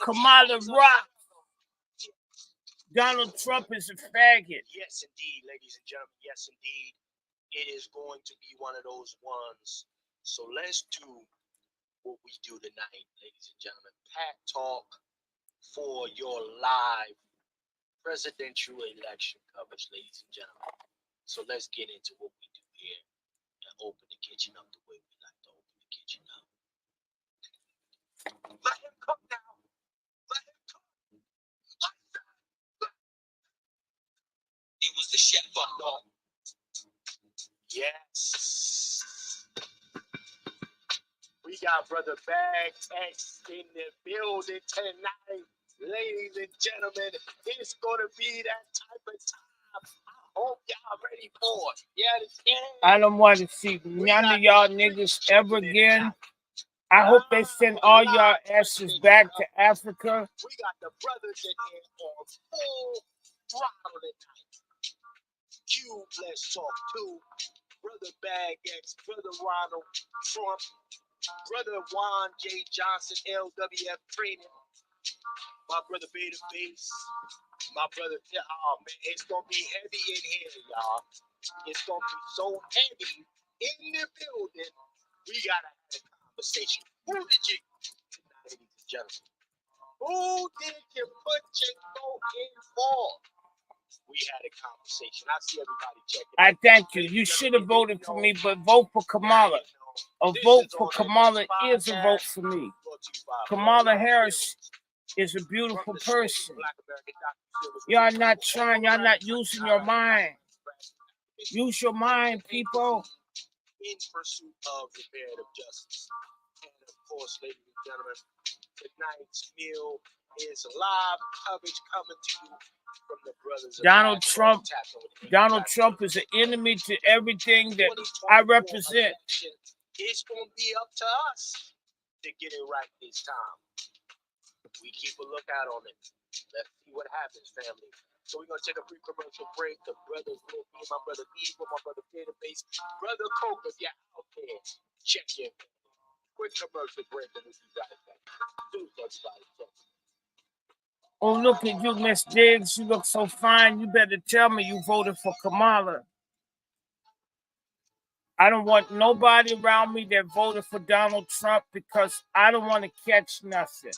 Kamala Rock. Donald Trump is a faggot. Yes, indeed, ladies and gentlemen. Yes, indeed. It is going to be one of those ones. So let's do what we do tonight, ladies and gentlemen. Pat Talk for your live presidential election coverage, ladies and gentlemen. So let's get into what we do here and open the kitchen up the way we like to open the kitchen up. Let him come now. Let him come. It was the chef up dog. Yes. We got Brother Bag X in the building tonight. Ladies and gentlemen, it's going to be that type of time. I hope y'all ready for it. You understand? I don't want to see none of y'all niggas ever again. I hope they send all y'all asses back to Africa. We got the brothers in here on full throttle tonight. Cube, let's talk too. Brother Bag X, Brother Ronald Trump, Brother Juan J. Johnson, LWF Training, my brother Beta Base, my brother, oh man, it's gonna be heavy in here, y'all. It's gonna be so heavy in the building. We gotta have a conversation. Who did you, ladies and gentlemen? Who did you put your vote in for? We had a conversation. I see everybody checking. I thank you. You should have voted for me, but vote for Kamala. A vote for Kamala is a vote for me. Kamala Harris is a beautiful person. Y'all not trying. Y'all not using your mind. Use your mind, people. In pursuit of reparative justice. And of course, ladies and gentlemen, tonight's meal is live coverage coming to you from the brothers of Donald Trump is an enemy to everything that I represent. It's going to be up to us to get it right this time. We keep a lookout on it. Let's see what happens, family. So we're going to take a brief commercial break. The brothers will be my brother Eagle, my brother Database, brother Coca, yeah, out there. Check in. Quick commercial break and we'll be right back. Oh, look at you, Miss Diggs. You look so fine. You better tell me you voted for Kamala. I don't want nobody around me that voted for Donald Trump because I don't want to catch nothing.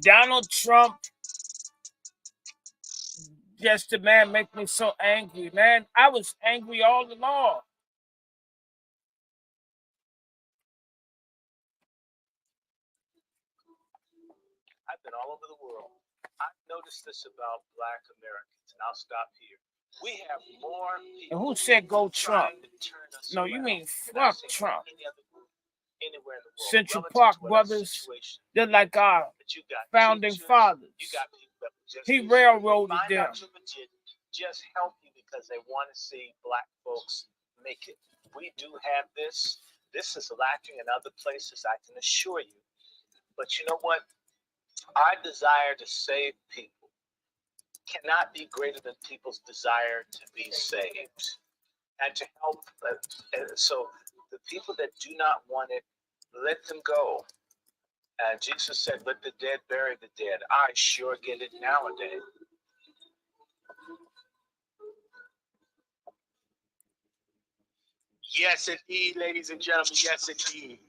Donald Trump, just the man, make me so angry, man. I was angry all along. I've been all over the world. I've noticed this about Black Americans, and I'll stop here. We have more people. And who said go Trump? No, you mean fuck Trump. Anywhere in the world. Central Park brothers, they're like our founding fathers. He railroaded them. Just help you because they want to see Black folks make it. We do have this. This is lacking in other places, I can assure you. But you know what? Our desire to save people cannot be greater than people's desire to be saved and to help. So the people that do not want it, let them go. And Jesus said, let the dead bury the dead. I sure get it nowadays. Yes, indeed, ladies and gentlemen. Yes, indeed.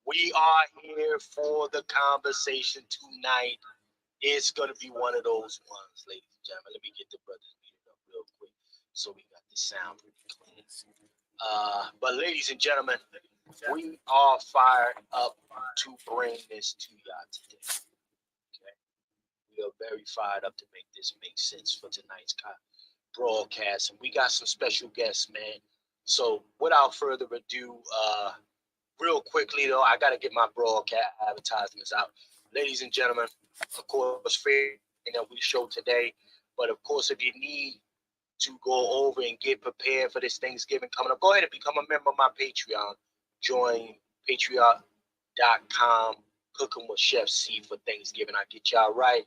We are here for the conversation tonight. It's going to be one of those ones, ladies and gentlemen. Let me get the brothers muted up real quick so we got the sound pretty clean. But ladies and gentlemen, we are fired up to bring this to y'all today. Okay? We are very fired up to make this make sense for tonight's broadcast. And we got some special guests, man. So without further ado, real quickly though, I got to get my broadcast advertisements out. Ladies and gentlemen, of course, fair that we show today. But of course, if you need to go over and get prepared for this Thanksgiving coming up, go ahead and become a member of my Patreon. Join patreon.com, cooking with Chef C for Thanksgiving. I'll get y'all right.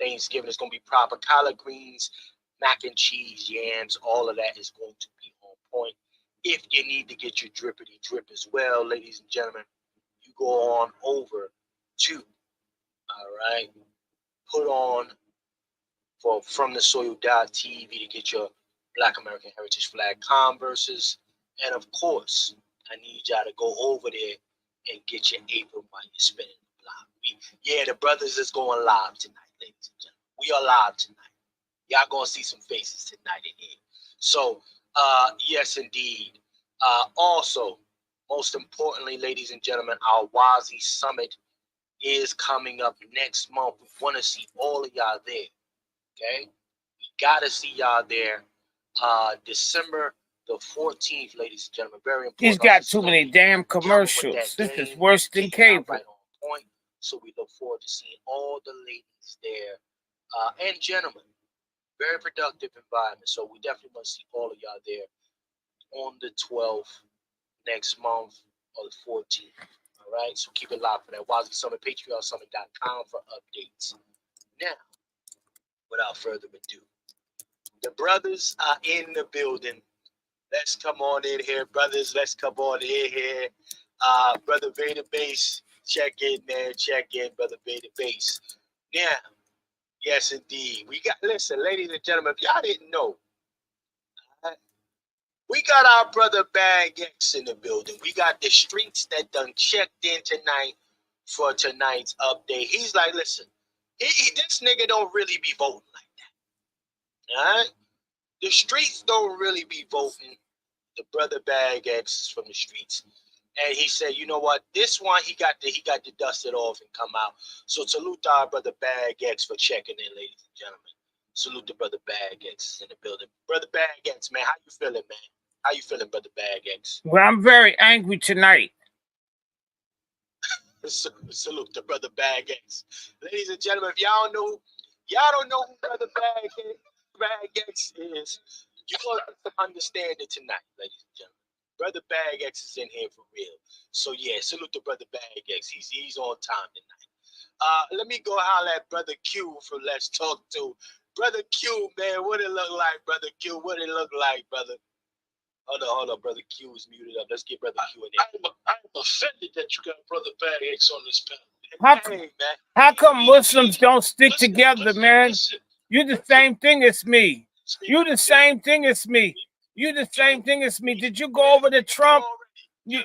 Thanksgiving is going to be proper. Collard greens, mac and cheese, yams, all of that is going to be on point. if you need to get your drippity drip as well, ladies and gentlemen, you go on over to, all right, put on for from the soil.tv to get your Black American Heritage Flag Converses. And of course, I need y'all to go over there and get your apron while you're spinning the block. Yeah, the brothers is going live tonight, ladies and gentlemen. We are live tonight. Y'all gonna see some faces tonight in here. So, yes, indeed. Also, most importantly, ladies and gentlemen, our WASI Summit is coming up next month. We want to see all of y'all there. Okay, we gotta see y'all there. December the 14th, ladies and gentlemen. Very important. He's got too many damn commercials. This is worse than cable. Right on point. So we look forward to seeing all the ladies there and gentlemen. Very productive environment. So we definitely want to see all of y'all there on the 12th next month or the 14th. All right. So keep it locked for that. WASI Summit, patreonsummit.com for updates. Now, without further ado, the brothers are in the building. Let's come on in here, brothers. Let's come on in here. Brother Vader Base, check in, man. Check in, Brother Vader Base. Now, yes, indeed. We got, listen, ladies and gentlemen, if y'all didn't know, we got our brother Bag X in the building. We got the streets that done checked in tonight for tonight's update. He's like, listen, this nigga don't really be voting like that. All right? The streets don't really be voting. The brother Bag X is from the streets. And he said, you know what? This one, he got to dust it off and come out. So salute our brother Bag X for checking in, ladies and gentlemen. Salute the brother Bag X in the building. Brother Bag X, man, how you feeling, man? How you feeling, brother Bag X? Well, I'm very angry tonight. Salute the brother Bag X. Ladies and gentlemen, if y'all don't know who brother Bag X is, you're going to understand it tonight, ladies and gentlemen. Brother Bag X is in here for real. So yeah, salute to brother Bag X. He's on time tonight. Let me go holler at brother Q from Let's Talk To. Brother Q, man, what it look like, brother Q? What it look like, brother? Hold on, brother Q is muted up. Let's get brother Q in there. I'm offended that you got brother Bag X on this panel. How come Muslims don't stick together, man? You the same thing as me. You the same thing as me. You the same thing as me. Did you go over to Trump? You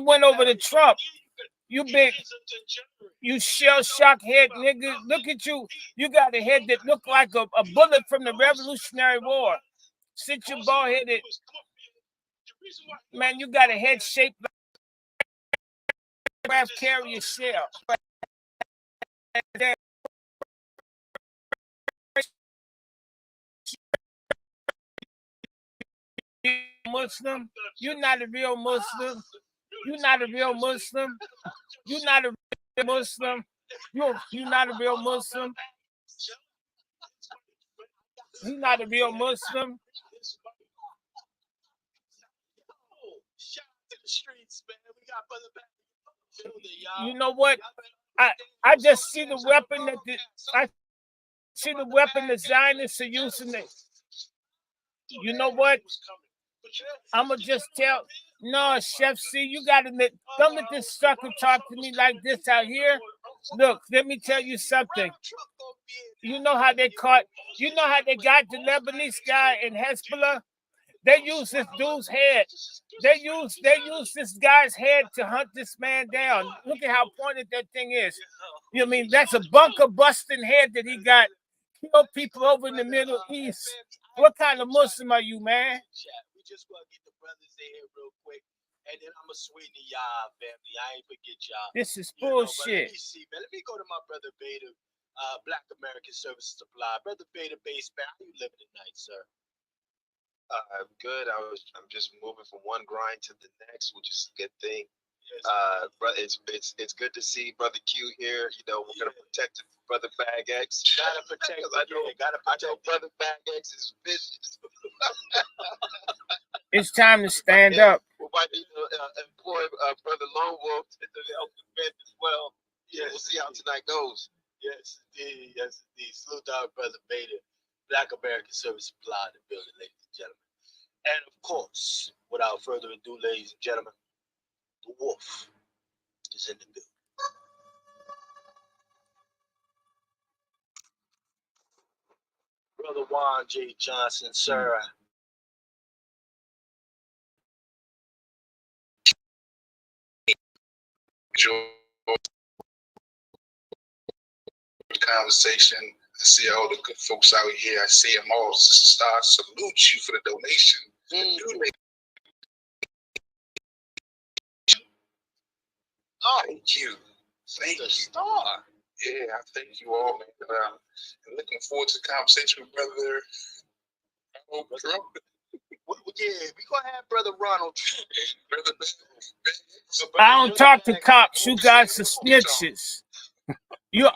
went over to Trump. You shell-shock head nigga. Look at you. You got a head that look like a bullet from the Revolutionary War. Sit your bald-headed. Man, you got a head shaped like a craft carrier shell. Muslim. You're not a real Muslim. You're not a real Muslim. You're not a real Muslim. You're not a real Muslim. You're not a real Muslim. You know what? I just see the weapon the Zionists are using it. You know what? I'ma just tell. No, Chef C, you gotta don't let this sucker talk to me like this out here. Look, let me tell you something. You know how they got the Lebanese guy in Hezbollah? They use this dude's head. They use this guy's head to hunt this man down. Look at how pointed that thing is. You know what I mean? That's a bunker busting head that he got. Kill people over in the Middle East. What kind of Muslim are you, man? We just want to get the brothers in here real quick, and then I'm gonna sweeten y'all, family. I ain't forget y'all. This is bullshit. Let me see, man. Let me go to my brother Vader, Black American Services Supply. Brother Vader Base, man. How you living tonight, sir? I'm good. I'm just moving from one grind to the next, which is a good thing. Yes. Brother, it's good to see brother Q here. You know, we're gonna protect brother Bag X. Gotta protect. Gotta protect. Brother Bag X is vicious. It's time to stand up. We might need to employ brother Lone Wolf to help defend as well. Yeah, we'll see how tonight goes. Yes, indeed. Yes, indeed. Salute to our brother Vader, Black American Service Supply in the building, ladies and gentlemen. And of course, without further ado, ladies and gentlemen, the wolf is in the building. Brother Juan J. Johnson, sir. Conversation. I see all the good folks out here. I see them all. Sister Star, salute you for the donation. Oh, Thank you. Thank you. Star. Yeah, I thank you all, man. I'm looking forward to the conversation with Brother Trump. Yeah, we gonna have Brother Ronald. Brother I don't talk to cops. You guys are snitches. You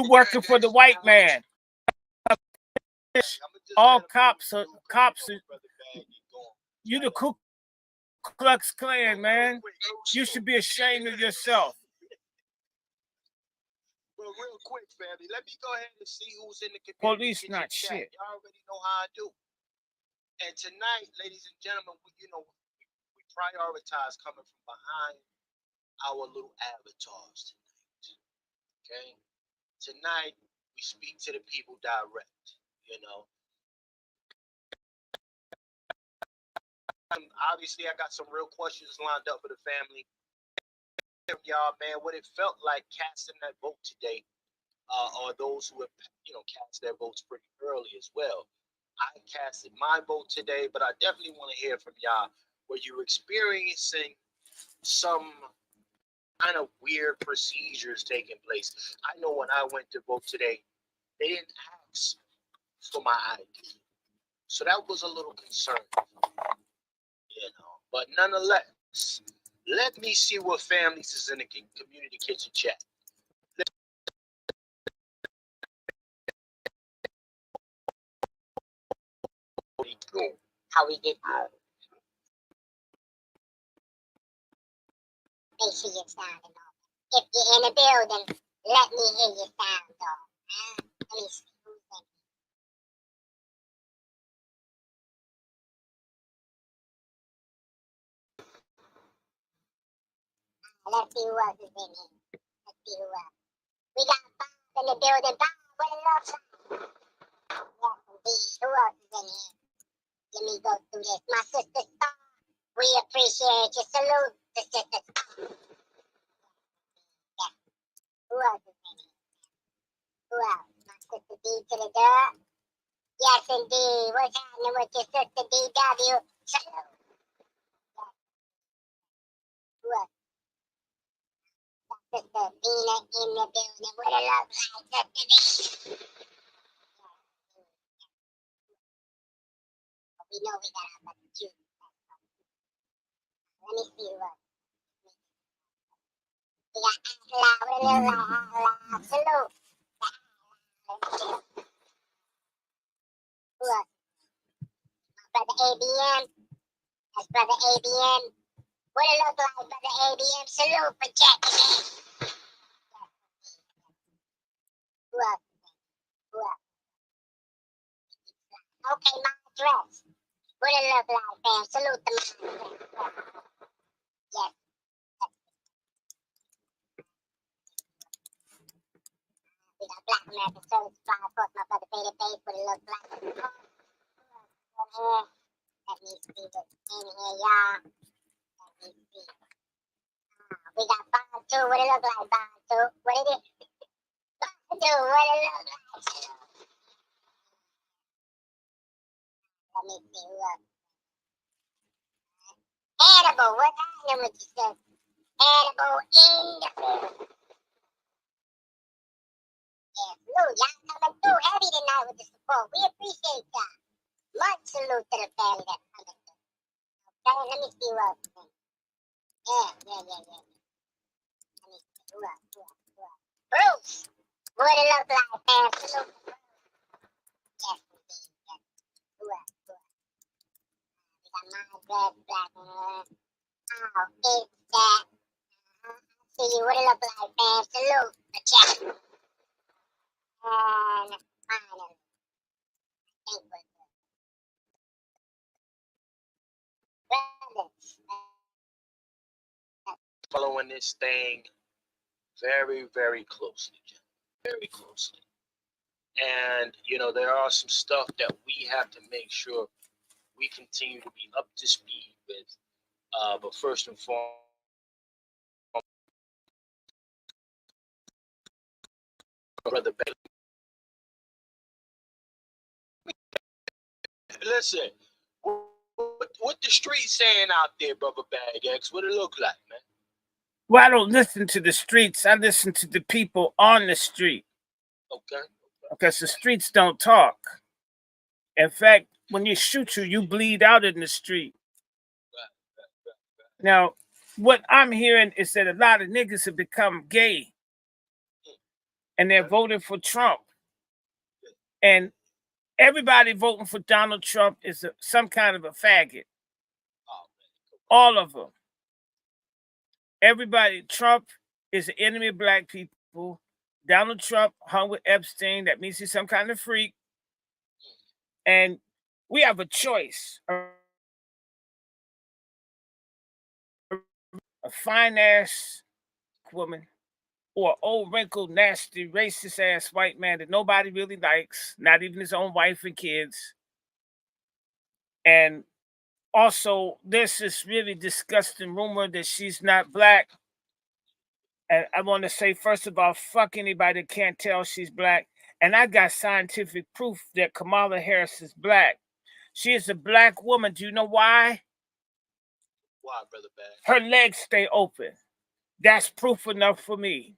working for the white man. All cops are cops. You the Ku Klux Klan, man. You should be ashamed of yourself. Well, real quick, family, let me go ahead and see who's in the community. Police kitchen not chat. shit. Y'all already know how I do. And tonight, ladies and gentlemen, we prioritize coming from behind our little avatars tonight. Okay? Tonight, we speak to the people direct, you know. Obviously, I got some real questions lined up for the family. Y'all, man, what it felt like casting that vote today, or those who have, cast their votes pretty early as well. I casted my vote today, but I definitely want to hear from y'all. Were you experiencing some kind of weird procedures taking place? I know when I went to vote today, they didn't ask for my ID. So that was a little concerning, But nonetheless, let me see what families is in the community kitchen chat. How we get out. Make sure your sound off. If you're in the building, let me hear your sound off. Let me see who's in. Let's see who else is in here. Let's see who else. We got Bob in the building. Bob, what it looks like. Yes, indeed. Who else is in here? Let me go through this. My sister Star, we appreciate your salute to Sister Star. Yes. Who else is in here? Who else? My sister D to the dub. Yes, indeed. What's happening with your sister DW? Salute. Yes. Who else? Sister Dina in the building. What it look like, Sister Dina? We know we got our brother Jew. Let me see what. We got Asla. What it look like, Asla? Salute. Who else? My brother ABM. That's brother ABM. What it look like, brother ABM? Salute for checking in. Who else? Who else? Okay, my address. What it look like, fam? Salute to my address. Yes. We got Black American Service Supply, of course, my brother Baby Face. What it look like? Let me see what's in here, y'all. Let me see. We got Bond 2. What it look like, Bond 2? What it is? Bond 2. What it look like? Let me see who else. Edible. What's happening with you, sis? Edible in the field. Yeah, salute. Y'all coming through heavy tonight with the support. We appreciate y'all. Much salute to the family that's coming through. Okay, let me see who else is in. Yeah. Let me see who else. Bruce. What it look like, fam? Salute to Bruce. Yes, indeed. Yes. Who else? We got my address, Black man. How is that? See you. What it look like, fam? Salute. The chat. And finally, following this thing very, very closely, very closely. And there are some stuff that we have to make sure we continue to be up to speed with. But first and foremost, brother, listen, what the street saying out there, brother Bag X? What it look like, man? Well, I don't listen to the streets. I listen to the people on the street. Okay. Because the streets don't talk. In fact, when you shoot you bleed out in the street. Now, what I'm hearing is that a lot of niggas have become gay. And they're voting for Trump. And everybody voting for Donald Trump is some kind of a faggot. All of them. Everybody, Trump is an enemy of black people. Donald Trump hung with Epstein. That means he's some kind of freak. And we have a choice. A fine-ass woman or an old, wrinkled, nasty, racist-ass white man that nobody really likes, not even his own wife and kids. And also, there's this really disgusting rumor that she's not black. And I want to say, first of all, fuck anybody that can't tell she's black. And I got scientific proof that Kamala Harris is black. She is a black woman. Do you know why? Why, brother Bag? Her legs stay open. That's proof enough for me.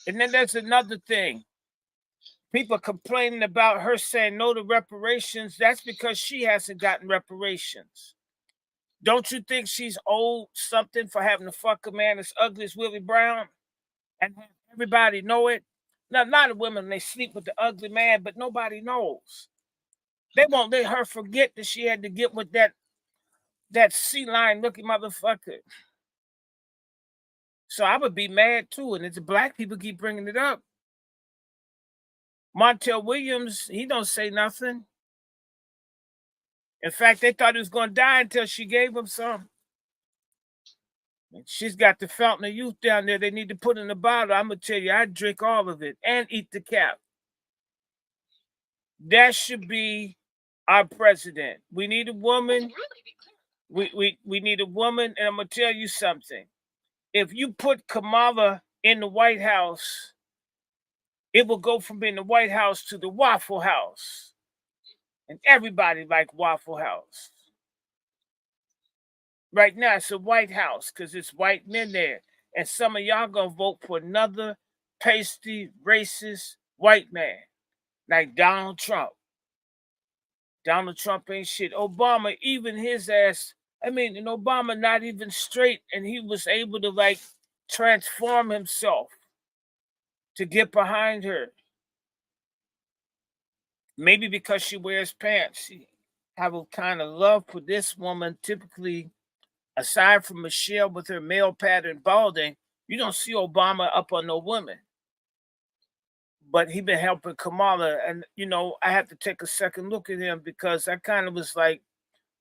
And then there's another thing. People complaining about her saying no to reparations. That's because she hasn't gotten reparations. Don't you think she's owed something for having to fuck a man as ugly as Willie Brown? And everybody know it? Now, a lot of women, they sleep with the ugly man, but nobody knows. They won't let her forget that she had to get with that sea lion looking motherfucker. So I would be mad too, and it's black people keep bringing it up. Montel Williams, he don't say nothing. In fact, they thought he was going to die until she gave him some. And she's got the fountain of youth down there. They need to put in the bottle. I'm going to tell you, I'd drink all of it and eat the cap. That should be our president. We need a woman. We need a woman, and I'm going to tell you something. If you put Kamala in the White House, it will go from being the White House to the Waffle House. And everybody like Waffle House. Right now, it's a White House because it's white men there. And some of y'all going to vote for another pasty, racist white man like Donald Trump. Donald Trump ain't shit. Obama, even his ass, and Obama not even straight, and he was able to transform himself to get behind her. Maybe because she wears pants. She have a kind of love for this woman. Typically, aside from Michelle with her male pattern balding, you don't see Obama up on no women. But he been helping Kamala, and I have to take a second look at him because I kind of was like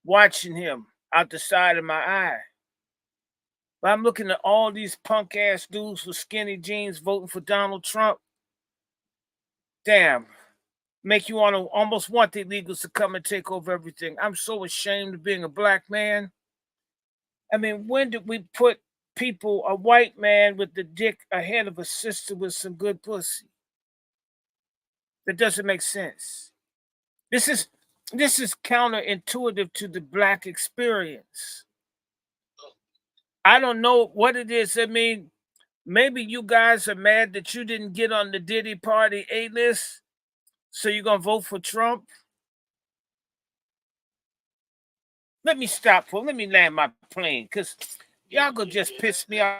watching him out the side of my eye. But I'm looking at all these punk ass dudes with skinny jeans voting for Donald Trump. Damn. Make you almost want the illegals to come and take over everything. I'm so ashamed of being a black man. When did we put a white man with the dick ahead of a sister with some good pussy? That doesn't make sense. This is counterintuitive to the black experience. I don't know what it is. Maybe you guys are mad that you didn't get on the Diddy Party A-list, so you're going to vote for Trump? Let me stop let me land my plane, because y'all gonna just piss me off.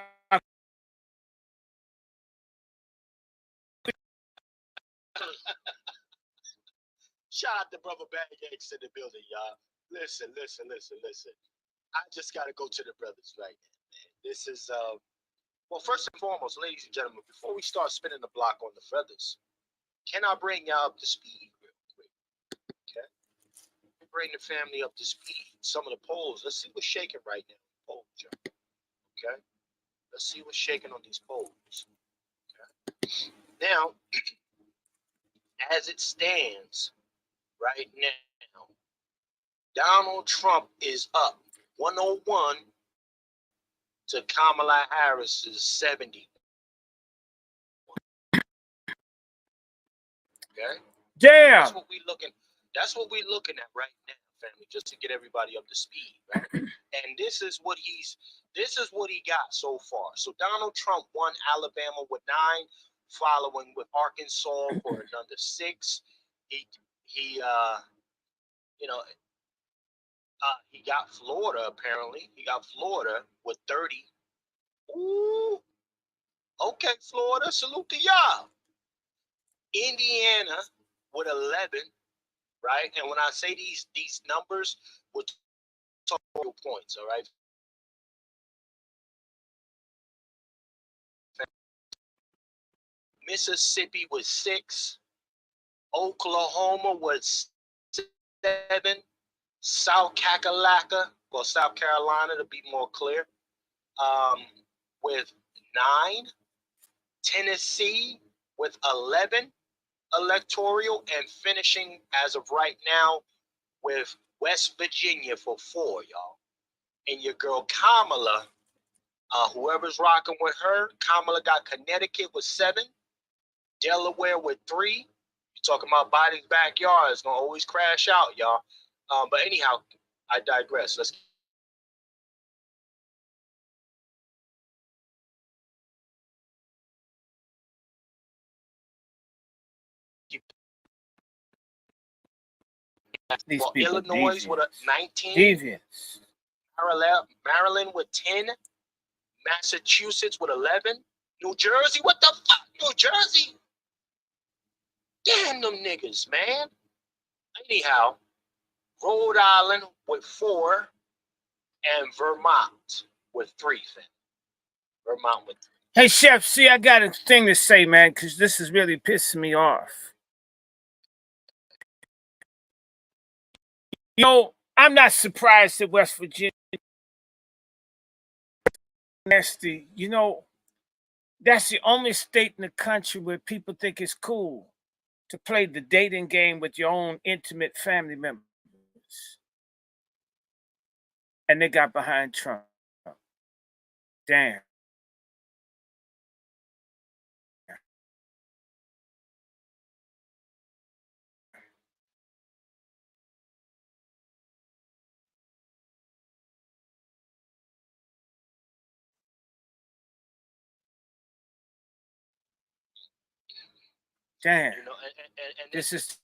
Shout out to brother Bag X in the building, y'all. Listen. I just gotta go to the brothers right now, man. This is well, first and foremost, ladies and gentlemen, before we start spinning the block on the feathers, can I bring y'all up to speed real quick? Okay. bring the family up to speed. Some of the polls. Let's see what's shaking right now. Polls, okay. Let's see what's shaking on these polls. Okay. Now, as it stands right now, Donald Trump is up 101 to Kamala Harris's 70. Okay. Damn. That's what we looking. That's what we're looking at right now, family. Just to get everybody up to speed, right? And this is what he got so far. So Donald Trump won Alabama with 9, following with Arkansas for another 6. He got Florida apparently. He got Florida with 30. Ooh, okay, Florida, salute to y'all. Indiana with 11, right? And when I say these numbers, we're talking points, all right? Mississippi was 6. Oklahoma was 7. South Carolina to be more clear, with 9. Tennessee with 11 electoral, and finishing as of right now with West Virginia for 4, y'all. And your girl Kamala, whoever's rocking with her, Kamala got Connecticut with 7, Delaware with 3. You're talking about Biden's backyard. It's going to always crash out, y'all. But anyhow, I digress. Let's keep. These Well, people Illinois deviants. with a 19. Deviants. Maryland with 10. Massachusetts with 11. New Jersey, what the fuck? New Jersey? Damn them niggas, man. Anyhow, Rhode Island with 4, and Vermont with 3. Vermont with 3. Hey, Chef, see, I got a thing to say, man, because this is really pissing me off. You know, I'm not surprised that West Virginia nasty. You know, that's the only state in the country where people think it's cool to play the dating game with your own intimate family members. And they got behind Trump. Damn. Damn. You know, and This is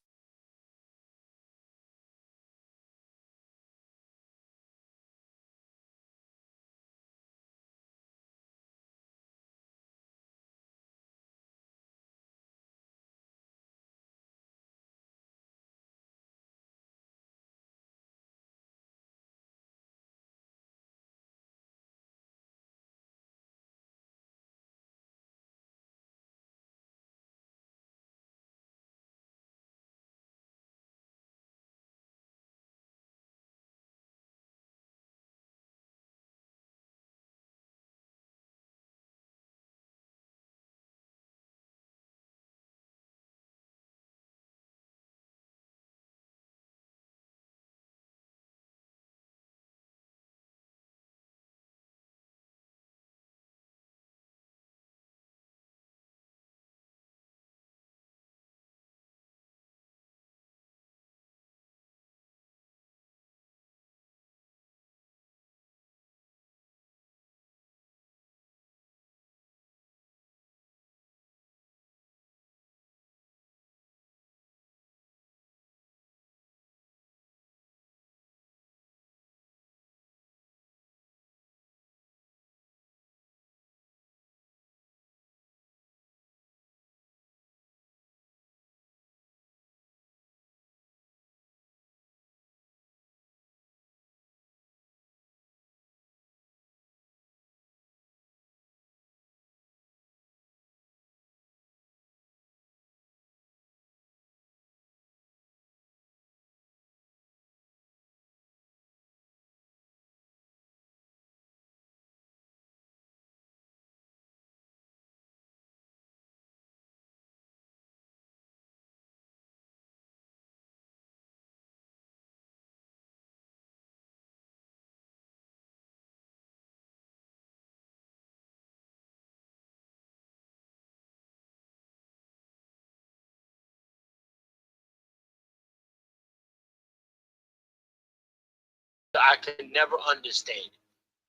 I can never understand it.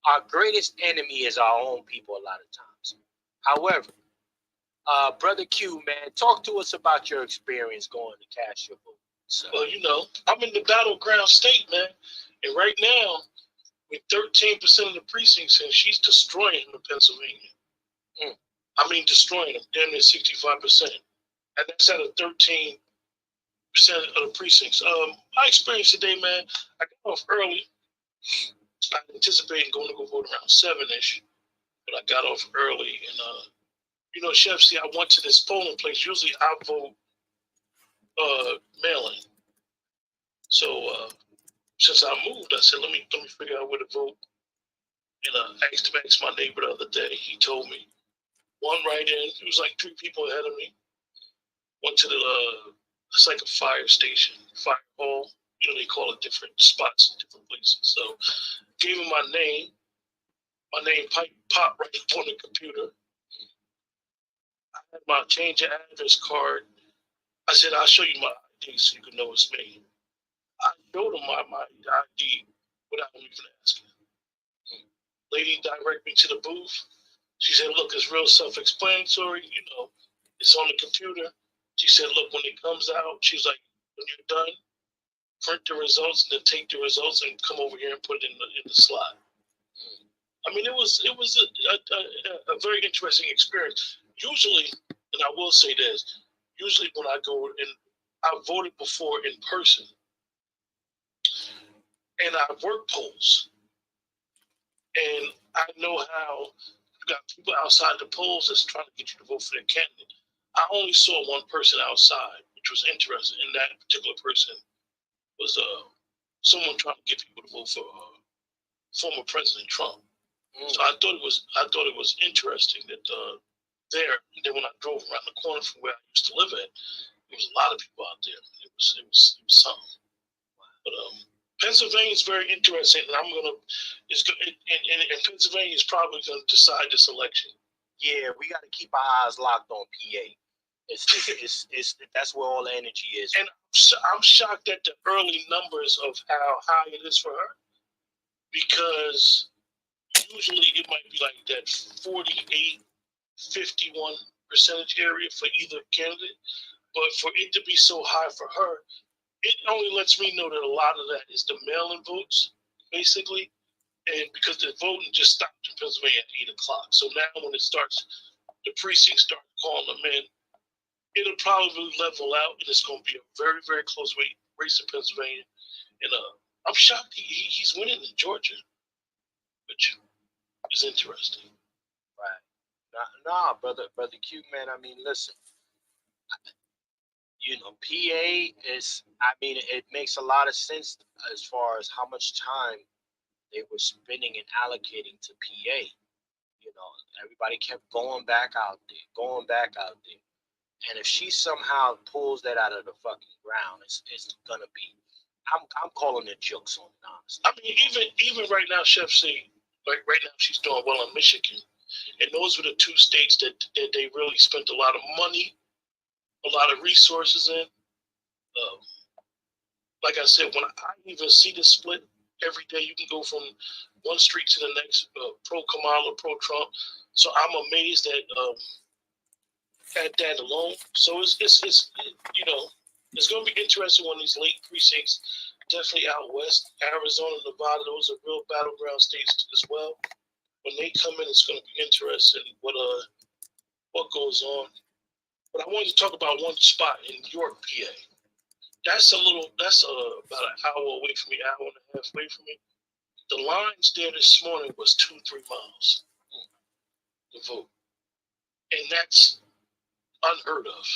Our greatest enemy is our own people a lot of times. However, Brother Q, man, talk to us about your experience going to cast your vote. So, Well, you know, I'm in the battleground state, man. And right now, with 13% of the precincts, and she's destroying them in Pennsylvania. Mm. I mean, destroying them, damn near 65%. And that's out of 13% of the precincts. My experience today, man, I got off early. I anticipated going to go vote around 7-ish, but I got off early. And, you know, Chef, see, I went to this polling place. Usually I vote mail-in. So since I moved, I said, let me figure out where to vote. And I asked my neighbor the other day. He told me one write-in. It was like 3 people ahead of me. Went to the it's like a fire station, fire hall. You know, they call it different spots, different places. So gave him my name. My name popped right up on the computer. I had my change of address card. I said, I'll show you my ID so you can know it's me. I showed him my ID without him even asking. Lady directed me to the booth. She said, look, it's real self-explanatory. You know, it's on the computer. She said, look, when it comes out, she's like, when you're done, print the results and then take the results and come over here and put it in the slot. I mean, it was a very interesting experience. Usually, and I will say this, usually when I go and I voted before in person and I work polls and I know how you got people outside the polls that's trying to get you to vote for their candidate. I only saw one person outside, which was interesting, and that particular person was someone trying to get people to vote for former President Trump. So I thought it was interesting that there. And then when I drove around the corner from where I used to live at, there was a lot of people out there. It was something. But Pennsylvania is very interesting, and Pennsylvania is probably going to decide this election. Yeah, we got to keep our eyes locked on PA. It's that's where all the energy is. And I'm shocked at the early numbers of how high it is for her, because usually it might be like that 48, 51 percentage area for either candidate. But for it to be so high for her, it only lets me know that a lot of that is the mail-in votes, basically. And because the voting just stopped in Pennsylvania at 8 o'clock. So now when it starts, the precincts start calling them in, it'll probably level out, and it's going to be a very, very close race in Pennsylvania. And I'm shocked he's winning in Georgia, which is interesting. Right. Nah, brother Q, man. I mean, listen. You know, PA is. I mean, it makes a lot of sense as far as how much time they were spending and allocating to PA. You know, everybody kept going back out there. And if she somehow pulls that out of the fucking ground, it's gonna be. I'm calling the jokes on it, honestly. I mean, even right now, Chef C, like right now she's doing well in Michigan, and those were the 2 states that they really spent a lot of money, a lot of resources in. Like I said, when I even see the split every day, you can go from one street to the next, pro Kamala, pro Trump. So I'm amazed at that alone. So it's you know, it's going to be interesting when these late precincts, definitely out west, Arizona, Nevada, those are real battleground states as well. When they come in, it's going to be interesting what goes on. But I wanted to talk about one spot in York, PA. That's about an hour away from me, hour and a half away from me. The lines there this morning was 2-3 miles to vote, and that's unheard of.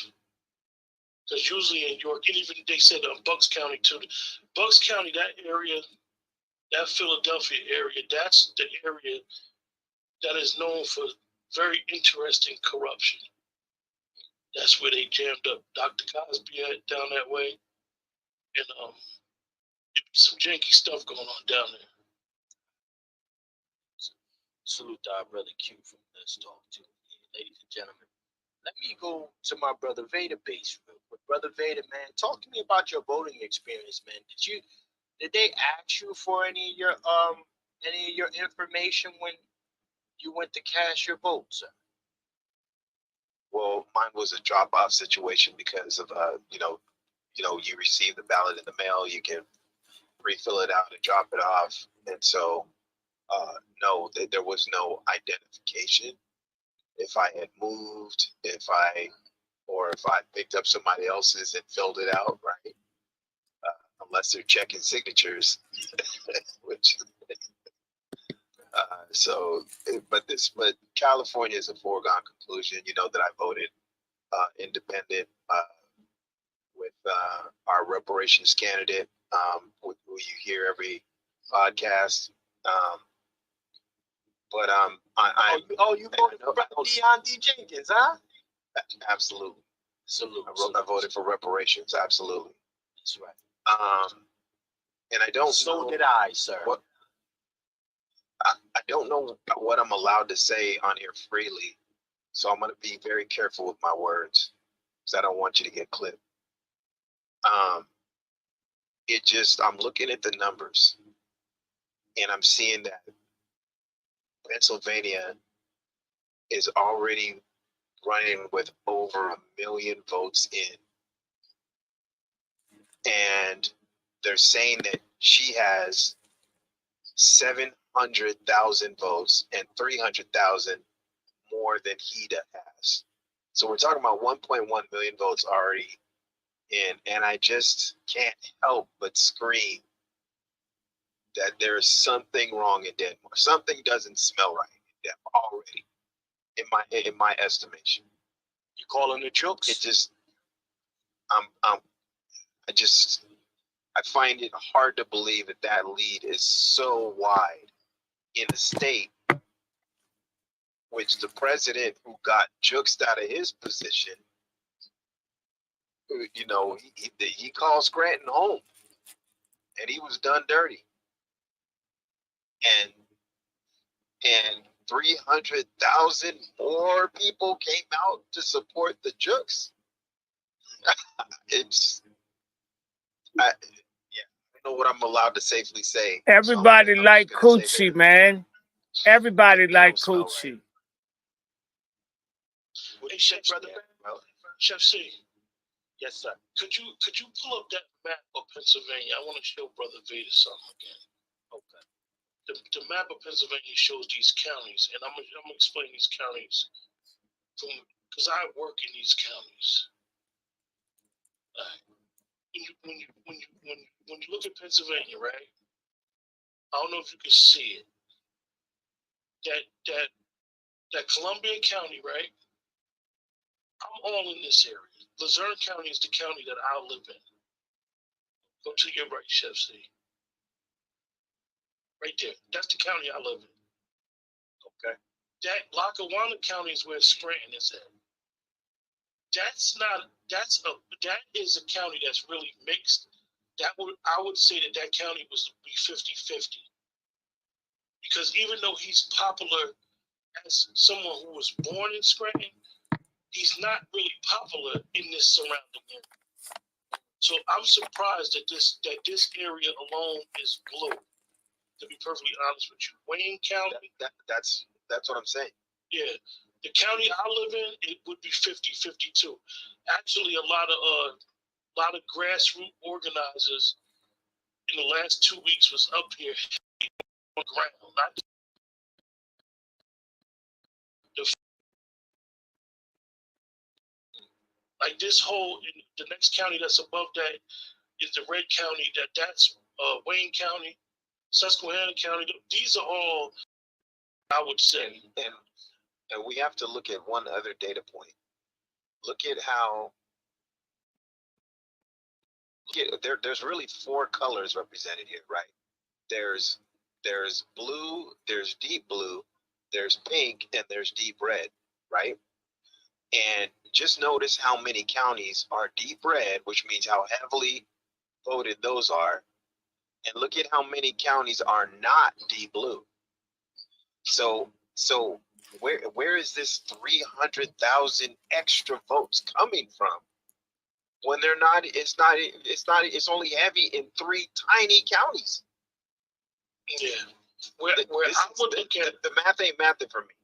Because usually in York, and even they said Bucks County too. Bucks County, that area, that Philadelphia area, that's the area that is known for very interesting corruption. That's where they jammed up Dr. Cosby at, down that way. And some janky stuff going on down there. Salute to our brother Q from Let's Talk too, ladies and gentlemen. Let me go to my brother Vader base real quick. Brother Vader, man, talk to me about your voting experience, man. Did they ask you for any of your information when you went to cast your vote, sir? Well, mine was a drop-off situation because of you receive the ballot in the mail, you can refill it out and drop it off, and so no, there was no identification. If I had moved, if I picked up somebody else's and filled it out, right? Unless they're checking signatures, which but California is a foregone conclusion. You know that I voted independent with our reparations candidate, who you hear every podcast. You voted for Leon D. Jenkins, huh? Absolutely. Salute. I voted for reparations. Absolutely. That's right. And I don't. So know did I, sir. What I don't know what I'm allowed to say on here freely, so I'm going to be very careful with my words because I don't want you to get clipped. I'm looking at the numbers, and I'm seeing that Pennsylvania is already running with over 1 million votes in. And they're saying that she has 700,000 votes and 300,000 more than he has. So we're talking about 1.1 million votes already in. And I just can't help but scream that there's something wrong in Denmark. Something doesn't smell right in Denmark already, in my estimation. You calling the jokes? It just, I find it hard to believe that lead is so wide in a state which the president who got juked out of his position, he called Scranton home, and he was done dirty. And 300,000 more people came out to support the jukes. I don't know what I'm allowed to safely say. Everybody like Coochie, man. Everybody like Coochie. Hey, Chef, Chef C. Yes, sir. Could you pull up that map of Pennsylvania? I want to show Brother Vader something again. Okay. The map of Pennsylvania shows these counties, and I'm gonna explain these counties because I work in these counties. When you look at Pennsylvania, right? I don't know if you can see it. That Columbia County, right? I'm all in this area. Luzerne County is the county that I live in. Go to your right, Chef C. Right there. That's the county I live in. Okay. That Lackawanna County is where Scranton is at. That is a county that's really mixed. I would say that county was be 50-50. Because even though he's popular as someone who was born in Scranton, he's not really popular in this surrounding area. So I'm surprised that this area alone is blue. To be perfectly honest with you, Wayne County. That's what I'm saying. Yeah, the county I live in, it would be 50-50 too. Actually, a lot of grassroots organizers in the last 2 weeks was up here on the ground. Like this whole, the next county that's above that is the red county. That's Wayne County, Susquehanna County. These are all, I would say. And we have to look at one other data point. Look at how there's really 4 colors represented here, right? There's blue, there's deep blue, there's pink, and there's deep red, right? And just notice how many counties are deep red, which means how heavily voted those are. And look at how many counties are not deep blue. So where is this 300,000 extra votes coming from? when they're not. It's not. It's only heavy in 3 tiny counties. Yeah. Where I would look at the math ain't mathing for me.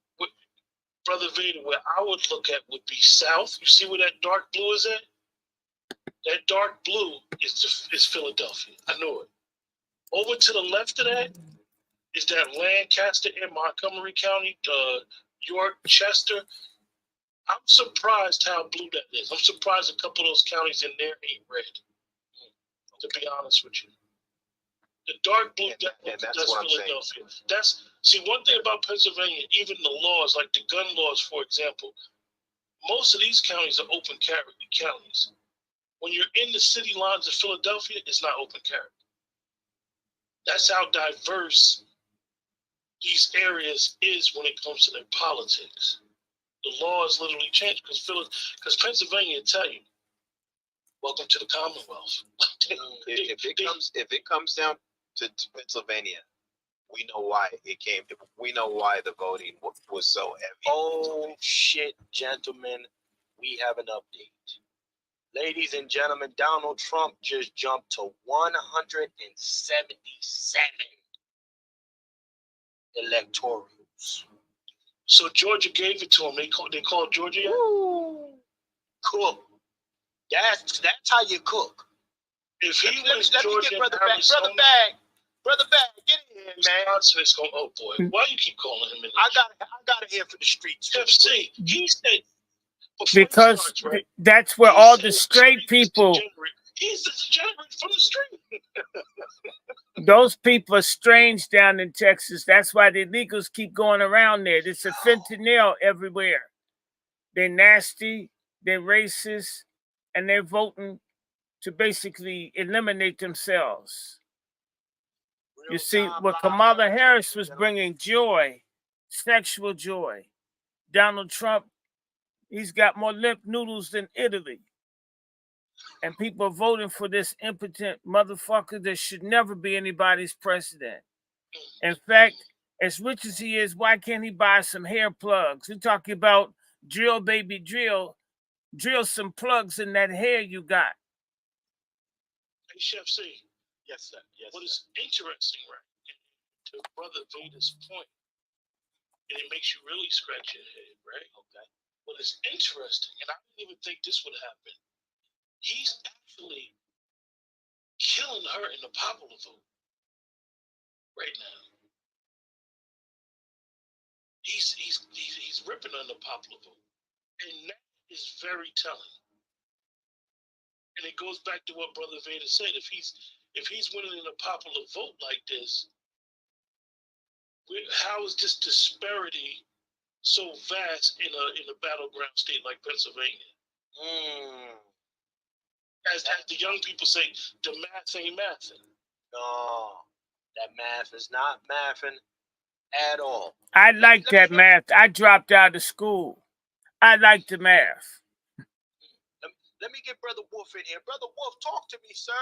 Brother Vader, where I would look at would be south. You see where that dark blue is at? That dark blue is Philadelphia. I know it. Over to the left of that is that Lancaster and Montgomery County, York, Chester. I'm surprised how blue that is. I'm surprised a couple of those counties in there ain't red. To be honest with you. The dark blue and that's does what I'm Philadelphia. saying. One thing about Pennsylvania, even the laws, like the gun laws, for example, most of these counties are open carry counties. When you're in the city lines of Philadelphia, it's not open carry. That's how diverse these areas is when it comes to their politics. The laws literally change because Pennsylvania tell you, welcome to the Commonwealth. If it comes down to Pennsylvania, we know why it came. We know why the voting was so heavy. Oh shit, gentlemen, we have an update. Ladies and gentlemen, Donald Trump just jumped to 177 electorals. So Georgia gave it to him. They called Georgia yet? Cook. That's how you cook. If he let was me Georgia get and Arizona, brother Bag, get in here, man. Wisconsin is going. Oh boy, why you keep calling him? I got to hear for the streets. FC. He said Because starts, right? that's where all the straight people. He's the degenerate from the street. Those people are strange down in Texas. That's why the illegals keep going around there. There's a fentanyl everywhere. They're nasty, they're racist, and they're voting to basically eliminate themselves. You see, what Kamala Harris was bringing joy, sexual joy. Donald Trump, he's got more limp noodles than Italy. And people are voting for this impotent motherfucker that should never be anybody's president. In fact, as rich as he is, why can't he buy some hair plugs? We're talking about drill, baby, drill. Drill some plugs in that hair you got. Hey, Chef C. Yes, sir. Yes, what is interesting, right? To Brother Vader's point, and it makes you really scratch your head, right? Okay. What is interesting, and I didn't even think this would happen. He's actually killing her in the popular vote right now. He's ripping her in the popular vote, and that is very telling. And it goes back to what Brother Vader said: if he's winning in a popular vote like this, how is this disparity so vast in a battleground state like Pennsylvania? As the young people say, the math ain't mathing. No, that math is not mathing at all. I like that math. I dropped out of school. I like the math. Let me get Brother Wolf in here. Brother Wolf, talk to me, sir.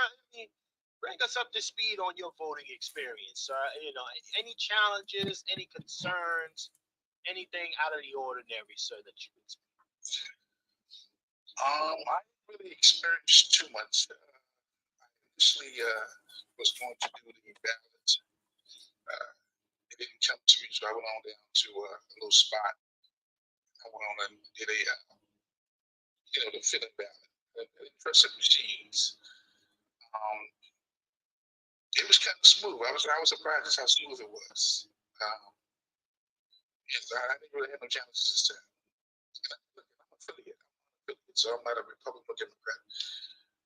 Bring us up to speed on your voting experience, sir. You know, any challenges, any concerns, anything out of the ordinary, sir, that you experienced? I didn't really experience too much. I initially was going to do the ballot. It didn't come to me, so I went on down to a little spot. I went on and did the filling ballot. Pressing machines. It was kind of smooth. I was surprised just how smooth it was. Yes, I didn't really have no challenges this time. I'm affiliated, so I'm not a Republican or Democrat.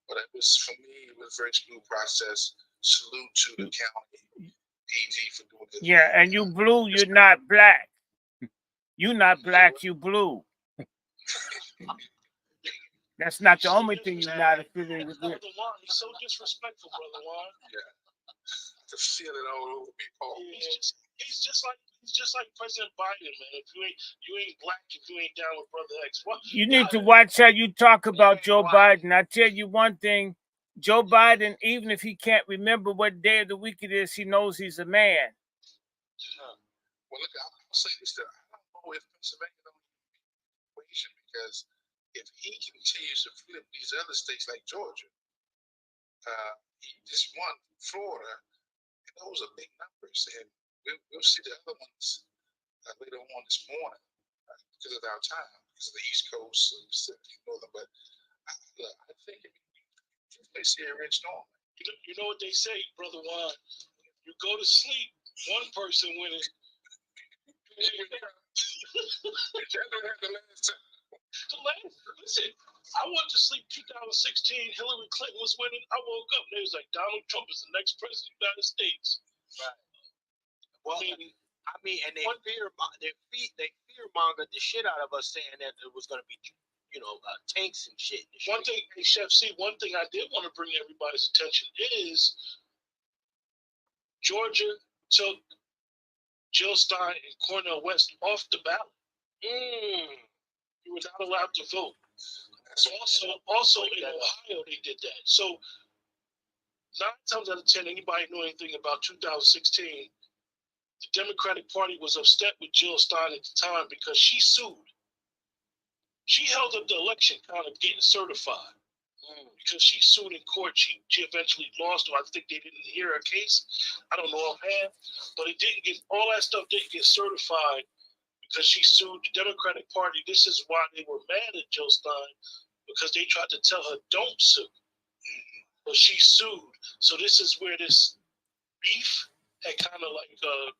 But it was, for me, it was a very smooth process. Salute to the county PD for doing it. Yeah, and you blue, you're not black. You're not black, you blue. That's not the only thing you're not affiliated with. Brother Juan, he's so disrespectful, Brother Juan. Yeah. To feel it all over me. Oh, he's just like President Biden, man. If you ain't black, if you ain't down with Brother X. You need to watch how you talk about Joe Biden. I tell you one thing, Joe Biden, even if he can't remember what day of the week it is, he knows he's a man. Well, look, I'll say this: I don't know if Pennsylvania don't equation because if he continues to flip these other states like Georgia, he just won Florida, and those are big numbers. And we'll see the other ones later on this morning because of our time, because of the East Coast, Pacific, Northern. But I think they see a rich storm. You know what they say, Brother Juan? You go to sleep, one person winning. Listen, I went to sleep 2016. Hillary Clinton was winning. I woke up and it was like Donald Trump is the next president of the United States. Right. Well, I mean, and they fear mongered the shit out of us, saying that it was going to be, tanks and shit. One thing, hey, Chef C, one thing I did want to bring everybody's attention is Georgia took Jill Stein and Cornel West off the ballot. You were not allowed to vote. Also in Ohio, they did that. So 9 times out of 10, anybody knew anything about 2016, the Democratic Party was upset with Jill Stein at the time because she sued. She held up the election kind of getting certified because she sued in court. She eventually lost, or I think they didn't hear her case. I don't know offhand, but it didn't get, all that stuff didn't get certified because she sued the Democratic Party. This is why they were mad at Jill Stein, because they tried to tell her don't sue, but she sued. So this is where this beef had kind of like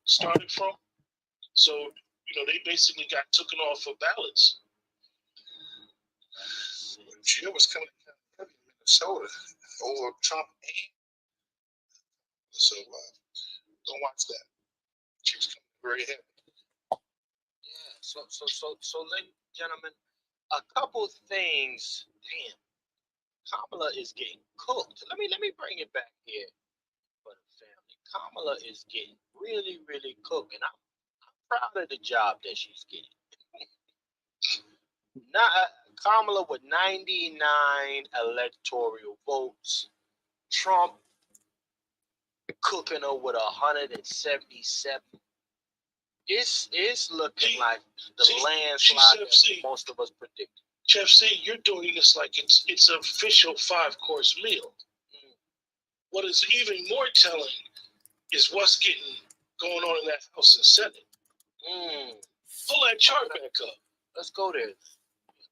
started from. So they basically got taken off of ballots. Jill was coming in Minnesota over Trump, and so don't watch that. She was coming very heavy. Yeah. So, ladies and gentlemen, a couple things. Damn, Kamala is getting cooked. Let me bring it back here for the family. Kamala is getting really, really cooked, and I'm proud of the job that she's getting. Kamala with 99 electoral votes. Trump cooking her with 177. It's looking like the landslide that most of us predicted. Chef C, you're doing this like it's an official 5-course meal. What is even more telling is what's going on in that House and Senate. Pull that chart back up. Let's go there.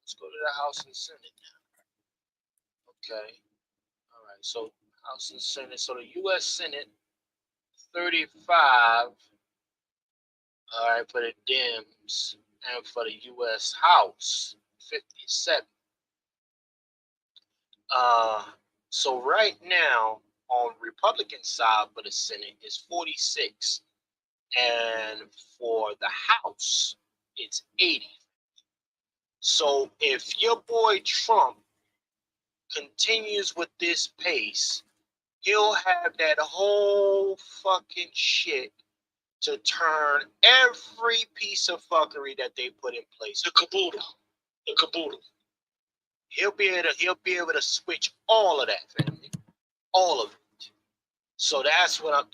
Let's go to the House and Senate now. Okay. All right. So House and Senate. So the U.S. Senate, 35. All right, for the Dems, and for the U.S. House, 57. So right now on Republican side for the Senate is 46, and for the House it's 80. So if your boy Trump continues with this pace, he'll have that whole fucking shit to turn every piece of fuckery that they put in place. The caboodle. He'll be able to switch all of that, family, all of it. So that's what I'm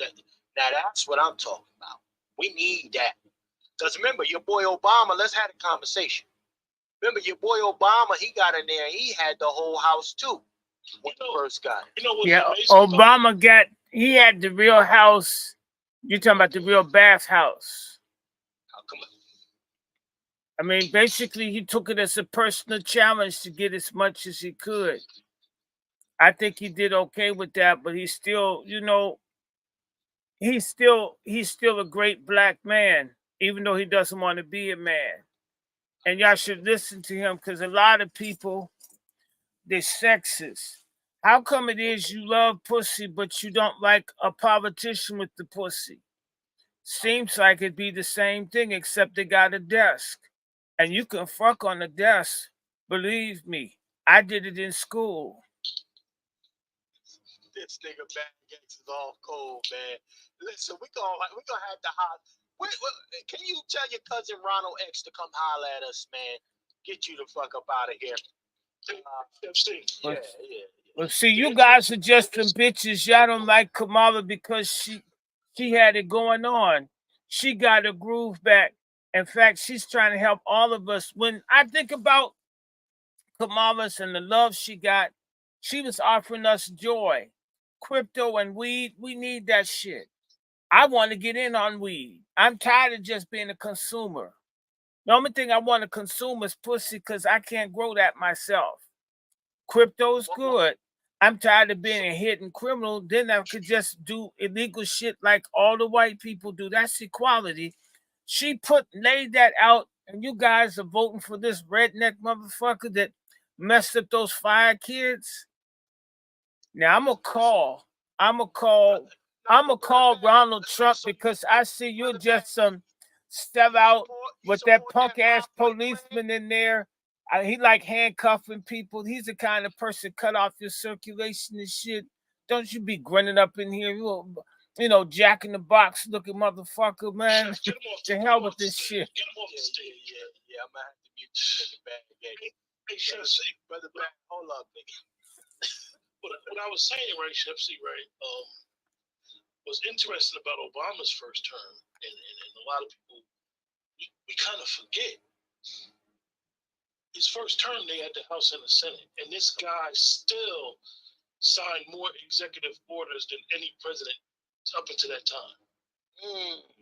talking about. We need that. Because remember, your boy Obama. Let's have a conversation. Remember, your boy Obama. He got in there. He had the whole house too when he first got it. Obama he had the real house. You're talking about the real bathhouse. Come on. I mean, basically, he took it as a personal challenge to get as much as he could. I think he did okay with that, but he's still, he's still a great black man, even though he doesn't want to be a man. And y'all should listen to him, because a lot of people, they're sexist. How come it is you love pussy, but you don't like a politician with the pussy? Seems like it'd be the same thing, except they got a desk. And you can fuck on the desk. Believe me, I did it in school. This nigga Bad Gangs is all cold, man. Listen, we gonna have to holler. Can you tell your cousin Ronald X to come holler at us, man? Get you the fuck up out of here. Well, see, you guys are just them bitches. Y'all don't like Kamala because she had it going on. She got her groove back. In fact, she's trying to help all of us. When I think about Kamala's and the love she got, she was offering us joy. Crypto and weed, we need that shit. I want to get in on weed. I'm tired of just being a consumer. The only thing I want to consume is pussy because I can't grow that myself. Crypto's good. I'm tired of being a hidden criminal. Then I could just do illegal shit like all the white people do. That's equality. She laid that out, and you guys are voting for this redneck motherfucker that messed up those 5 kids. Now I'm gonna call Donald Trump because I see you're just some step out with that punk ass policeman in there. He like handcuffing people. He's the kind of person cut off your circulation and shit. Don't you be grinning up in here, Jack in the Box looking motherfucker, man. To hell with this shit. Get him off the stage. Yeah, I'm gonna have to mute this nigga back. Hey, Chef C, Brother back, hold up, nigga. What I was saying, right, Chef C, right, was interesting about Obama's first term, and a lot of people, we kind of forget. His first term, they had the House and the Senate, and this guy still signed more executive orders than any president up until that time.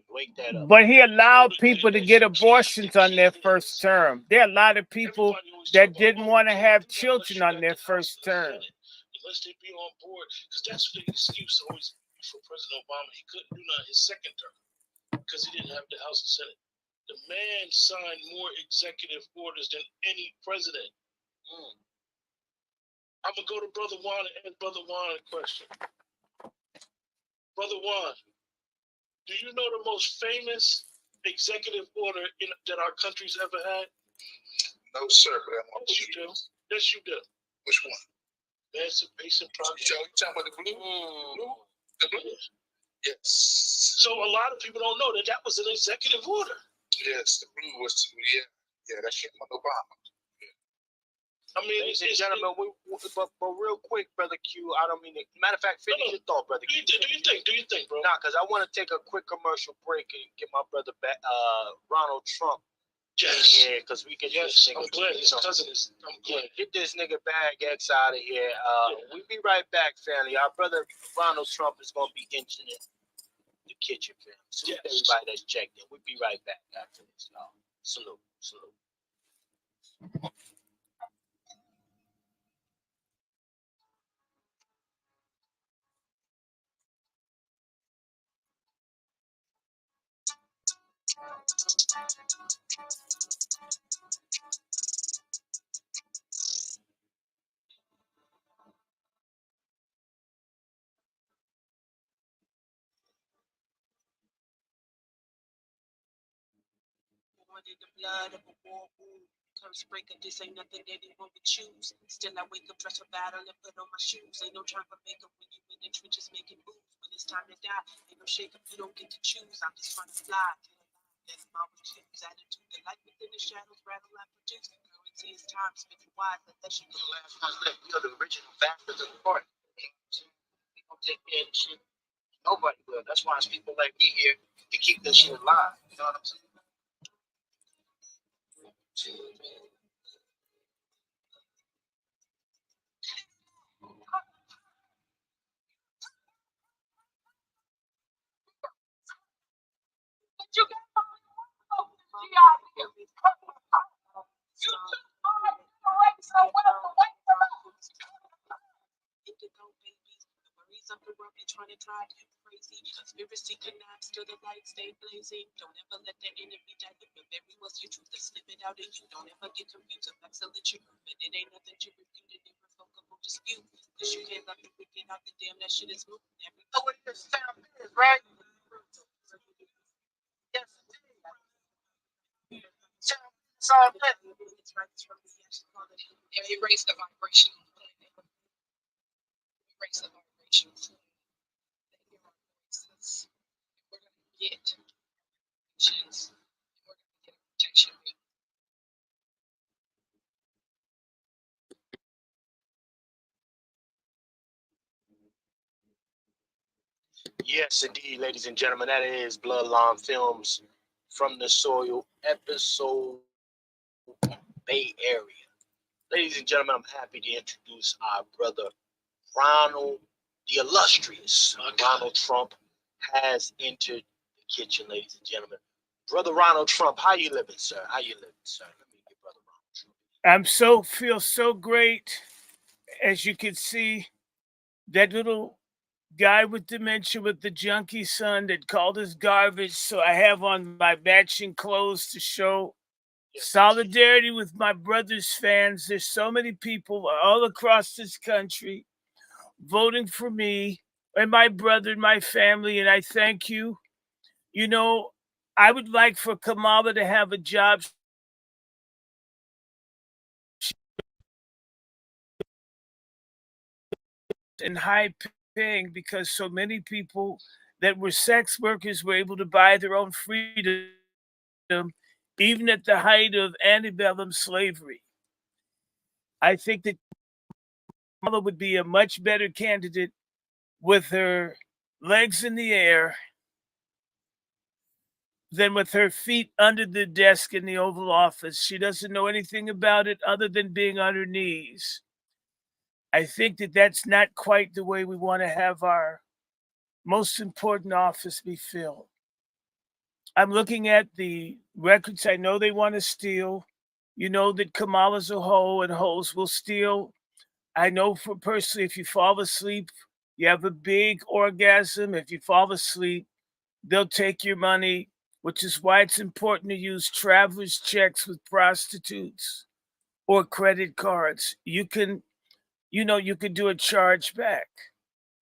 Wake that up. But he allowed people to get abortions on their first term. There are a lot of people that didn't want to have children on their first term. Unless they be on board, because that's the excuse always for President Obama. He couldn't do nothing his second term because he didn't have the House and Senate. The man signed more executive orders than any president. I'm gonna go to Brother Juan and ask Brother Juan a question. Brother Juan, do you know the most famous executive order that our country's ever had? No, sir, but I want Yes, you do. Yes, you do. Which one? Emancipation Proclamation. You talking about the blue? Blue? The blue? Yes. So a lot of people don't know that was an executive order. Yes, the blue was, yeah, that came on Obama. I mean, ladies and gentlemen, but real quick, Brother Q, I don't mean to. Matter of fact, finish your thought, Brother Q. Do you think, bro? Nah, because I want to take a quick commercial break and get my brother back, Ronald Trump in here, because we can just I'm glad his cousin is. I'm glad. Get this nigga Bag X out of here. We'll be right back, family. Our brother Ronald Trump is going to be entering the kitchen, family. Salute everybody that's checked in. We'll be right back after this, y'all. Salute. In the blood of a war wound. Comes breaking, this ain't nothing anyone would choose. Still I wake up, dress for battle, and put on my shoes. Ain't no time for makeup when you in the trenches making moves. When it's time to die, ain't no shake up, you don't get to choose. I'm just trying to fly. That's my choose. Attitude, the light within the shadows, rattle I produce. Currency is time, spend it wise, let that shit go. You're the original factors of the party. We don't take care of this shit. Nobody will. That's why it's people like me here to keep this shit alive. You know what I'm saying? You got trying to drive him crazy. Conspiracy connects to the light, stay blazing. Don't ever let the enemy die. If your memory was your truth, then slip it out and you don't ever get confused. Of excellent your movement. It ain't nothing to refute and irrevocable dispute. Cause you can't let the wicked out the damn, that shit is moving. Every know what this sound is, right? Yes, it's all good. It's right from the action. Erase the vibration. Erase the vibration. We're gonna get actions. We're gonna get protection. Yes, indeed, ladies and gentlemen, that is Bloodline Films from the Soil, episode Bay Area. Ladies and gentlemen, I'm happy to introduce our brother Ronald, the illustrious Ronald Trump has entered the kitchen, ladies and gentlemen. Brother Ronald Trump, how you living, sir? How you living, sir? Let me get Brother Ronald Trump. Feel so great. As you can see, that little guy with dementia with the junkie son that called us garbage. So I have on my matching clothes to show solidarity with my brother's fans. There's so many people all across this country voting for me and my brother and my family, and I thank you. You know, I would like for Kamala to have a job and high paying because so many people that were sex workers were able to buy their own freedom, even at the height of antebellum slavery. I think that Kamala would be a much better candidate with her legs in the air than with her feet under the desk in the Oval Office. She doesn't know anything about it other than being on her knees. I think that that's not quite the way we want to have our most important office be filled. I'm looking at the records I know they want to steal. You know that Kamala's a hoe and hoes will steal. I know for personally, if you fall asleep, you have a big orgasm. If you fall asleep, they'll take your money, which is why it's important to use traveler's checks with prostitutes or credit cards. You can do a chargeback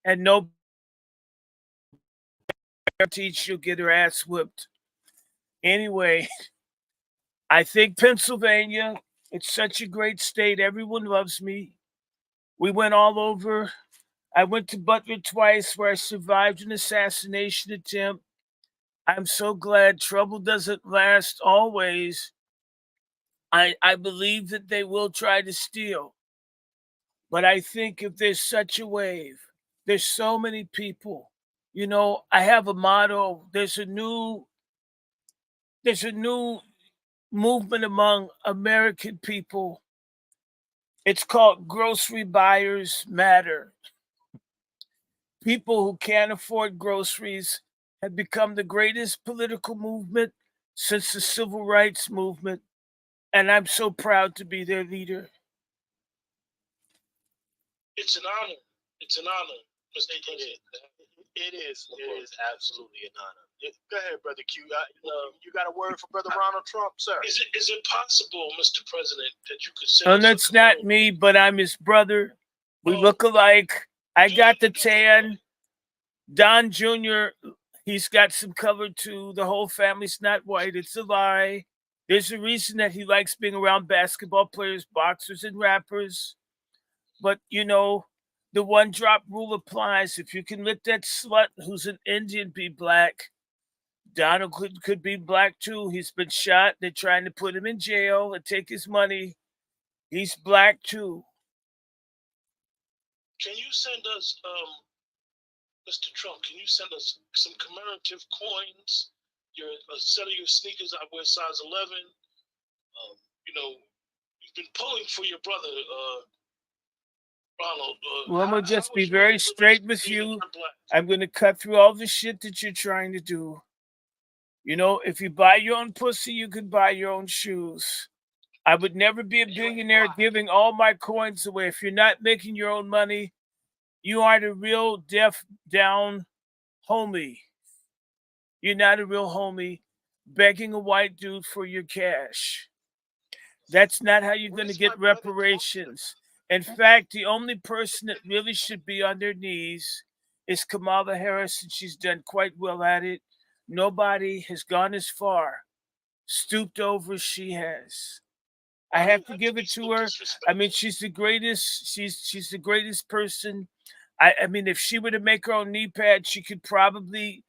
and no teach you'll get her ass whipped. Anyway, I think Pennsylvania, it's such a great state. Everyone loves me. We went all over. I went to Butler twice where I survived an assassination attempt. I'm so glad trouble doesn't last always. I believe that they will try to steal. But I think if there's such a wave, there's so many people. I have a motto. There's a new movement among American people. It's called grocery buyers matter. People who can't afford groceries have become the greatest political movement since the civil rights movement, and I'm so proud to be their leader. It's an honor. It's an honor, Mr. President. It is absolutely an honor. Go ahead, Brother Q. You got a word for Brother Ronald Trump, sir? Is it possible, Mr. President, that you could send Oh, us that's not me, but I'm his brother. We look alike. I got the tan. Don Jr., he's got some color too. The whole family's not white. It's a lie. There's a reason that he likes being around basketball players, boxers, and rappers. But, the one drop rule applies. If you can let that slut who's an Indian be black, Donald could be black too. He's been shot. They're trying to put him in jail and take his money. He's black too. Can you send us, Mr. Trump? Can you send us some commemorative coins? A set of your sneakers. I wear size 11. You've been pulling for your brother, Ronald. Well, I'm going to just be very straight with you. I'm going to cut through all the shit that you're trying to do. If you buy your own pussy, you can buy your own shoes. I would never be a billionaire giving all my coins away. If you're not making your own money, you aren't a real deaf, down homie. You're not a real homie begging a white dude for your cash. That's not how you're going to get reparations. In fact, the only person that really should be on their knees is Kamala Harris, and she's done quite well at it. Nobody has gone as far, stooped over as she has. I have to give it to her. I mean, she's the greatest. She's the greatest person. I mean, if she were to make her own knee pad, she could probably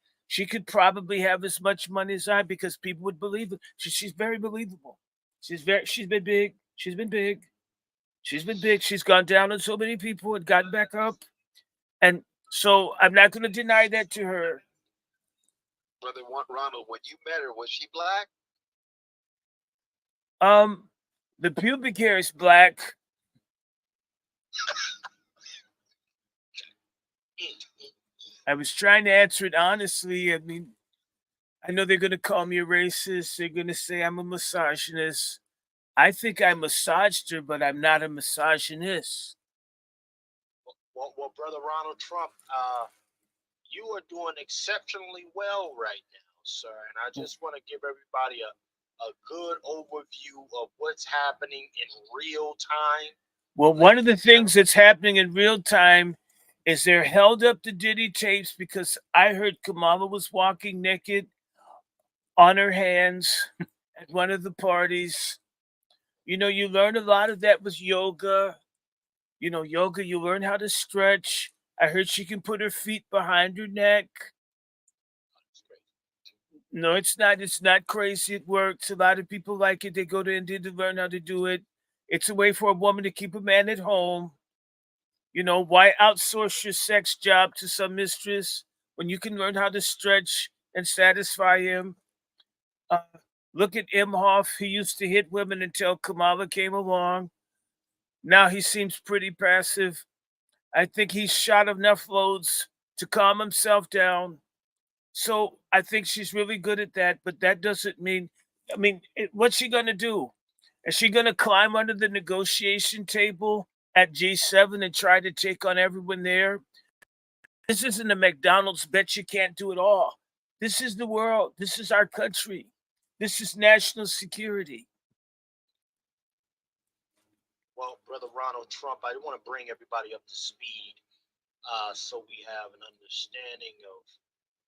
have as much money as I because people would believe it. She's very believable. She's been big. She's been big. She's been big. She's gone down on so many people and gotten back up. And so I'm not going to deny that to her. Brother Ronald, when you met her, was she black? The pubic hair is black. I was trying to answer it honestly. I mean, I know they're going to call me a racist. They're going to say I'm a misogynist. I think I massaged her, but I'm not a misogynist. Well, brother Ronald Trump, you are doing exceptionally well right now, sir. And I just want to give everybody a good overview of what's happening in real time. Well, one of the things that's happening in real time is they're held up the Diddy tapes because I heard Kamala was walking naked on her hands at one of the parties. You know, you learn a lot of that with yoga. You know, yoga, you learn how to stretch. I heard she can put her feet behind her neck. No, it's not. It's not crazy. It works. A lot of people like it. They go to India to learn how to do it. It's a way for a woman to keep a man at home. You know, why outsource your sex job to some mistress when you can learn how to stretch and satisfy him? Uh, Look at Imhoff. He used to hit women until Kamala came along. Now he seems pretty passive. I think he's shot enough loads to calm himself down. So I think she's really good at that, but that doesn't mean, what's she going to do? Is she going to climb under the negotiation table at G7 and try to take on everyone there? This isn't a McDonald's bet you can't do it all. This is the world. This is our country. This is national security. Well, brother Ronald Trump, I want to bring everybody up to speed so we have an understanding of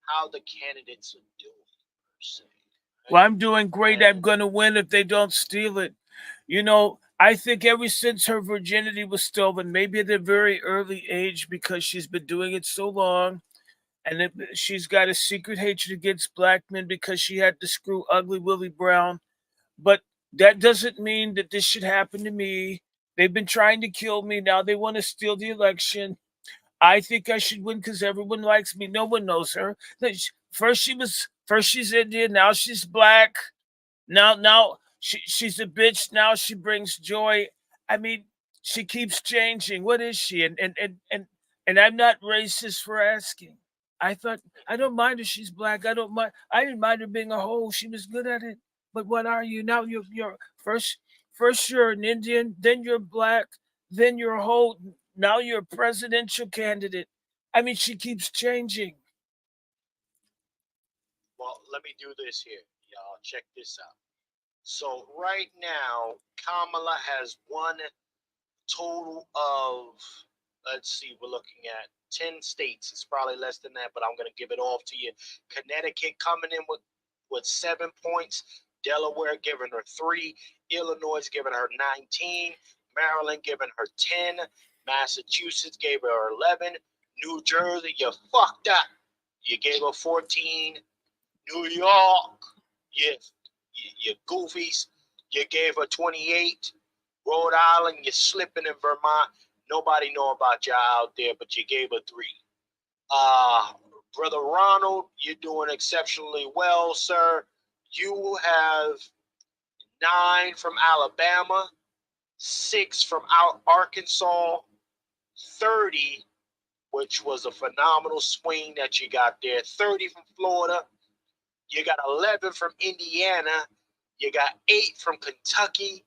how the candidates are doing, per se. Well, I'm doing great. I'm going to win if they don't steal it. You know, I think ever since her virginity was stolen, maybe at a very early age, because she's been doing it so long, and she's got a secret hatred against black men because she had to screw ugly Willie Brown. But that doesn't mean that this should happen to me. They've been trying to kill me. Now they want to steal the election. I think I should win because everyone likes me. No one knows her. First she's Indian, now she's black. Now she's a bitch. Now she brings joy. I mean, she keeps changing. What is she? And I'm not racist for asking. I don't mind if she's black. I didn't mind her being a hoe. She was good at it. But what are you now? You're first you're an Indian, then you're black, then you're a hoe. Now you're a presidential candidate. I mean, she keeps changing. Well, let me do this here, y'all. Check this out. So right now, Kamala has one total of, let's see, we're looking at 10 states. It's probably less than that, but I'm going to give it off to you. Connecticut coming in with 7 points. Delaware giving her 3. Illinois giving her 19. Maryland giving her 10. Massachusetts gave her 11. New Jersey, you fucked up. You gave her 14. New York, you goofies, you gave her 28. Rhode Island, you're slipping in Vermont. Nobody know about you out there, but you gave her 3. Brother Ronald, you're doing exceptionally well, sir. You have 9 from Alabama, 6 from Arkansas, 30, which was a phenomenal swing that you got there, 30 from Florida. You got 11 from Indiana. You got 8 from Kentucky,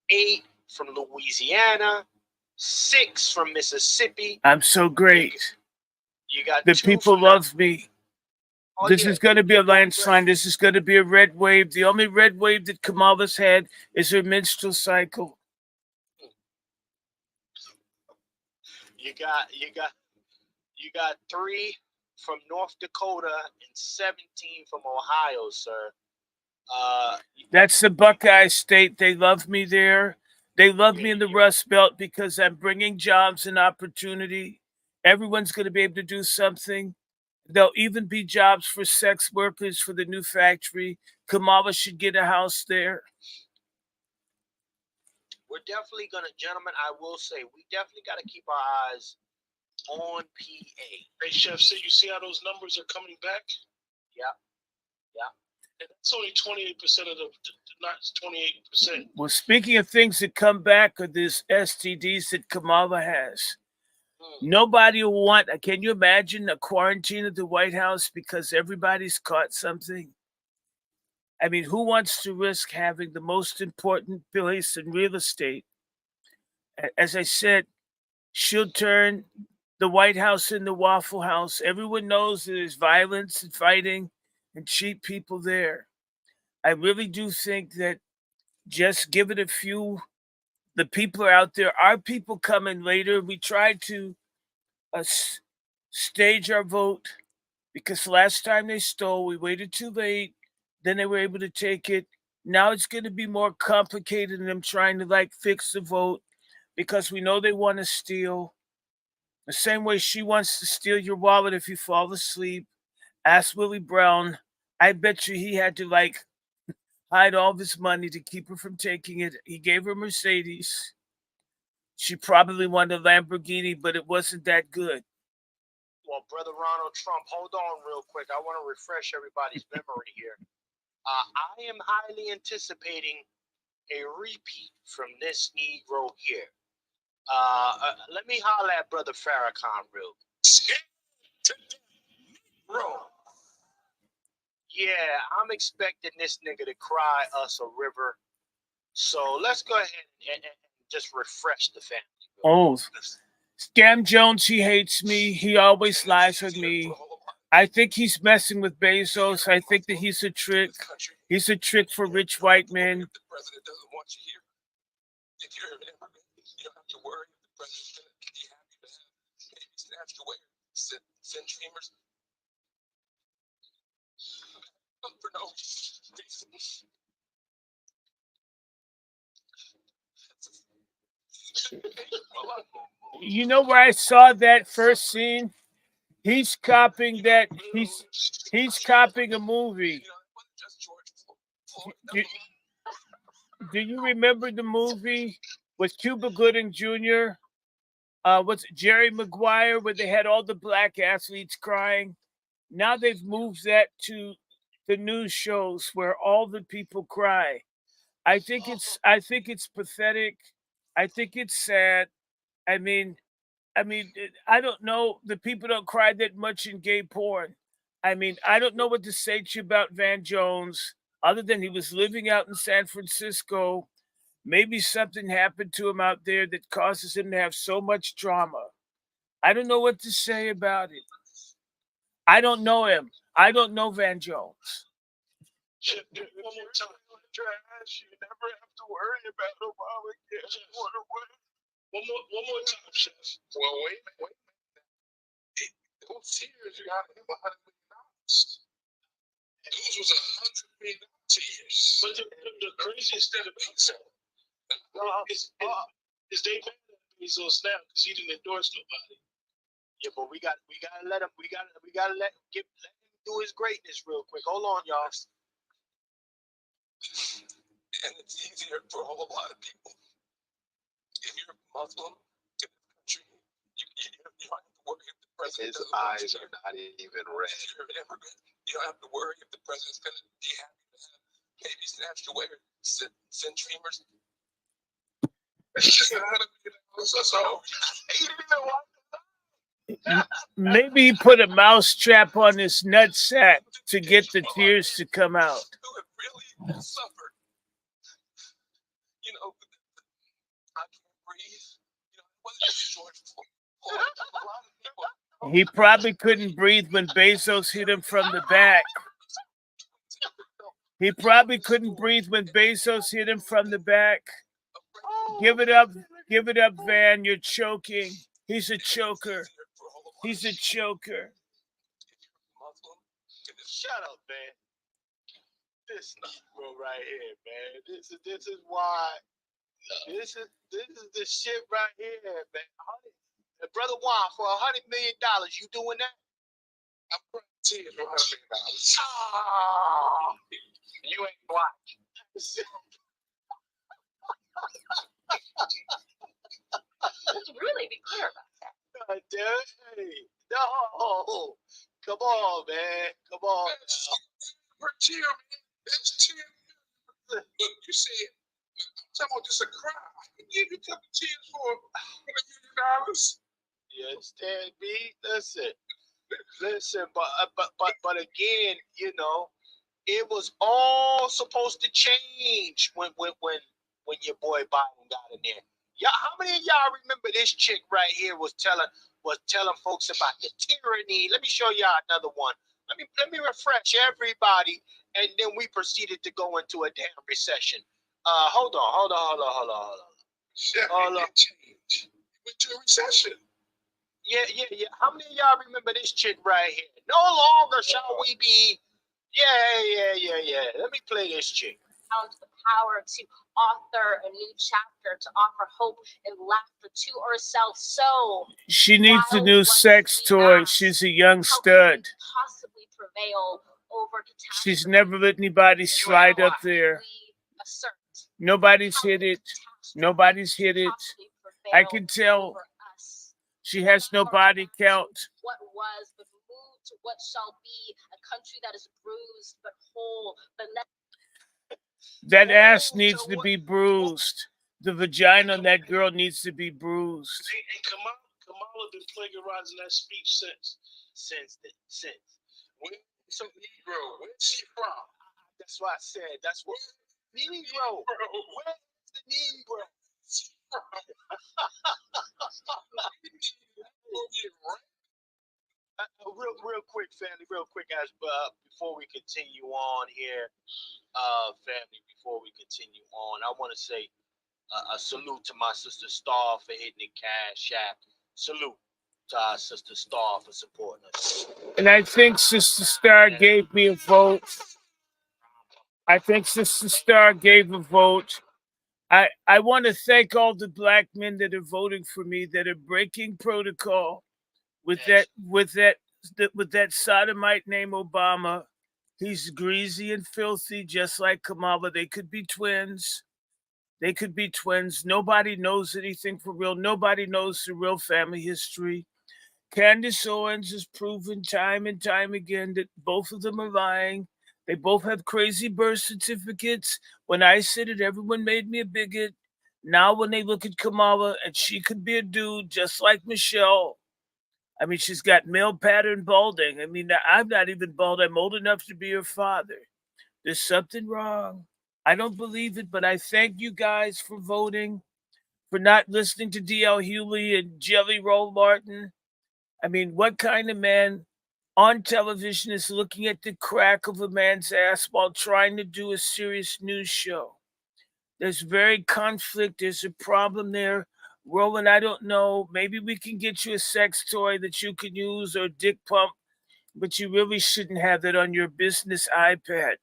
8 from Louisiana, 6 from Mississippi. I'm so great. You got the 2 people from love me. Oh, This yeah, is going to be a you're doing landslide. great. This is going to be a red wave. The only red wave that Kamala's had is her menstrual cycle. You got 3 from North Dakota and 17 from Ohio, sir. That's the Buckeye State. They love me there. They love me in the Rust Belt because I'm bringing jobs and opportunity. Everyone's going to be able to do something. There'll even be jobs for sex workers for the new factory. Kamala should get a house there. We're definitely going to, gentlemen, I will say, we definitely got to keep our eyes on PA. Hey, Chef, so you see how those numbers are coming back? Yeah. And that's only 28% of not 28%. Well, speaking of things that come back, or this STDs that Kamala has, nobody will want. Can you imagine a quarantine at the White House because everybody's caught something? I mean, who wants to risk having the most important place in real estate? As I said, she'll turn the White House into Waffle House. Everyone knows there's violence and fighting and cheap people there. I really do think that just give it a few. The people are out there. Our people coming later. We tried to stage our vote because last time they stole, we waited too late. Then they were able to take it. Now it's going to be more complicated in them trying to like fix the vote because we know they want to steal. The same way she wants to steal your wallet if you fall asleep. Ask Willie Brown. I bet you he had to like hide all of his money to keep her from taking it. He gave her Mercedes. She probably wanted a Lamborghini, but it wasn't that good. Well, Brother Ronald Trump, hold on real quick. I want to refresh everybody's memory here. I am highly anticipating a repeat from this Negro here. Let me holler at Brother Farrakhan real quick. Bro. Yeah, I'm expecting this nigga to cry us a river. So let's go ahead and just refresh the family. Oh, Scam Jones, he hates me. He always lies with me. I think he's messing with Bezos. I think that he's a trick. He's a trick for rich white men. The president doesn't want you here. If you're an immigrant, you don't have to worry if the president's going to be happy to have maybe snatched away, send dreamers. For no reason. You know where I saw that first scene? He's copying that. He's copying a movie. Do you remember the movie with Cuba Gooding Jr.? What's it, Jerry Maguire, where they had all the black athletes crying? Now they've moved that to the news shows where all the people cry. I think it's pathetic. I think it's sad. I mean, I don't know. The people don't cry that much in gay porn. I mean, I don't know what to say to you about Van Jones, other than he was living out in San Francisco. Maybe something happened to him out there that causes him to have so much trauma. I don't know what to say about it. I don't know him. I don't know Van Jones. One more time. Trash. You never have to worry about Obama getting one away. One more time, Chef. Well, wait a minute. Those tears, you got him $100 million. Those was $100 million tears. But the craziest thing about that is they mad at Bezos now because he didn't endorse nobody. Yeah, but we gotta let him. We gotta let him do his greatness real quick. Hold on, y'all. And it's easier for a whole lot of people. If you're Muslim in this country, you don't have to worry if the president. His eyes are not even red. If you're an immigrant, you don't have to worry if the president's going to be happy to have maybe snatched away or send dreamers. Maybe he put a mouse trap on his nutsack to get the tears to come out. Who have really suffered. You know, I can't breathe. You know, it wasn't just George Floyd. A lot of people. He probably couldn't breathe when Bezos hit him from the back. He probably couldn't breathe when Bezos hit him from the back. Give it up, Van. You're choking. He's a choker. He's a choker. Shut up, man. This Negro right here, man. This is why. This is the shit right here, man. Brother Juan, for $100 million, you doing that? I'm going to tell you for $100 million. Oh, you ain't black. Let's really be clear about that. God damn it. Hey, no. Come on, man. Come on. We're here, man. That's 10 million. Look, you said, look, I'm talking about just a cry. I can give you a couple tears for $1 million. You understand me? Listen, but again, you know, it was all supposed to change when your boy Biden got in there. Y'all, how many of y'all remember this chick right here was telling folks about the tyranny? Let me show y'all another one. Let me refresh everybody, and then we proceeded to go into a damn recession. Hold on. Hold on. Change. Went to a recession. Yeah. How many of y'all remember this chick right here? No longer shall we be. Yeah. Let me play this chick. The power to author a new chapter, to offer hope and laughter to ourselves. So she needs a new sex toy. She's a young stud. Possibly prevail over catastrophe. She's never let anybody slide up there. Nobody's hit it. I can tell she has no body count. What was, but moved to what shall be, a country that is bruised but whole, but that ass needs to be bruised. The vagina on that girl needs to be bruised. Hey, Kamala been plagiarizing that speech since. So Negro, where's she from? That's why I said. That's what Negro. Where's the Negro? Real quick, family. Real quick, guys. Before we continue on here, family. Before we continue on, I want to say a salute to my sister Star for hitting the Cash App. Salute to our sister Star for supporting us. And I think Sister Star gave me a vote. I want to thank all the black men that are voting for me, that are breaking protocol with that sodomite named Obama. He's greasy and filthy, just like Kamala. They could be twins. Nobody knows anything for real. Nobody knows the real family history. Candace Owens has proven time and time again that both of them are lying. They both have crazy birth certificates. When I said it, everyone made me a bigot. Now when they look at Kamala, and she could be a dude just like Michelle. I mean, she's got male pattern balding. I mean, I'm not even bald. I'm old enough to be her father. There's something wrong. I don't believe it, but I thank you guys for voting, for not listening to D.L. Hewley and Jelly Roll Martin. I mean, what kind of man on television is looking at the crack of a man's ass while trying to do a serious news show? There's very conflict. There's a problem there. Roland, I don't know. Maybe we can get you a sex toy that you can use, or a dick pump, but you really shouldn't have that on your business iPad.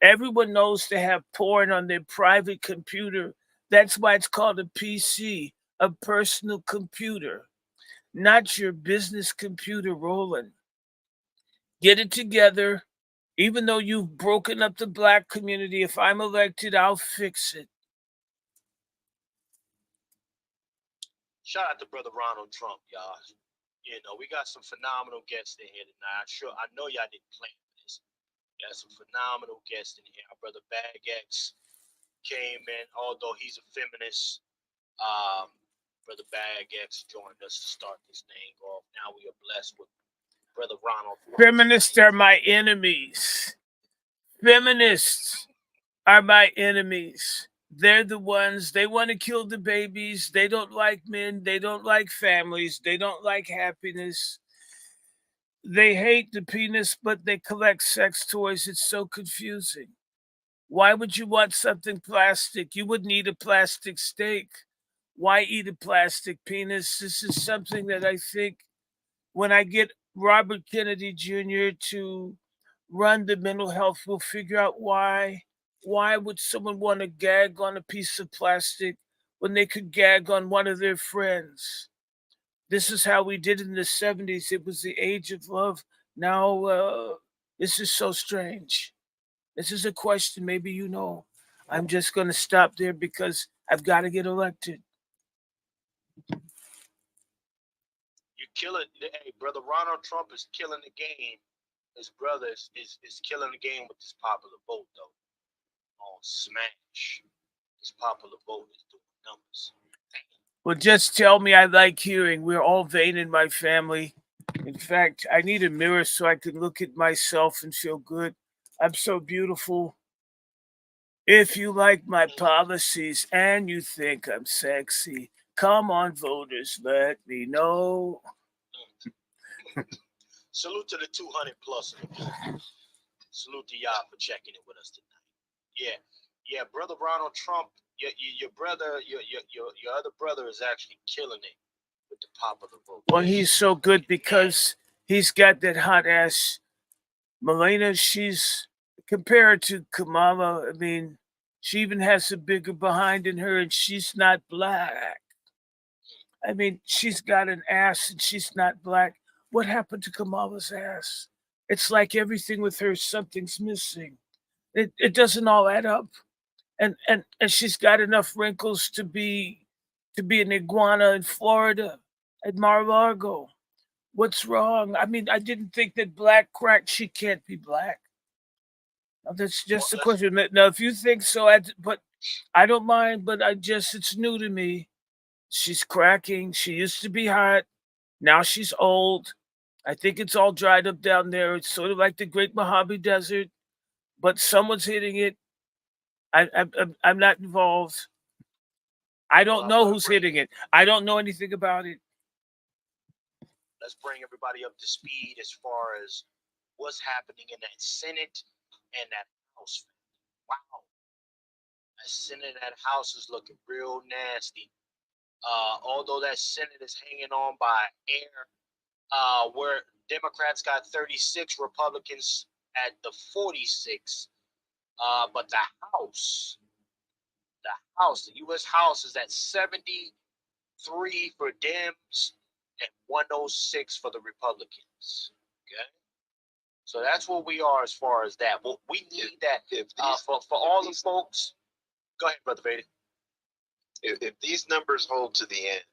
Everyone knows to have porn on their private computer. That's why it's called a PC, a personal computer, not your business computer, Roland. Get it together. Even though you've broken up the black community, if I'm elected, I'll fix it. Shout out to Brother Ronald Trump, y'all. You know, we got some phenomenal guests in here tonight. I know y'all didn't plan for this. We got some phenomenal guests in here. Our brother Bag X came in, although he's a feminist. Brother Bag X joined us to start this thing off. Now we are blessed with Brother Ronald. Feminists are my enemies. Feminists are my enemies. They're the ones, they want to kill the babies. They don't like men. They don't like families. They don't like happiness. They hate the penis, but they collect sex toys. It's so confusing. Why would you want something plastic? You wouldn't eat a plastic steak. Why eat a plastic penis? This is something that I think when I get Robert Kennedy Jr. to run the mental health, we'll figure out why. Why would someone want to gag on a piece of plastic when they could gag on one of their friends? This is how we did in the 70s. It was the age of love. Now, this is so strange. This is a question maybe you know. I'm just going to stop there because I've got to get elected. You're killing. Hey, Brother Ronald Trump is killing the game. His brother is killing the game with this popular vote, though. on Smash. This popular vote is doing numbers. Well, just tell me I like hearing. We're all vain in my family. In fact, I need a mirror so I can look at myself and feel good. I'm so beautiful. If you like my policies and you think I'm sexy, come on, voters, let me know. Salute to the 200 plus. Salute to y'all for checking in with us tonight. Yeah, brother Ronald Trump, your brother, your other brother is actually killing it with the popular vote. Well, he's so good because he's got that hot ass Melania. She's compared to Kamala. I mean, she even has a bigger behind in her, and she's not black. I mean, she's got an ass and she's not black. What happened to Kamala's ass? It's like everything with her, something's missing. It doesn't all add up. And she's got enough wrinkles to be an iguana in Florida at Mar-a-Lago. What's wrong? I mean, I didn't think that black cracked. She can't be black. Now, that's just a question. Now, if you think so, but I don't mind. But it's new to me. She's cracking. She used to be hot. Now she's old. I think it's all dried up down there. It's sort of like the Great Mojave Desert, but someone's hitting it. I'm not involved. I don't know who's hitting it. I don't know anything about it. Let's bring everybody up to speed as far as what's happening in that Senate and that House. Wow. That Senate and that House is looking real nasty. Although that Senate is hanging on by air, where Democrats got 36, Republicans at the 46. But the U.S. House is at 73 for Dems and 106 for the Republicans. Okay, so that's where we are as far as that. Well, we need that for all the folks. Go ahead, Brother Vader. If these numbers hold to the end,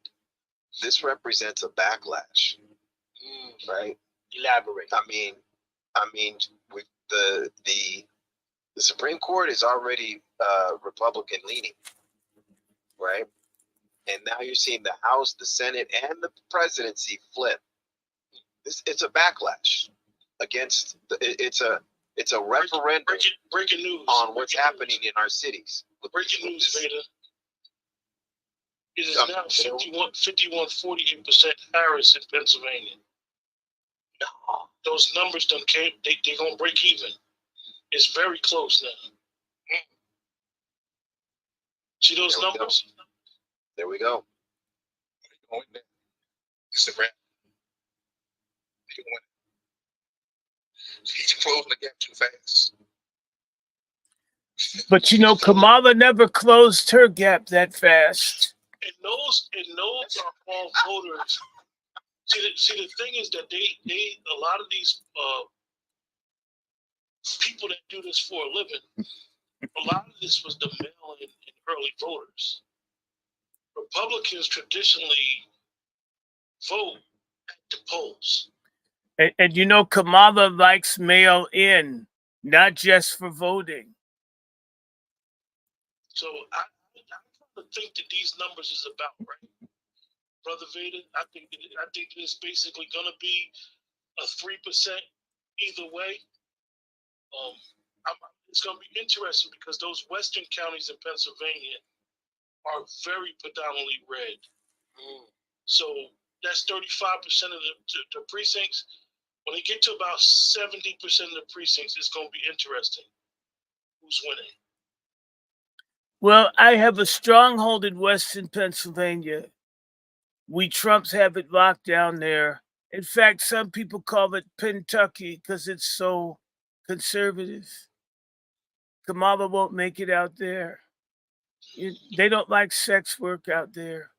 this represents a backlash, right? Elaborate. I mean, with the Supreme Court is already Republican leaning, right? And now you're seeing the House, the Senate, and the presidency flip. It's a backlash against. It's a referendum breaking news on what's happening in our cities. Breaking news, Vader. It is now 51-48% Harris in Pennsylvania. No. Those numbers done came. They're gonna break even. It's very close now. See those numbers? There we go. It's a wrap. He's closing the gap too fast. But Kamala never closed her gap that fast. And those are all voters. See, the thing is that they a lot of these people that do this for a living, a lot of this was the mail-in and early voters. Republicans traditionally vote at the polls. And Kamala likes mail in, not just for voting. So I think that these numbers is about right, Brother Vader. I think it's basically gonna be a 3% either way. It's gonna be interesting because those western counties in Pennsylvania are very predominantly red. So that's 35% of the precincts. When they get to about 70% of the precincts, it's gonna be interesting who's winning. Well, I have a stronghold in Western Pennsylvania. We Trumps have it locked down there. In fact, some people call it Pentucky because it's so conservative. Kamala won't make it out there. They don't like sex work out there.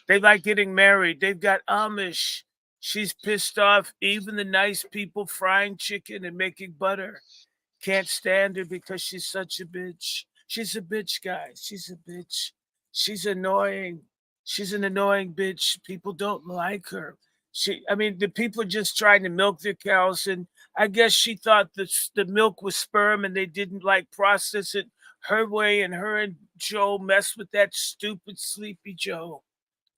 They like getting married. They've got Amish. She's pissed off. Even the nice people frying chicken and making butter can't stand her because she's such a bitch. She's a bitch, guys. She's a bitch. She's annoying. She's an annoying bitch. People don't like her. The people are just trying to milk their cows, and I guess she thought the milk was sperm, and they didn't process it. her way, and her and Joe messed with that stupid Sleepy Joe.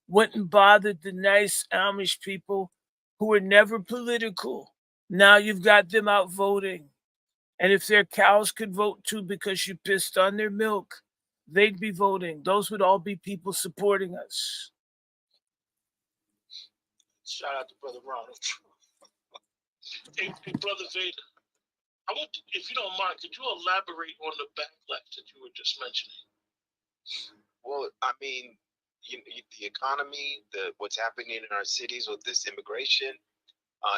Went and bothered the nice Amish people who were never political. Now you've got them out voting. And if their cows could vote too because you pissed on their milk, they'd be voting. Those would all be people supporting us. Shout out to Brother Ronald. Hey, Brother Vader, I want, if you don't mind, could you elaborate on the backlash that you were just mentioning? Well, I mean, the economy, what's happening in our cities with this immigration.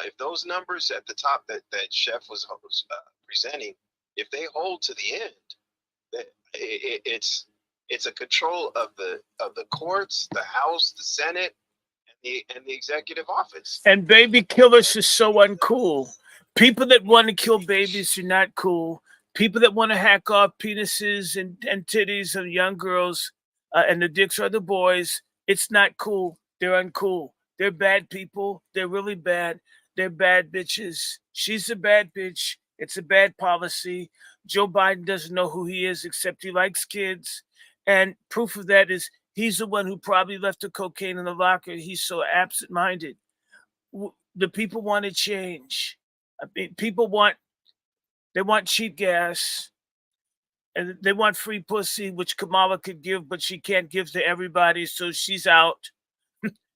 If those numbers at the top that Chef was presenting, if they hold to the end, that it's a control of the courts, the House, the Senate, and the executive office. And baby killers is so uncool. People that want to kill babies are not cool. People that want to hack off penises and titties of young girls and the dicks are the boys, it's not cool. They're uncool. They're bad people. They're really bad. They're bad bitches. She's a bad bitch. It's a bad policy. Joe Biden doesn't know who he is except he likes kids. And proof of that is he's the one who probably left the cocaine in the locker. He's so absent-minded. The people want to change. I mean, they want cheap gas, and they want free pussy, which Kamala could give, but she can't give to everybody, so she's out.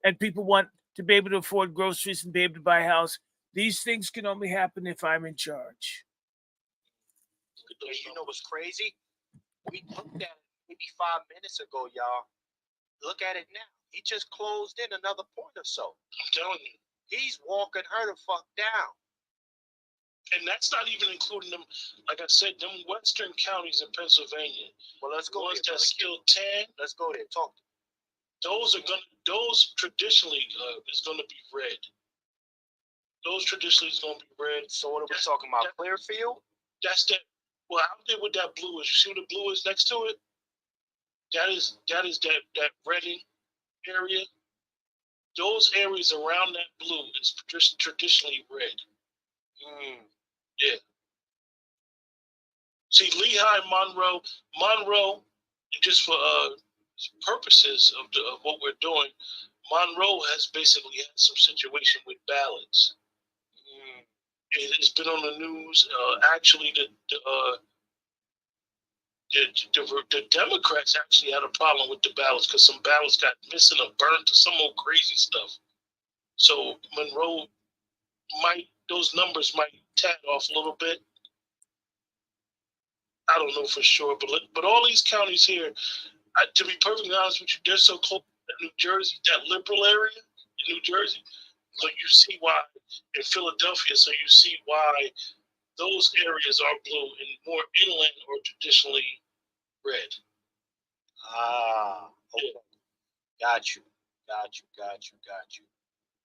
And people want to be able to afford groceries and be able to buy a house. These things can only happen if I'm in charge. You know what's crazy? We looked at it maybe 5 minutes ago, y'all. Look at it now. He just closed in another point or so. I'm telling you. He's walking her the fuck down. And that's not even including them, like I said, them western counties in Pennsylvania. Well, let's go ones there. That's still tan. Let's go there. Talk to me. Those traditionally is gonna be red. Those traditionally is gonna be red. So what are we talking about? Clearfield? That's that. Well, out there with that blue is. You see what the blue is next to it? That is that redding area. Those areas around that blue is traditionally red. Yeah. See, Lehigh, Monroe, just for purposes of what we're doing, Monroe has basically had some situation with ballots. It's been on the news. Actually, the Democrats actually had a problem with the ballots because some ballots got missing or burned to some old crazy stuff. So Monroe those numbers might tad off a little bit. I don't know for sure, but all these counties here, to be perfectly honest with you, they're so close to New Jersey, that liberal area in New Jersey. So you see why in Philadelphia. So you see why those areas are blue and more inland or traditionally red. Okay. Yeah. Got you.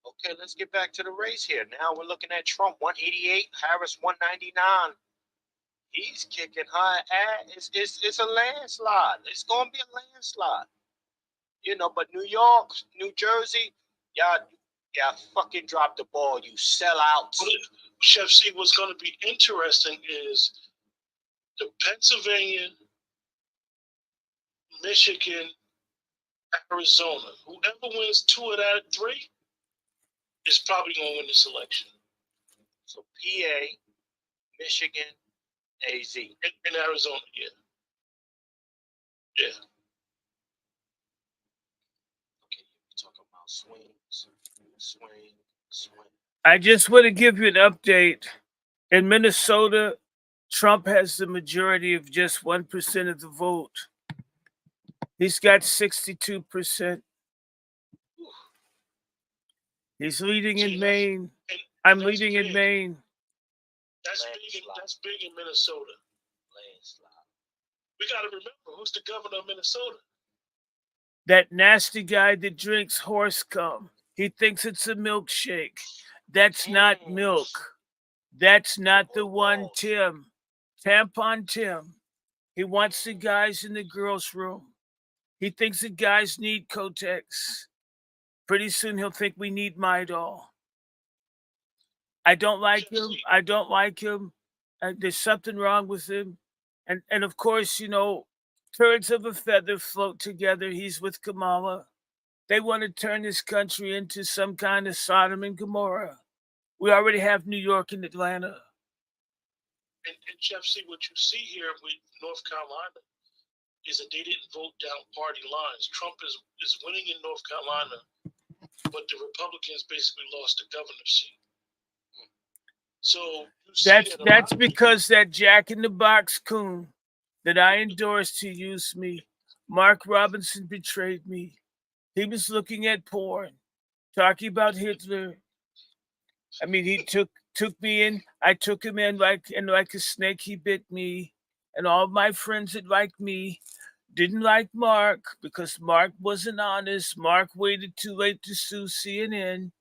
Okay, let's get back to the race here. Now we're looking at Trump 188, Harris 199. He's kicking her ass. It's a landslide. It's gonna be a landslide. You know, but New York, New Jersey, y'all fucking dropped the ball. You sell out. Chef C, what's going to be interesting is the Pennsylvania, Michigan, Arizona. Whoever wins 2 of that 3 is probably going to win this election. So PA, Michigan, AZ. In Arizona, yeah. Yeah. Okay, you're talking about swing. I just want to give you an update. In Minnesota, Trump has the majority of just 1% of the vote. He's got 62%. He's leading in Maine. I'm leading in Maine. That's big in Minnesota. Landslide. We got to remember, who's the governor of Minnesota? That nasty guy that drinks horse cum. He thinks it's a milkshake. That's not milk. That's not the one, Tim. Tampon Tim. He wants the guys in the girls' room. He thinks the guys need Kotex. Pretty soon he'll think we need Midol. I don't like him. There's something wrong with him. And of course, birds of a feather float together. He's with Kamala. They want to turn this country into some kind of Sodom and Gomorrah. We already have New York and Atlanta. And Jeff, see what you see here with North Carolina is that they didn't vote down party lines. Trump is winning in North Carolina, but the Republicans basically lost the governor's seat. So you see That's because that Jack in the Box coon that I endorsed to use me, Mark Robinson, betrayed me. He was looking at porn, talking about Hitler. I mean, he took me in. I took him in like a snake. He bit me, and all of my friends that liked me didn't like Mark because Mark wasn't honest. Mark waited too late to sue CNN.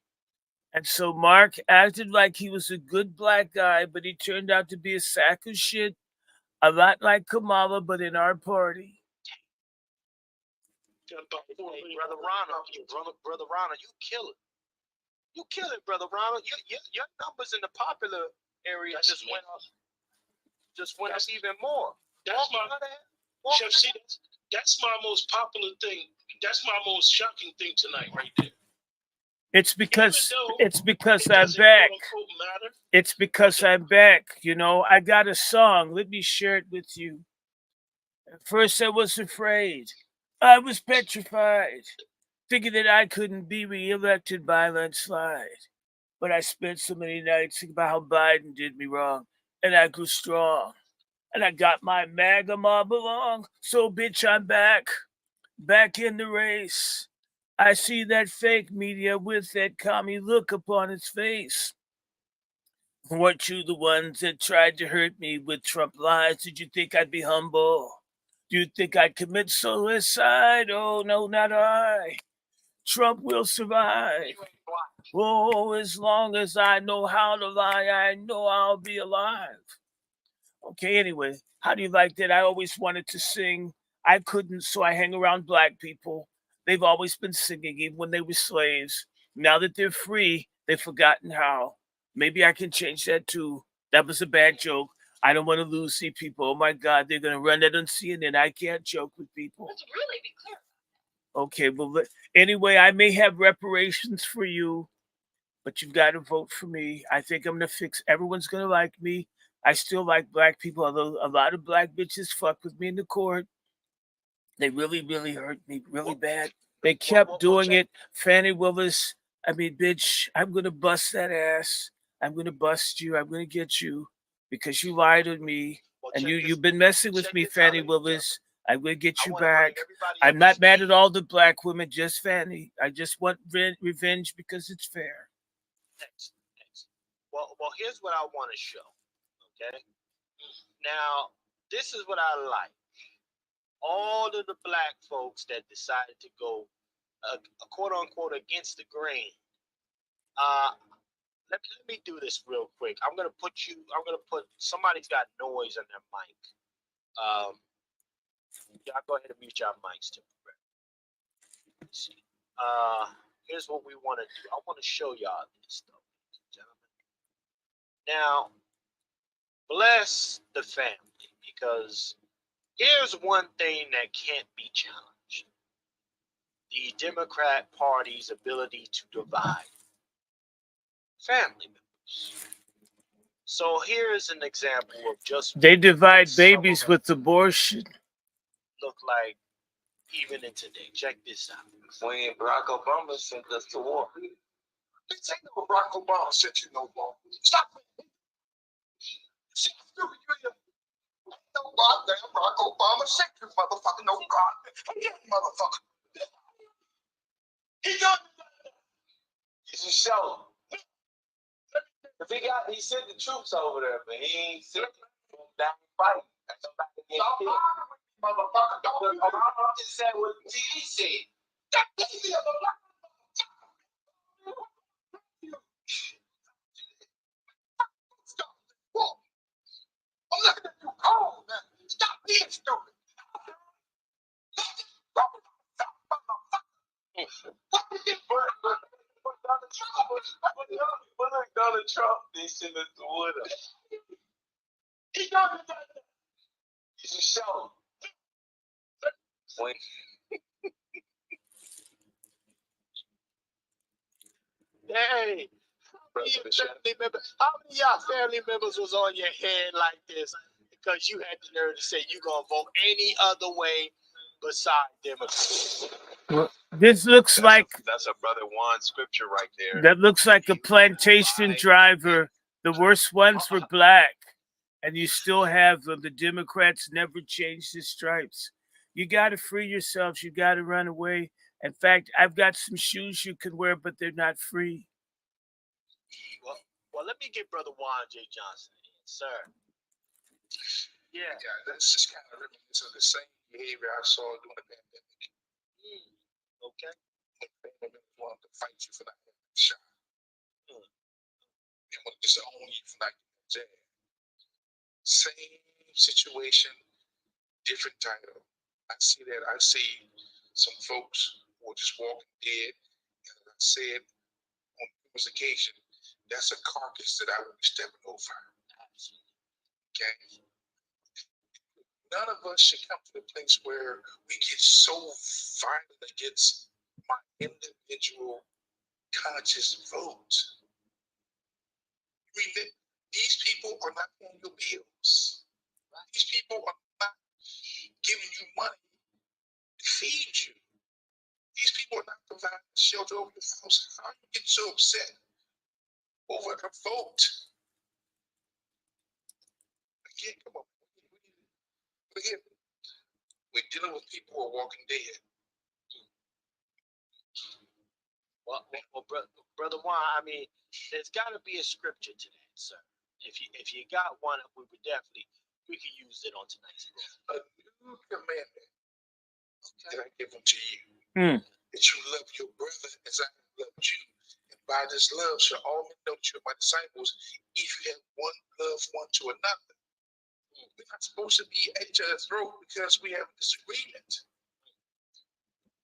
And so Mark acted like he was a good black guy, but he turned out to be a sack of shit, a lot like Kamala, but in our party. Hey, Brother Ronald, you kill it. You kill it, Brother Ronald. Your numbers in the popular area just went up even more. That's my most popular thing. That's my most shocking thing tonight, right there. It's because I'm back. It's because I'm back. I got a song. Let me share it with you. At first, I was afraid. I was petrified, thinking that I couldn't be reelected by a landslide. But I spent so many nights thinking about how Biden did me wrong, and I grew strong. And I got my MAGA mob along. So, bitch, I'm back in the race. I see that fake media with that commie look upon its face. Weren't you the ones that tried to hurt me with Trump lies? Did you think I'd be humble? Do you think I'd commit suicide? Oh, no, not I. Trump will survive. Oh, as long as I know how to lie, I know I'll be alive. Okay, anyway, how do you like that? I always wanted to sing. I couldn't, so I hang around black people. They've always been singing, even when they were slaves. Now that they're free, they've forgotten how. Maybe I can change that too. That was a bad joke. I don't want to lose see people. Oh my God, they're going to run that on CNN. I can't joke with people. Let's really be clear. Okay, well, anyway, I may have reparations for you, but you've got to vote for me. I think I'm going to fix. Everyone's going to like me. I still like black people, although a lot of black bitches fuck with me in the court. They really, really hurt me really bad. They kept doing it. Fannie Willis, I mean, bitch, I'm going to bust that ass. I'm going to bust you. I'm going to get you because you lied to me. And you've been messing with me, Fannie Willis. I'm going to get you back. I'm not mad at all the black women, just Fannie. I just want revenge because it's fair. Next. Well, here's what I want to show. Okay. Now, this is what I like. All of the black folks that decided to go, quote unquote, against the grain. Let me do this real quick. I'm gonna put somebody's got noise on their mic. Y'all go ahead and mute your mics too. Let's see. Here's what we want to do. I want to show y'all this though, ladies and gentlemen. Now, bless the family, because here's one thing that can't be challenged: the Democrat Party's ability to divide family members. So here's an example of just they divide babies with abortion. Look like even in today. Check this out. When Barack Obama sent us to war. This ain't no Barack Obama sent you no war. Stop it. See how stupid you are. No goddamn Barack Obama sent you, motherfucker. No goddamn motherfucker. He got me. It's a show. If he sent the troops over there, but he ain't sent them down fighting. Motherfucker, don't you Obama just said what the TV said. that baby of a black Stop this war. I'm looking at you cold, man. Stop being stupid. What did you Donald Trump, they sent us to war. He got me. You should show them. When Hey, how many of y'all family members was on your head like this because you had the nerve to say you gonna vote any other way besides Democrats? Well, this looks like That's a brother Juan scripture right there. that looks like a plantation driver. The worst ones were black, and you still have them. The Democrats never changed the stripes. You got to free yourselves. You got to run away. In fact, I've got some shoes you can wear, but they're not free. Well, let me get Brother Juan J. Johnson in, sir. Yeah. Yeah, that's just kind of reminiscent of the same behavior I saw during the pandemic. Okay. When family members wanted to fight you for not getting shot. They wanted to disown you for not getting jail. Same situation, different title. I see that. I see some folks who are just walking dead. And as I said on numerous occasions, that's a carcass that I will be stepping over. Okay? None of us should come to the place where we get so violent against my individual conscious vote. These people are not paying your bills. These people are not giving you money to feed you. These people are not providing shelter over your house. How you get so upset over a vote? Again, come on. Again, we're dealing with people who are walking dead. Well, Brother Juan, I mean, there's got to be a scripture to that, sir. If you got one, we can use it on tonight's program. A new commandment that I give unto you, that you love your brother as I have loved you. And by this love shall all men know that you are my disciples, if you have one love one to another. We're not supposed to be at each other's throat because we have a disagreement.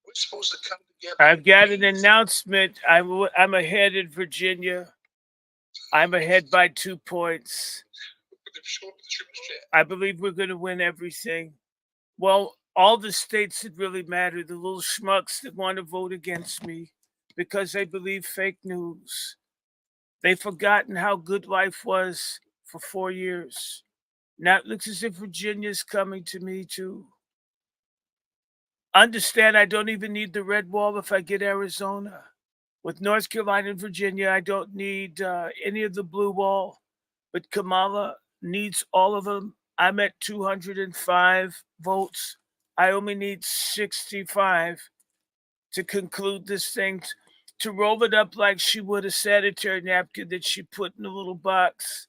We're supposed to come together. I've got an announcement. I'm ahead in Virginia. I'm ahead by 2 points. I believe we're going to win everything. Well, all the states that really matter, the little schmucks that want to vote against me because they believe fake news. They've forgotten how good life was for 4 years. Now it looks as if Virginia's coming to me too. Understand, I don't even need the red wall if I get Arizona. With North Carolina and Virginia, I don't need any of the blue wall. But Kamala needs all of them. I'm at 205 votes. I only need 65 to conclude this thing, to roll it up like she would a sanitary napkin that she put in a little box.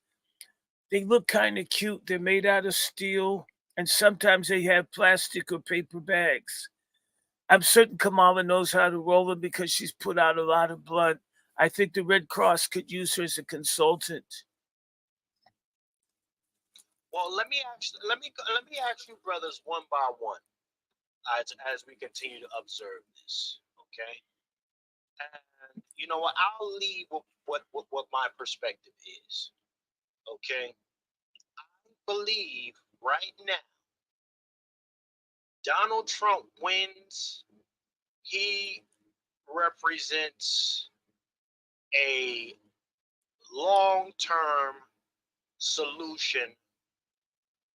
They look kind of cute. They're made out of steel, and sometimes they have plastic or paper bags. I'm certain Kamala knows how to roll them because she's put out a lot of blood. I think the Red Cross could use her as a consultant. Well, let me ask you, brothers, one by one, as we continue to observe this. Okay, and you know what? I'll leave with what my perspective is. Okay, I believe right now Donald Trump wins. He represents a long-term solution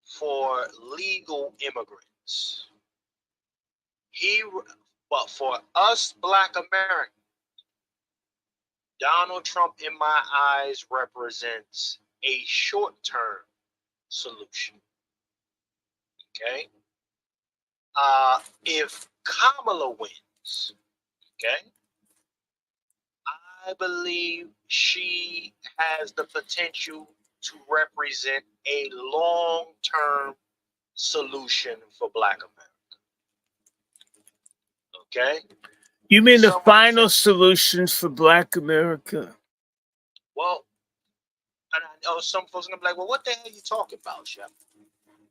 for legal immigrants. But for us Black Americans, Donald Trump, in my eyes, represents a short-term solution. Okay? If Kamala wins, okay, I believe she has the potential to represent a long-term solution for Black America. Okay? You mean the final solutions for Black America? Well, and I know some folks are gonna be like, well, what the hell are you talking about, Chef?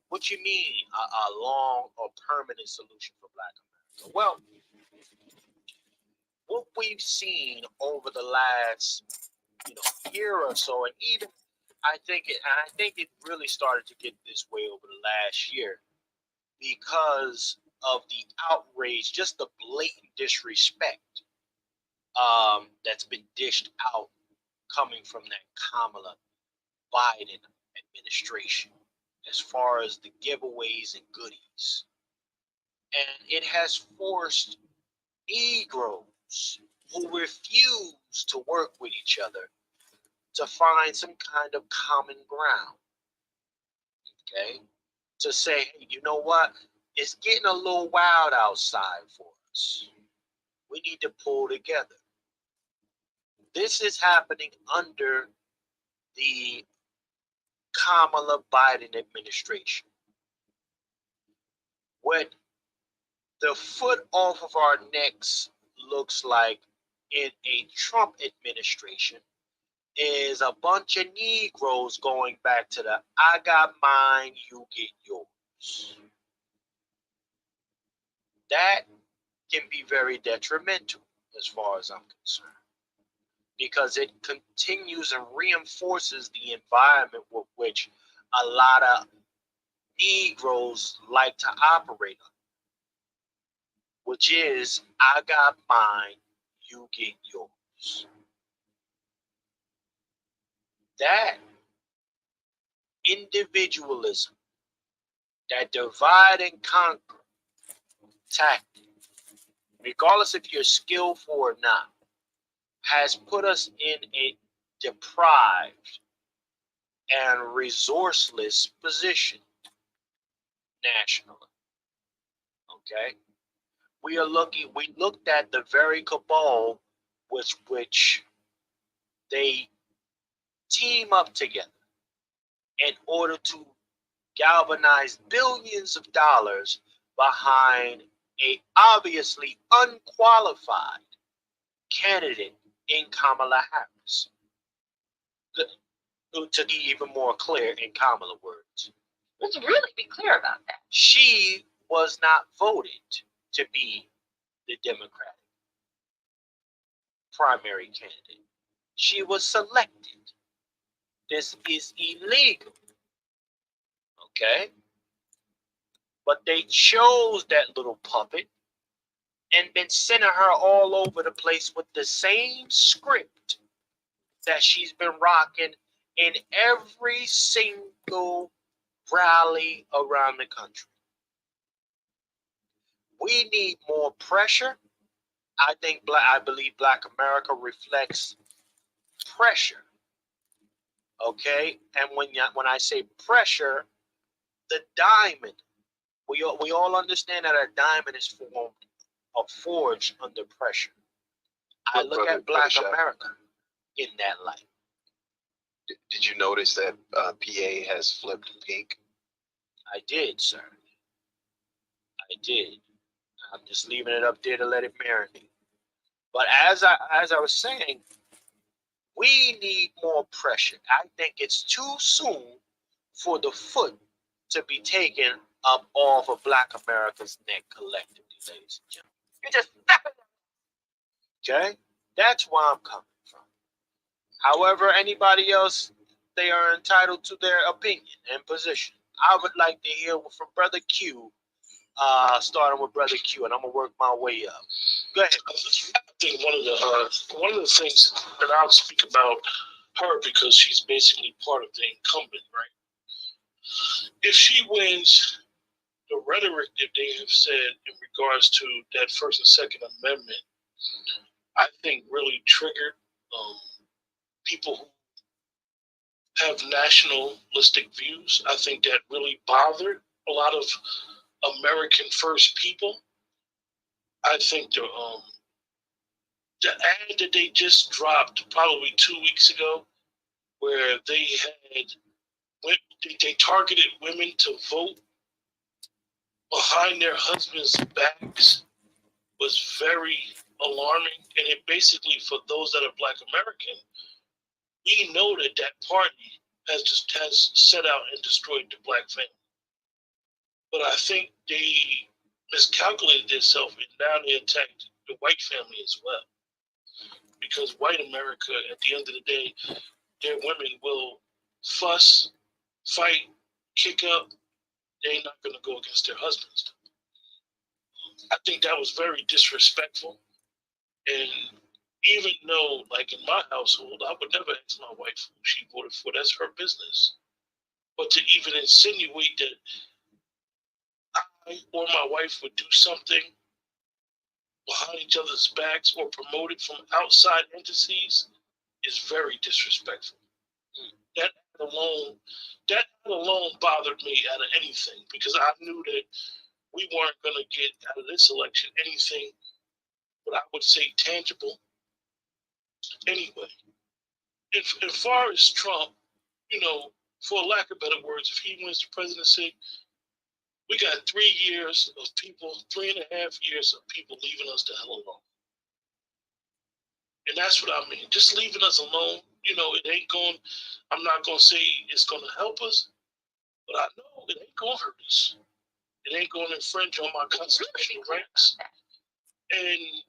What you mean a long or permanent solution for Black America? Well, what we've seen over the last year or so, and even I think it really started to get this way over the last year, because of the outrage, just the blatant disrespect that's been dished out coming from that Kamala Biden administration as far as the giveaways and goodies. And it has forced Negroes who refuse to work with each other to find some kind of common ground. Okay? To say, hey, you know what? It's getting a little wild outside for us. We need to pull together. This is happening under the Kamala Biden administration. What the foot off of our necks looks like in a Trump administration is a bunch of Negroes going back to the I got mine, you get yours. That can be very detrimental as far as I'm concerned, because it continues and reinforces the environment with which a lot of Negroes like to operate on, which is I got mine, you get yours. That individualism, that divide and conquer tactic, regardless if you're skillful or not, has put us in a deprived and resourceless position nationally. Okay? We looked at the very cabal with which they team up together in order to galvanize billions of dollars behind a obviously unqualified candidate in Kamala Harris. To be even more clear in Kamala words, Let's really be clear about that. she was not voted to be the Democratic primary candidate. She was selected. This is illegal. Okay? But they chose that little puppet and been sending her all over the place with the same script that she's been rocking in every single rally around the country. We need more pressure. I believe Black America reflects pressure. Okay, and when I say pressure, the diamond. We all understand that a diamond is forged under pressure. I look at Black America in that light. Did you notice that PA has flipped pink? I did, sir. I did. I'm just leaving it up there to let it marinate. But as I was saying, we need more pressure. I think it's too soon for the foot to be taken up off of Black America's neck collectively, ladies and gentlemen. You just okay? That's where I'm coming from. However, anybody else, they are entitled to their opinion and position. I would like to hear from Brother Q, starting with Brother Q, and I'm gonna work my way up. Go ahead. I think one of the things that I'll speak about her, because she's basically part of the incumbent, right? If she wins, the rhetoric that they have said in regards to that First and Second Amendment, I think really triggered people who have nationalistic views. I think that really bothered a lot of American first people. I think the ad that they just dropped probably 2 weeks ago, where they targeted women to vote behind their husbands' backs, was very alarming. And it basically, for those that are Black American, we know that party has set out and destroyed the Black family. But I think they miscalculated themselves, and now they attacked the white family as well. Because white America, at the end of the day, their women will fuss, fight, kick up, they're not going to go against their husbands. I think that was very disrespectful. And even though, like in my household, I would never ask my wife who she voted for. That's her business. But to even insinuate that I or my wife would do something behind each other's backs or promote it from outside entities is very disrespectful. That alone, that alone bothered me out of anything, because I knew that we weren't going to get out of this election anything, but I would say tangible anyway. As far as Trump, for lack of better words, if he wins the presidency, we got 3 years of people, 3.5 years of people leaving us the hell alone. And that's what I mean. Just leaving us alone, it ain't going, I'm not going to say it's going to help us, but I know it ain't going to hurt us. It ain't going to infringe on my constitutional rights. And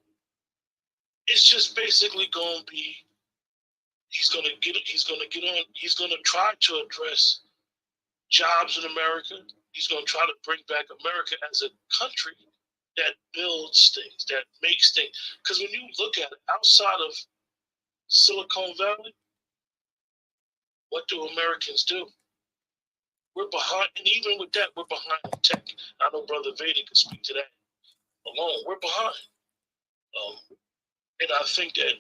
it's just basically going to be, he's going to try to address jobs in America. He's going to try to bring back America as a country that builds things, that makes things. Because when you look at it, outside of Silicon Valley, what do Americans do? We're behind, and even with that, we're behind in tech. I know Brother Vader can speak to that alone. We're behind. And I think that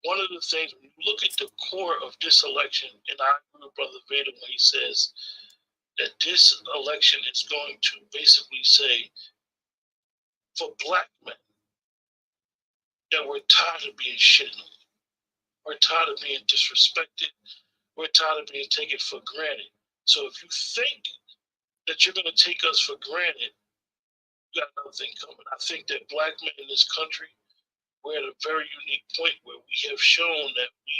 one of the things, when you look at the core of this election, and I agree with Brother Vader when he says that this election is going to basically say, for black men, that we're tired of being shit on. We're tired of being disrespected. We're tired of being taken for granted. So if you think that you're going to take us for granted, you got another thing coming. I think that black men in this country, we're at a very unique point where we have shown that we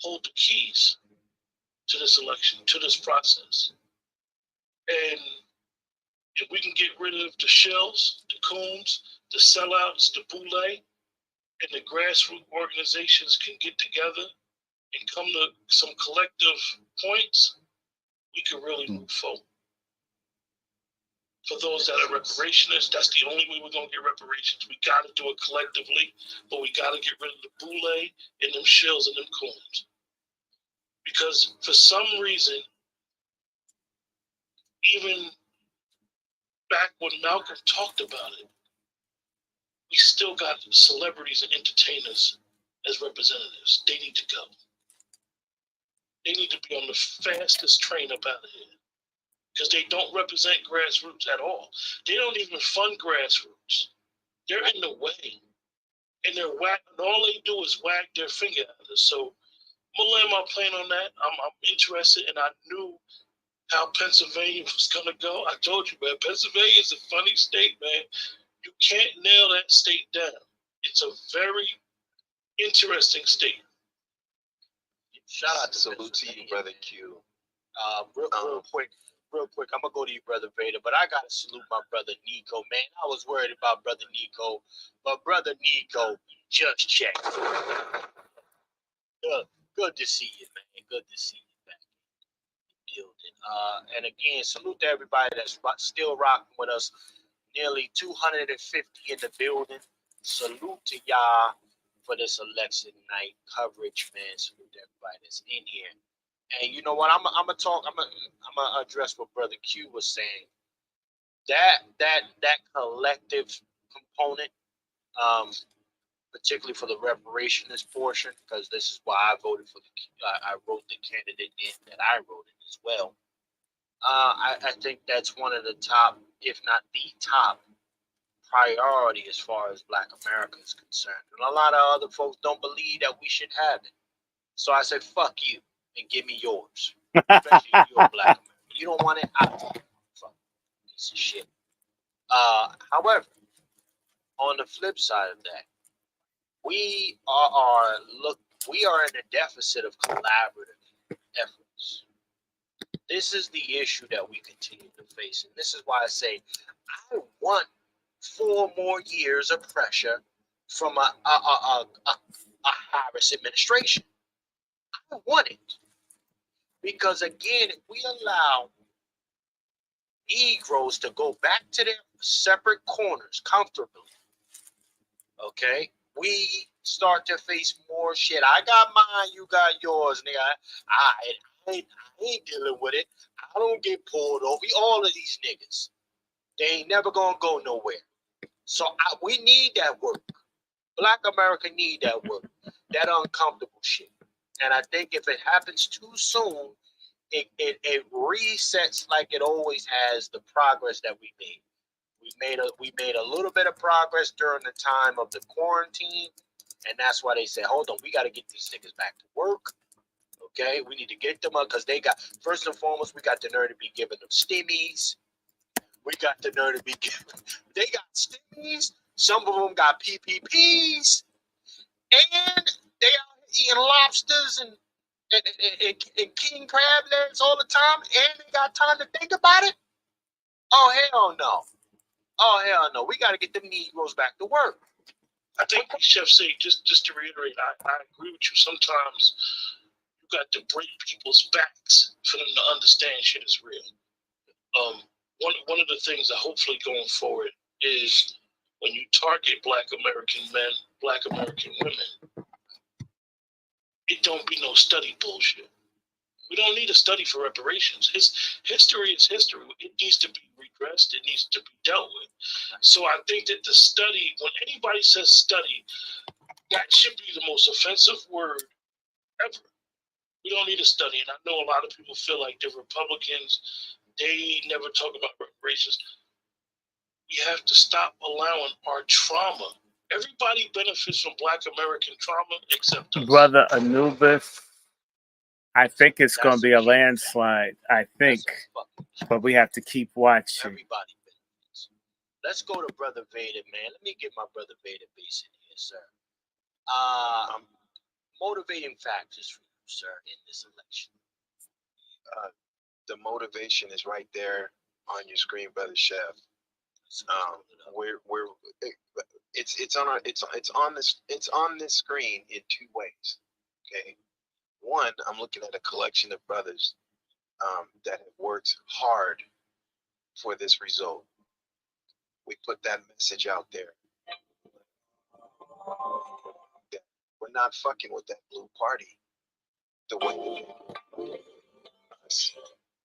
hold the keys to this election, to this process. And if we can get rid of the shells, the coons, the sellouts, the boule, and the grassroots organizations can get together and come to some collective points, we can really move forward. For those that are reparationists, that's the only way we're going to get reparations. We got to do it collectively, but we got to get rid of the boule and them shells and them coons. Because for some reason, even back when Malcolm talked about it, we still got celebrities and entertainers as representatives. They need to go. They need to be on the fastest train up out of here, because they don't represent grassroots at all. They don't even fund grassroots. They're in the way. And they're all they do is wag their finger at us. So I'm going to land my plane on that. I'm interested, and I knew how Pennsylvania was going to go. I told you, man, Pennsylvania is a funny state, man. You can't nail that state down. It's a very interesting state. Shout out to Salute to you, Brother Q. Real quick, I'm gonna go to you, Brother Vader, but I gotta salute my brother Nico, man. I was worried about Brother Nico, but Brother Nico just checked. Good to see you, man. Good to see you back in the building. And again, salute to everybody that's still rocking with us. Nearly 250 in the building. Salute to y'all for this election night coverage, man. Salute to everybody that's in here. And you know what? I'm gonna address what Brother Q was saying. That collective component, particularly for the reparationist portion, because this is why I voted for I wrote the candidate in that I wrote it as well. I think that's one of the top, if not the top, priority as far as Black America is concerned. And a lot of other folks don't believe that we should have it. So I said, fuck you and give me yours. Especially if you're Black America. You don't want it, I'll take it. Fuck, piece of shit. However, on the flip side of that, we are in a deficit of collaborative efforts. This is the issue that we continue to face. And this is why I say I want 4 more years of pressure from a Harris administration. I want it. Because again, if we allow Negroes to go back to their separate corners comfortably. Okay? We start to face more shit. I got mine, you got yours, nigga. I ain't dealing with it. I don't get pulled over. All of these niggas, they ain't never gonna go nowhere. So we need that work. Black America need that work, that uncomfortable shit. And I think if it happens too soon, it resets like it always has the progress that we made. We made a little bit of progress during the time of the quarantine, and that's why they said, hold on, we got to get these niggas back to work. Okay, we need to get them up because they got, first and foremost, we got the nerve to be giving them stimmies. We got the nerve to be giving, they got stimmies. Some of them got PPPs, and they out eating lobsters and king crab legs all the time, and they got time to think about it. Oh hell no! Oh hell no! We got to get them Negroes back to work. I think Chef say, just to reiterate, I agree with you. Sometimes you got to break people's backs for them to understand shit is real. One of the things that hopefully going forward is when you target Black American men, Black American women, it don't be no study bullshit. We don't need a study for reparations. History is history. It needs to be redressed. It needs to be dealt with. So I think that the study, when anybody says study, that should be the most offensive word ever. We don't need a study. And I know a lot of people feel like the Republicans, they never talk about reparations. We have to stop allowing our trauma. Everybody benefits from Black American trauma except us. Brother Anubis, I think it's going to be a landslide. I think. But we have to keep watching. Everybody benefits. Let's go to Brother Vader, man. Let me get my Brother Vader base in here, sir. Motivating factors for you, sir, in this election. The motivation is right there on your screen, Brother Chef. It's on this screen in two ways. Okay, one, I'm looking at a collection of brothers that have worked hard for this result. We put that message out there. We're not fucking with that blue party the way us,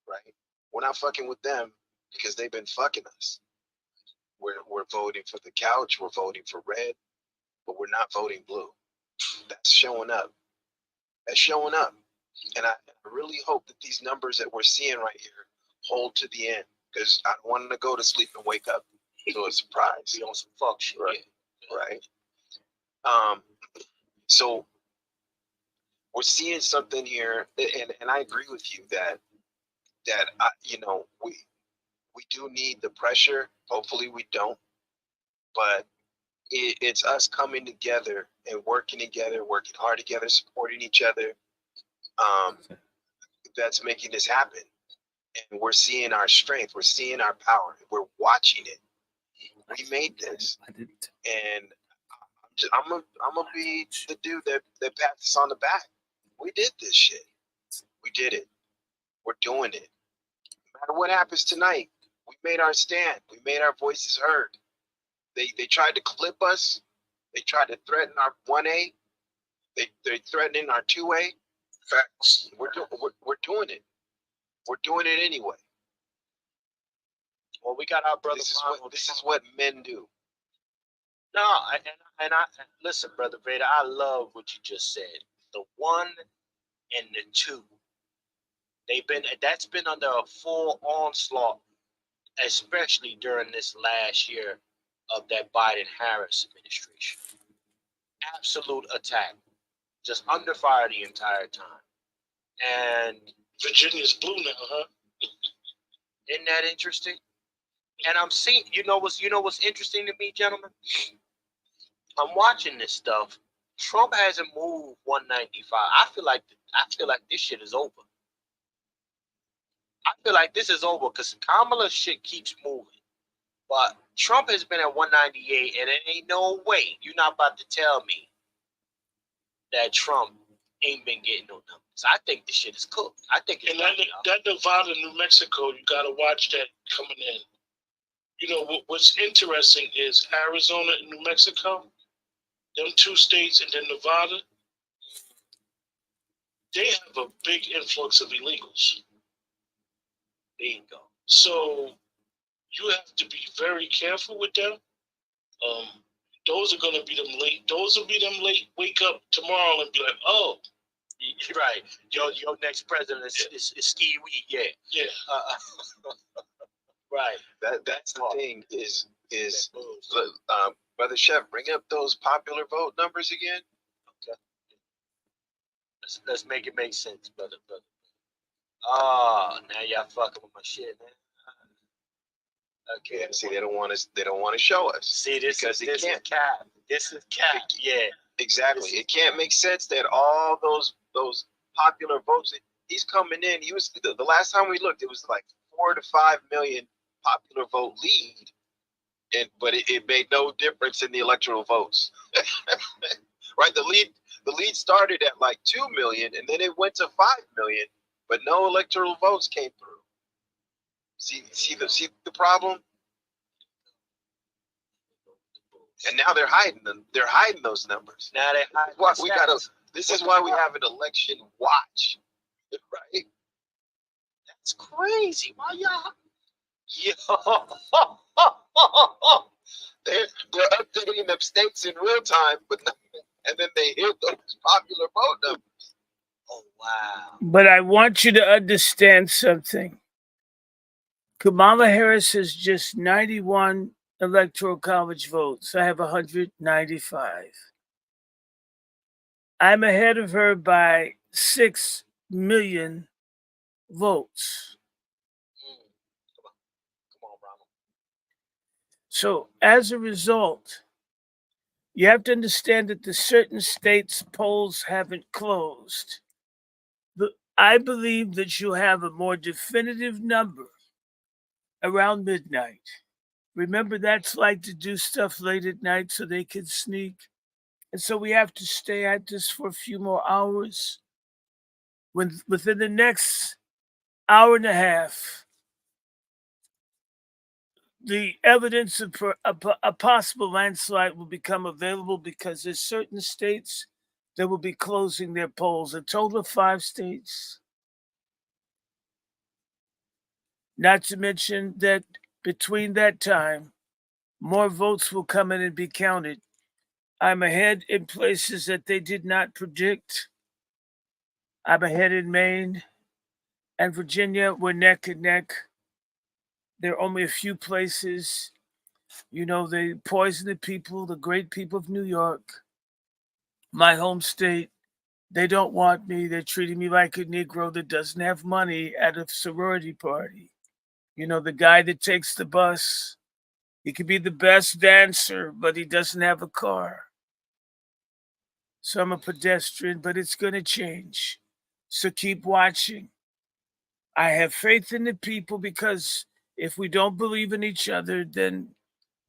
right? We're not fucking with them because they've been fucking us. We're voting for the couch, we're voting for red, but we're not voting blue. That's showing up. That's showing up. And I really hope that these numbers that we're seeing right here hold to the end, because I don't want to go to sleep and wake up to a surprise. Be on some fuck shit. Right. So we're seeing something here, and I agree with you that we do need the pressure. Hopefully we don't, but it's us coming together and working hard together, supporting each other. That's making this happen, and we're seeing our strength. We're seeing our power. We're watching it. We made this, and I'm gonna be the dude that pats us on the back. We did this shit. We did it. We're doing it. No matter what happens tonight, we made our stand. We made our voices heard. They tried to clip us. They tried to threaten our 1A. They're threatening our 2A. Facts. We're doing it. We're doing it anyway. Well, we got our brother. This is what men do. No, and I listen, Brother Vader. I love what you just said. The 1 and the 2. That's been under a full onslaught, especially during this last year of that Biden-Harris administration. Absolute attack, just under fire the entire time. And Virginia's blue now, huh? Isn't that interesting? And I'm seeing, you know what's interesting to me, gentlemen? I'm watching this stuff. Trump hasn't moved 195. I feel like this shit is over. I feel like this is over because Kamala shit keeps moving. But Trump has been at 198, and it ain't no way you're not about to tell me that Trump ain't been getting no numbers. I think the shit is cooked. I think it's And that Nevada, New Mexico, you got to watch that coming in. You know, what's interesting is Arizona and New Mexico, them two states, and then Nevada, they have a big influx of illegals. bingo. So you have to be very careful with them. Those are going to be them late. Those will be them late. Wake up tomorrow and be like, oh. Right. Your next president is Ski Wee. Yeah. Yeah. Right. That's the thing is Brother Chef, bring up those popular vote numbers again. Okay. Let's make it make sense, brother. Oh, now y'all fucking with my shit, man. Okay. Yeah, see, they don't want to show us. See, this is cap. This is cap. Yeah. Exactly. It can't make sense that all those popular votes. He's coming in. He was the last time we looked. It was like 4 to 5 million popular vote lead, but it made no difference in the electoral votes. Right. The lead started at like 2 million, and then it went to 5 million, but no electoral votes came through. See the problem. And now they're hiding them. They're hiding those numbers. Now they hide. This is why we have an election watch, right? That's crazy. Why y'all? Yo, they're updating them states in real time, and then they hit those popular vote numbers. Oh wow! But I want you to understand something. Kamala Harris has just 91 electoral college votes. I have 195. I'm ahead of her by 6 million votes. Come on, Ronald. So as a result, you have to understand that the certain states' polls haven't closed. I believe that you'll have a more definitive number around midnight. Remember, that's like to do stuff late at night so they can sneak. And so we have to stay at this for a few more hours. Within the next hour and a half, the evidence of a possible landslide will become available because there's certain states that will be closing their polls. A total of 5 states. Not to mention that between that time, more votes will come in and be counted. I'm ahead in places that they did not predict. I'm ahead in Maine and Virginia. We're neck and neck. There are only a few places. You know, they poison the people, the great people of New York, my home state. They don't want me. They're treating me like a Negro that doesn't have money at a sorority party. You know, the guy that takes the bus. He could be the best dancer, but he doesn't have a car. So I'm a pedestrian, but it's going to change. So keep watching. I have faith in the people because if we don't believe in each other, then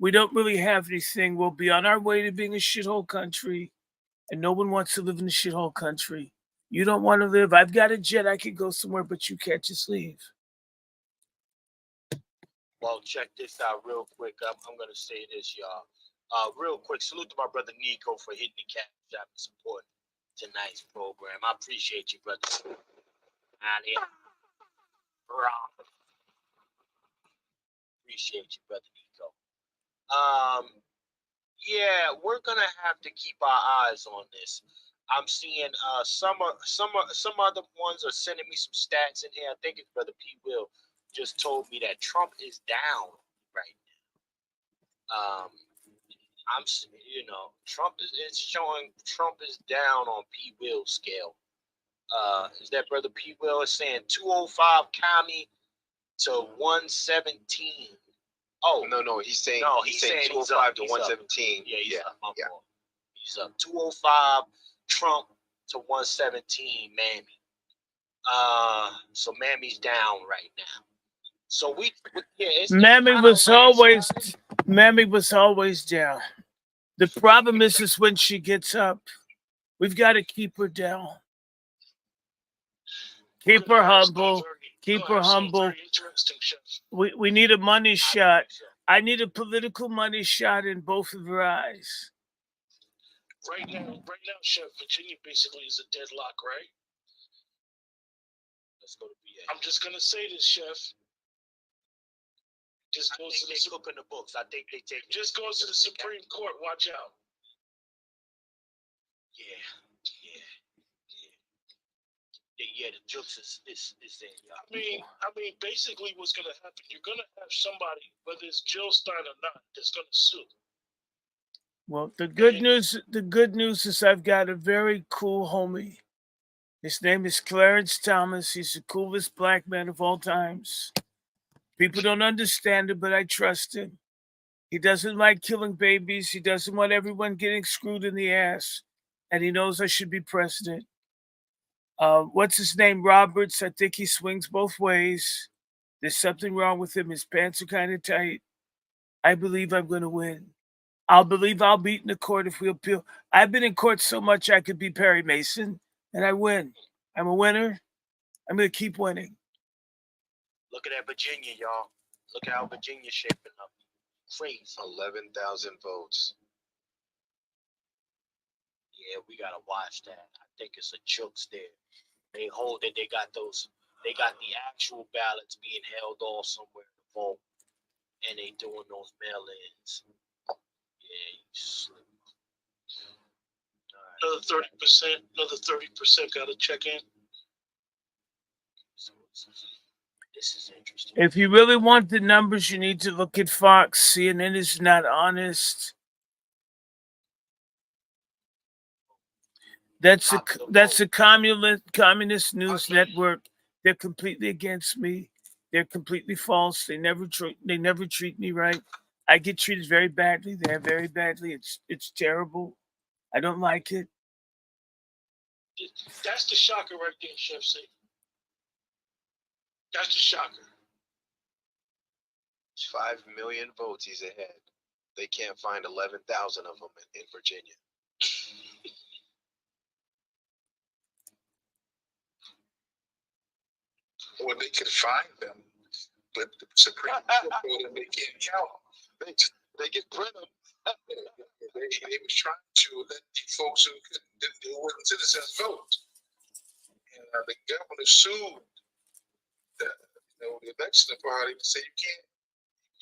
we don't really have anything. We'll be on our way to being a shithole country, and no one wants to live in a shithole country. You don't want to live. I've got a jet. I could go somewhere, but you can't just leave. Well, check this out real quick. I'm going to say this, y'all. Real quick, salute to my brother Nico for hitting the cap and supporting tonight's program. I appreciate you, brother. Appreciate you, brother Nico. Yeah, we're gonna have to keep our eyes on this. I'm seeing some other ones are sending me some stats in here. I think it's brother P. Will just told me that Trump is down right now. Trump is showing Trump is down on P. Will scale. Is that brother P. Will is saying 205 county to 117. Oh no, he's saying 205 to 117. Yeah, he's up. He's up 205 Trump to 117 Mammy. So Mammy's down right now. So Mammy was always down. The problem is when she gets up, we've got to keep her down. Keep her humble. Very, Keep you're her gonna have something humble. very interesting, Chef. We need a money shot. I need a political money shot in both of her eyes. Right now, Chef, Virginia basically is a deadlock, right? Let's go to VA. I'm just gonna say this, Chef. Just I goes to think the they cooking the books. I think they take. just goes to the Supreme Court. Watch out. Yeah, yeah, yeah. The jokes is in, y'all. I mean, basically, what's gonna happen? You're gonna have somebody, whether it's Jill Stein or not, that's gonna sue. Well, the good news is I've got a very cool homie. His name is Clarence Thomas. He's the coolest black man of all times. People don't understand him, but I trust him. He doesn't like killing babies. He doesn't want everyone getting screwed in the ass. And he knows I should be president. What's his name? Roberts. I think he swings both ways. There's something wrong with him. His pants are kind of tight. I believe I'm going to win. I'll believe I'll beat in the court if we appeal. I've been in court so much I could be Perry Mason, and I win. I'm a winner. I'm going to keep winning. Look at that Virginia, y'all. Look at how Virginia's shaping up. Crazy. 11,000 votes. Yeah, we gotta watch that. I think it's a jokes there. They hold it. They got those. They got the actual ballots being held off somewhere to vote, and they doing those mail-ins. Yeah, you slip. Another 30%. Another 30% got to check in. So this is interesting. If you really want the numbers, you need to look at Fox. CNN is not honest. That's a communist news network. They're completely against me. They're completely false. They never treat me right. I get treated very badly. They're very badly. It's terrible. I don't like it. That's the shocker right there, Chef C. That's the shocker. 5 million votes he's ahead. They can't find 11,000 of them in Virginia. Well, they could find them, but the Supreme Court told them they can't count them. They can print them. They was trying to let the folks who weren't citizens vote. And the governor sued the election party to say you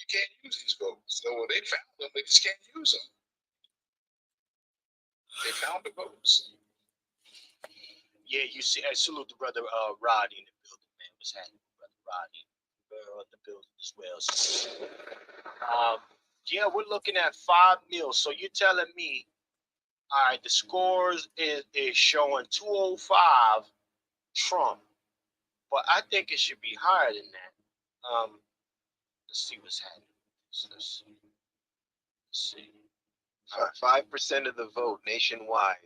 can't use these votes. So when they found them, they just can't use them. They found the votes. Yeah, you see. I salute the brother Rodney in the building, man. What's happening, brother Rodney? We're in the building as well. So, yeah, we're looking at 5 mil. So you're telling me, all right, the scores is showing 205 Trump, but I think it should be higher than that. Let's see what's happening. Let's see. 5% of the vote nationwide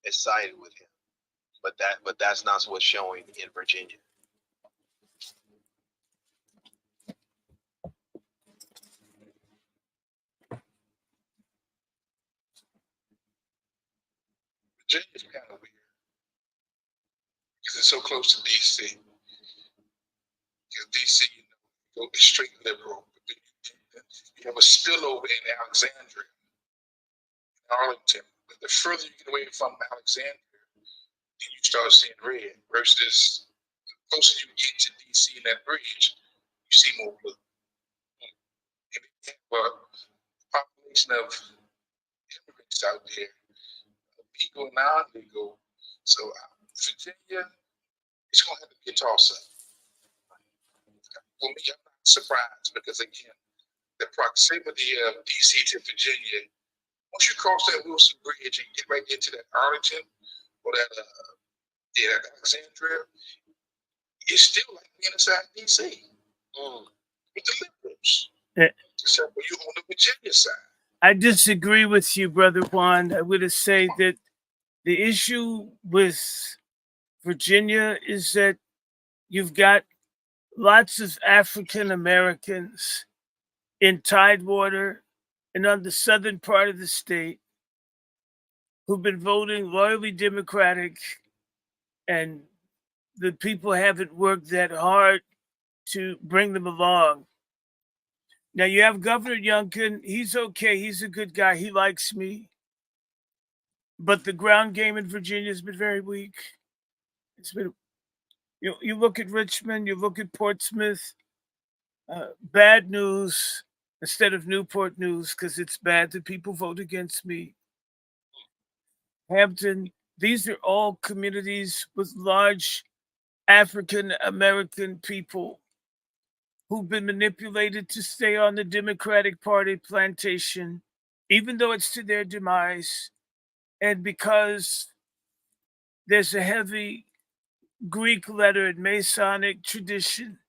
is sided with him, but that's not what's showing in Virginia. Virginia's kind of weird because it's so close to D.C. Because D.C., go straight liberal. You have a spillover in Alexandria, Arlington. But the further you get away from Alexandria, then you start seeing red. Versus the closer you get to D.C. and that bridge, you see more blue. And they have a population of immigrants out there, legal and non-legal. So Virginia, it's going to have to be a toss-up. For me, I'm not surprised because, again, the proximity of D.C. to Virginia, once you cross that Wilson Bridge and get right into that Arlington or that Alexandria, it's still like being inside D.C. With the liberals. Except for you on the Virginia side. I disagree with you, Brother Juan. I would say that the issue with Virginia is that you've got lots of African Americans in Tidewater and on the southern part of the state who've been voting loyally Democratic and the people haven't worked that hard to bring them along. Now you have Governor Youngkin. He's okay. He's a good guy. He likes me. But the ground game in Virginia has been very weak. It's been you look at Richmond, you look at Portsmouth, bad news instead of Newport news because it's bad that people vote against me. Hampton, these are all communities with large African American people who've been manipulated to stay on the Democratic Party plantation, even though it's to their demise. And because there's a heavy Greek letter and Masonic tradition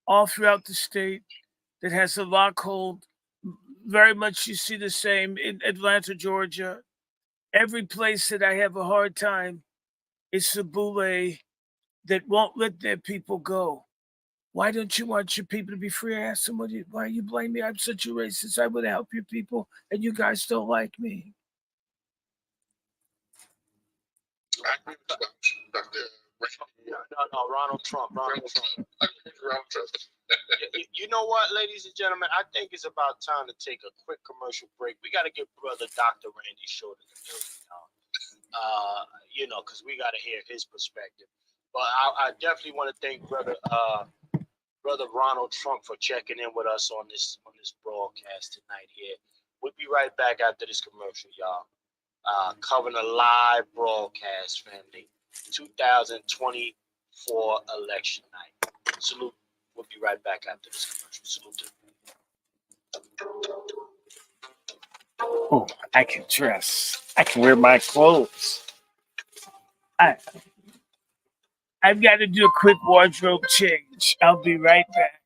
all throughout the state that has a lock hold. Very much you see the same in Atlanta, Georgia. Every place that I have a hard time, it's the boule that won't let their people go. Why don't you want your people to be free? I asked them, why you blame me? I'm such a racist. I want to help your people, and you guys don't like me. I agree with you, Dr. No, Ronald Trump. Ronald Trump. I agree with Ronald Trump. You know what, ladies and gentlemen? I think it's about time to take a quick commercial break. We got to get brother Dr. Randy Short in the building now. Because we got to hear his perspective. But I definitely want to thank brother Ronald Trump for checking in with us on this broadcast tonight here. We'll be right back after this commercial, y'all. Covering a live broadcast, family. 2024 election night. Salute. We'll be right back after this commercial. Salute to Oh, I can dress. I can wear my clothes. I've got to do a quick wardrobe change. I'll be right back.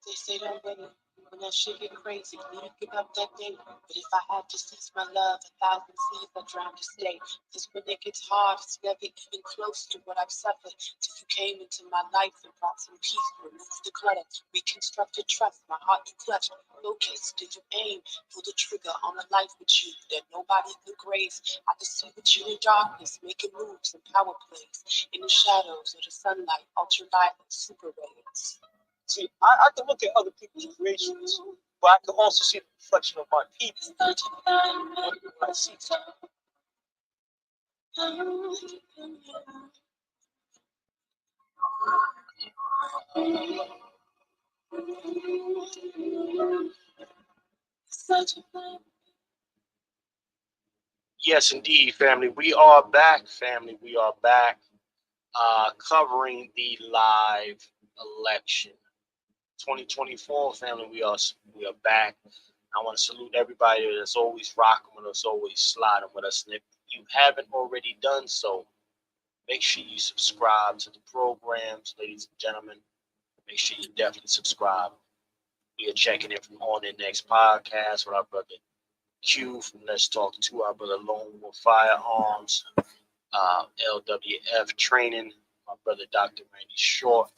They say that when that shit get crazy, you give up that day. But if I had to cease my love, 1,000 seas I drown to stay. Cause when it gets hard, it's never even close to what I've suffered. Till you came into my life and brought some peace, removed the clutter, reconstructed trust, my heart you clutched. Focus, did you aim, pull the trigger on a life with you that nobody could grace. I could see with you in darkness, making moves and power plays. In the shadows of the sunlight, ultraviolet, super rays. See, I can look at other people's creations, but I can also see the reflection of my people. When I see Yes, indeed, family. We are back, family. We are back covering the live election. 2024, family, we are back. I want to salute everybody that's always rocking with us, always sliding with us. And if you haven't already done so, make sure you subscribe to the programs, ladies and gentlemen. Make sure you definitely subscribe. We are checking in from On the Next podcast with our brother Q from Let's Talk to, our brother Lone Wolf Firearms, LWF Training, my brother Dr. Randy Short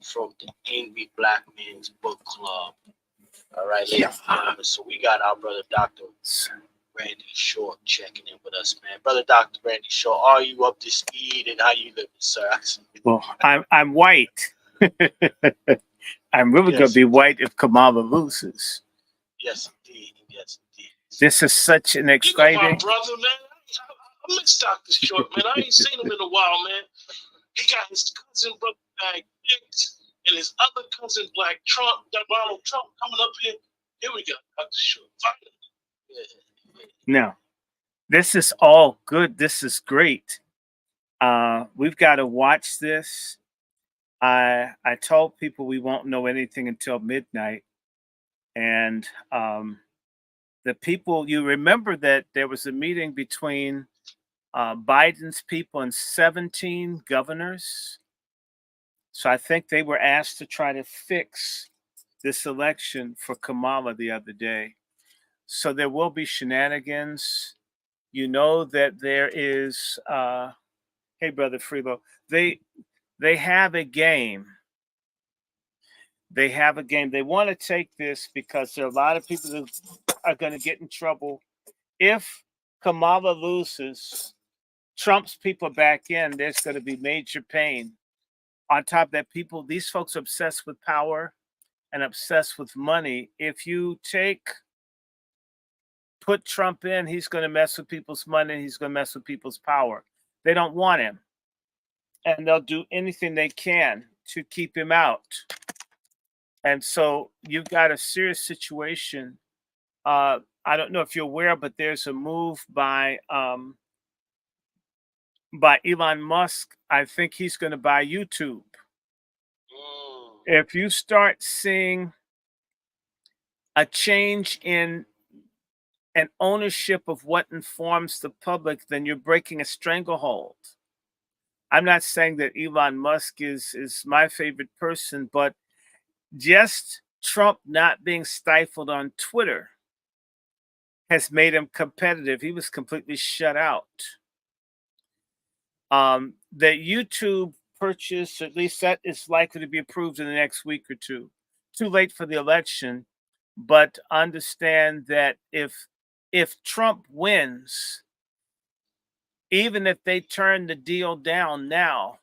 from the Angry Black Men's Book Club. All right, ladies and gentlemen. So we got our brother Dr. Randy Short checking in with us, man. Brother Dr. Randy Short, are you up to speed and how you living, sir? Well, I'm white. I'm really going to be white if Kamala loses. Yes, indeed. Yes, indeed. This is such an exciting. You know my brother, man. I miss Dr. Short, man. I ain't seen him in a while, man. He got his cousin, brother, Black and his other cousin, Black Trump, Donald Trump, coming up here. Here we go, Dr. Short. No, this is all good. This is great. We've got to watch this. I told people we won't know anything until midnight, and the people, you remember that there was a meeting between Biden's people and 17 governors. So I think they were asked to try to fix this election for Kamala the other day. So there will be shenanigans. You know that there is. Hey, brother Freelo, they have a game. They have a game. They want to take this because there are a lot of people that are going to get in trouble if Kamala loses. Trump's people back in. There's going to be major pain. On top of that, these folks are obsessed with power and obsessed with money. If you put Trump in, he's going to mess with people's money. He's going to mess with people's power. They don't want him. And they'll do anything they can to keep him out. And so you've got a serious situation. I don't know if you're aware, but there's a move by Elon Musk. I think he's going to buy YouTube. If you start seeing a change in an ownership of what informs the public, then you're breaking a stranglehold. I'm not saying that Elon Musk is my favorite person, but just Trump not being stifled on Twitter has made him competitive. He was completely shut out. That YouTube purchase, at least that is likely to be approved in the next week or two. Too late for the election, but understand that if Trump wins, even if they turn the deal down now,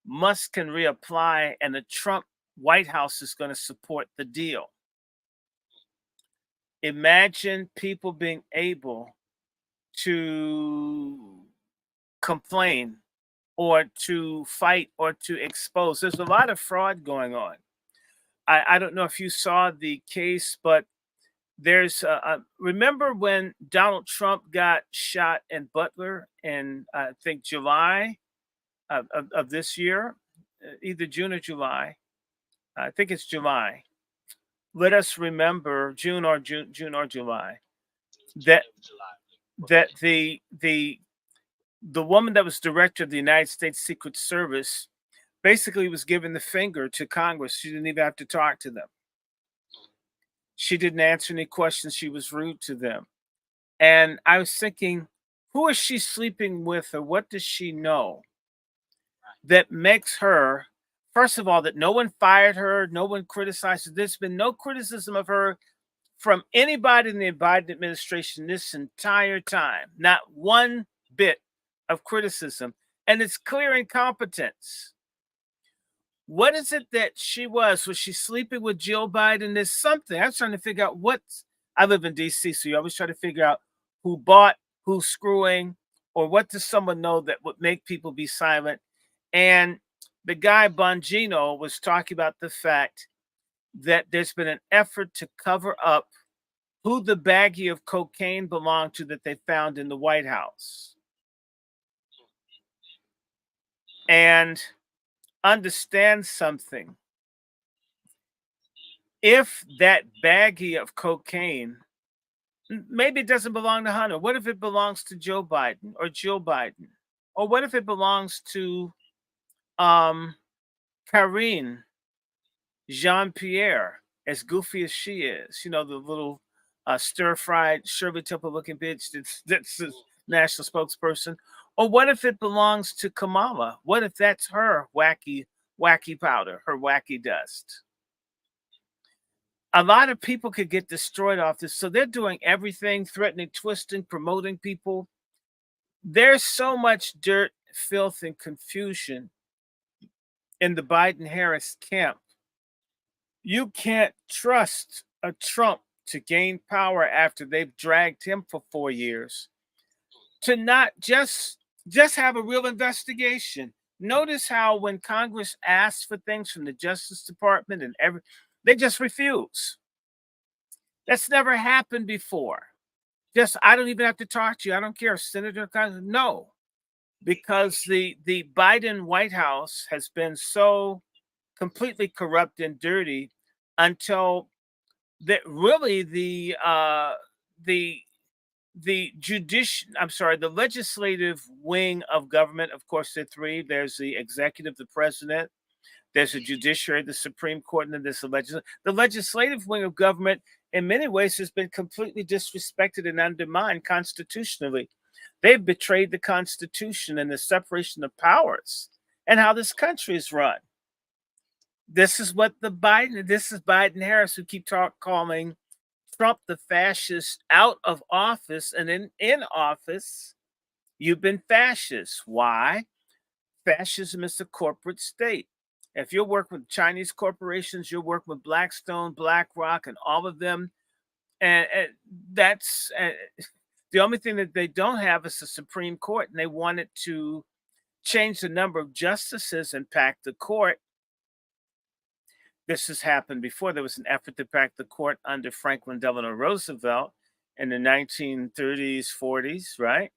Musk can reapply, and the Trump White House is going to support the deal. Imagine people being able to complain or to fight or to expose. There's a lot of fraud going on. I don't know if you saw the case, but there's remember when Donald Trump got shot in Butler in I think July of this year, either June or July. I think it's July. Let us remember June or July that the woman that was director of the United States Secret Service basically was giving the finger to Congress. She didn't even have to talk to them. She didn't answer any questions. She was rude to them. And I was thinking, who is she sleeping with, or what does she know that makes her, first of all, that no one fired her, no one criticized her. There's been no criticism of her from anybody in the Biden administration this entire time. Not one bit of criticism. And it's clear incompetence. What is it that she was? Was she sleeping with Jill Biden? There's something. I was trying to figure out I live in DC, so you always try to figure out who bought, who's screwing, or what does someone know that would make people be silent. And the guy Bongino was talking about the fact that there's been an effort to cover up who the baggie of cocaine belonged to that they found in the White House. And understand something. If that baggie of cocaine, maybe it doesn't belong to Hunter. What if it belongs to Joe Biden or Jill Biden? Or what if it belongs to Karine Jean-Pierre, as goofy as she is? You know, the little stir-fried Shirley Temple-looking bitch that's the national spokesperson. Or what if it belongs to Kamala? What if that's her wacky powder, her wacky dust? A lot of people could get destroyed off this. So they're doing everything, threatening, twisting, promoting people. There's so much dirt, filth, and confusion in the Biden-Harris camp. You can't trust a Trump to gain power after they've dragged him for 4 years to not just have a real investigation. Notice how when Congress asks for things from the Justice Department and they just refuse. That's never happened before. I don't even have to talk to you. I don't care, Senator Congress. No, because the Biden White House has been so completely corrupt and dirty until that really the the legislative wing of government, of course, there are three. There's the executive, the president, there's a judiciary, the Supreme Court, and then there's the legislature. The legislative wing of government, in many ways, has been completely disrespected and undermined constitutionally. They've betrayed the Constitution and the separation of powers and how this country is run. This is Biden Harris who keep calling Trump the fascist out of office, and in office, you've been fascist. Why? Fascism is a corporate state. If you're working with Chinese corporations, you're working with Blackstone, BlackRock, and all of them, and that's the only thing that they don't have is the Supreme Court, and they wanted to change the number of justices and pack the court. This has happened before. There was an effort to pack the court under Franklin Delano Roosevelt in the 1930s, 40s, right?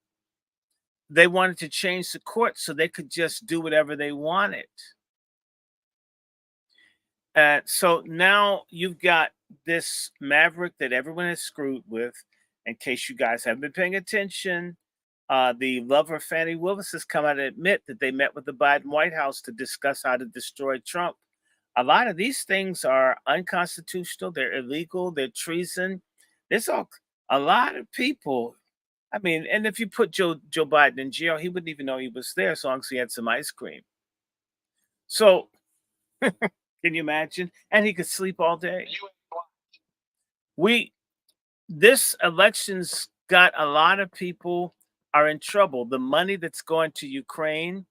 They wanted to change the court so they could just do whatever they wanted. So now you've got this maverick that everyone has screwed with. In case you guys haven't been paying attention, the lover Fannie Willis has come out and admit that they met with the Biden White House to discuss how to destroy Trump. A lot of these things are unconstitutional. They're illegal. They're treason. There's a lot of people. I mean, and if you put Joe Biden in jail, he wouldn't even know he was there as long as he had some ice cream. So, can you imagine? And he could sleep all day. This election's got a lot of people are in trouble. The money that's going to Ukraine,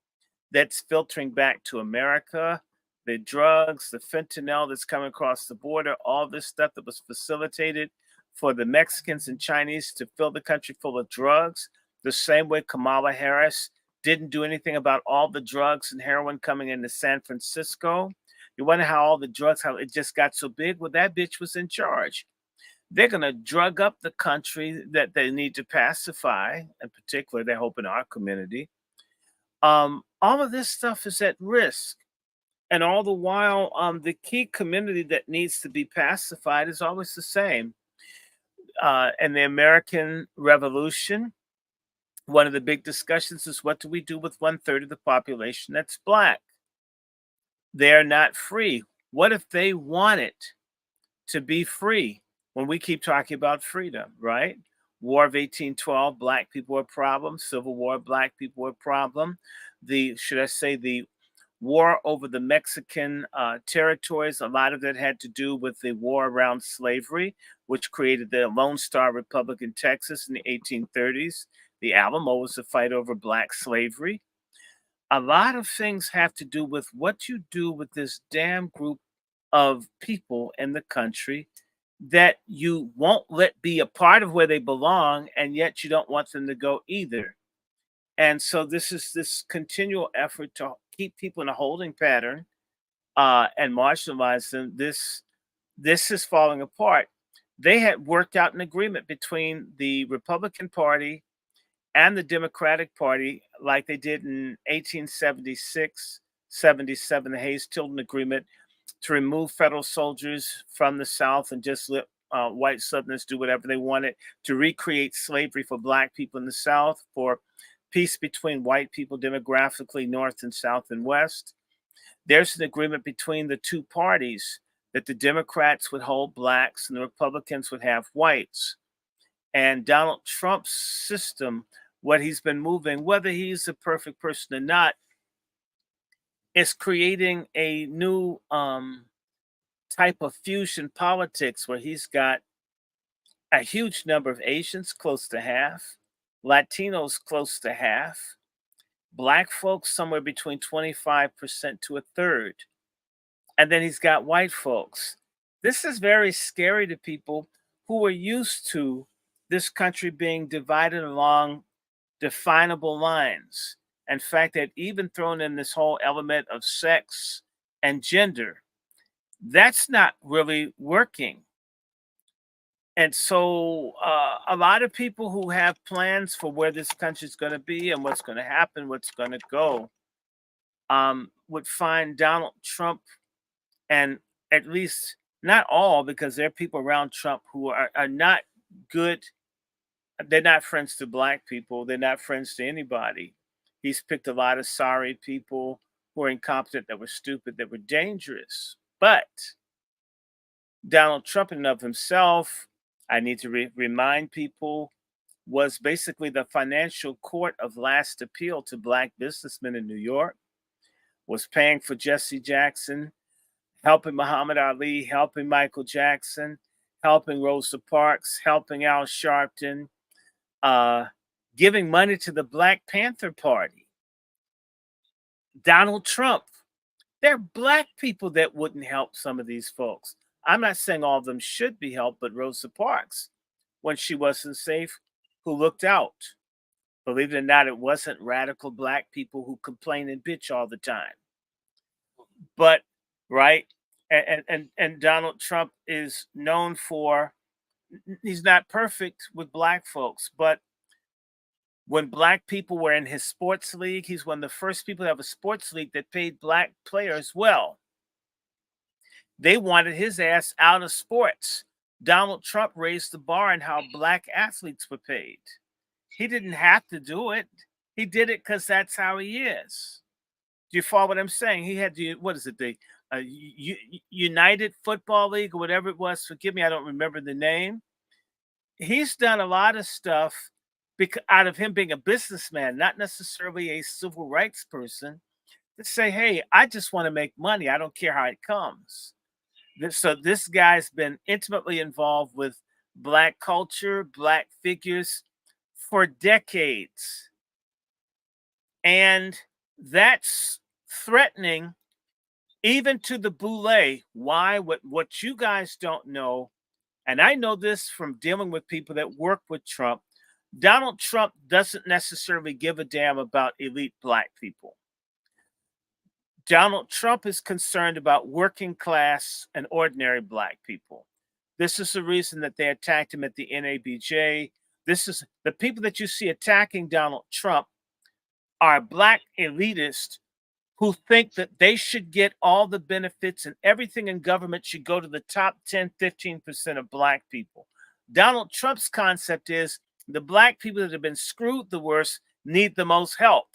that's filtering back to America, the drugs, the fentanyl that's coming across the border, all this stuff that was facilitated for the Mexicans and Chinese to fill the country full of drugs, the same way Kamala Harris didn't do anything about all the drugs and heroin coming into San Francisco. You wonder how all the drugs, how it just got so big? Well, that bitch was in charge. They're going to drug up the country that they need to pacify. In particular, they hope in our community. All of this stuff is at risk. And all the while, the key community that needs to be pacified is always the same. In the American Revolution, one of the big discussions is what do we do with 1/3 of the population that's Black? They're not free. What if they wanted to be free? When we keep talking about freedom, right? War of 1812, Black people were a problem. Civil War, Black people were a problem. The war over the Mexican territories, a lot of that had to do with the war around slavery, which created the Lone Star Republic in Texas in the 1830s. The Alamo was a fight over Black slavery. A lot of things have to do with what you do with this damn group of people in the country that you won't let be a part of where they belong, and yet you don't want them to go either. And so this is this continual effort to keep people in a holding pattern and marginalize them. This is falling apart. They had worked out an agreement between the Republican Party and the Democratic Party, like they did in 1876, 77, the Hayes-Tilden Agreement, to remove federal soldiers from the South and just let white Southerners do whatever they wanted, to recreate slavery for Black people in the South, for peace between white people demographically, North and South and West. There's an agreement between the two parties that the Democrats would hold Blacks and the Republicans would have whites. And Donald Trump's system, what he's been moving, whether he's a perfect person or not, is creating a new type of fusion politics where he's got a huge number of Asians, close to half, Latinos, close to half, Black folks, somewhere between 25% to a third. And then he's got white folks. This is very scary to people who are used to this country being divided along definable lines. In fact, they've even thrown in this whole element of sex and gender. That's not really working. And so a lot of people who have plans for where this country is going to be and what's going to happen, what's going to go, would find Donald Trump and at least not all, because there are people around Trump who are not good. They're not friends to black people. They're not friends to anybody. He's picked a lot of sorry people who are incompetent, that were stupid, that were dangerous. But Donald Trump, in and of himself, I need to remind people, was basically the financial court of last appeal to black businessmen in New York, was paying for Jesse Jackson, helping Muhammad Ali, helping Michael Jackson, helping Rosa Parks, helping Al Sharpton, giving money to the Black Panther Party. Donald Trump. There are black people that wouldn't help some of these folks. I'm not saying all of them should be helped, but Rosa Parks, when she wasn't safe, who looked out. Believe it or not, it wasn't radical black people who complain and bitch all the time. But, right? And Donald Trump is known for, he's not perfect with black folks, but when black people were in his sports league, he's one of the first people to have a sports league that paid black players well. They wanted his ass out of sports. Donald Trump raised the bar on how black athletes were paid. He didn't have to do it. He did it because that's how he is. Do you follow what I'm saying? He had the, what is it, the United Football League or whatever it was. Forgive me, I don't remember the name. He's done a lot of stuff because out of him being a businessman, not necessarily a civil rights person, to say, hey, I just want to make money. I don't care how it comes. So this guy's been intimately involved with black culture, black figures for decades. And that's threatening even to the boule. Why? What you guys don't know, and I know this from dealing with people that work with Trump, Donald Trump doesn't necessarily give a damn about elite black people. Donald Trump is concerned about working class and ordinary black people. This is the reason that they attacked him at the NABJ. This is the people that you see attacking Donald Trump are black elitists who think that they should get all the benefits and everything in government should go to the top 10, 15% of black people. Donald Trump's concept is the black people that have been screwed the worst need the most help.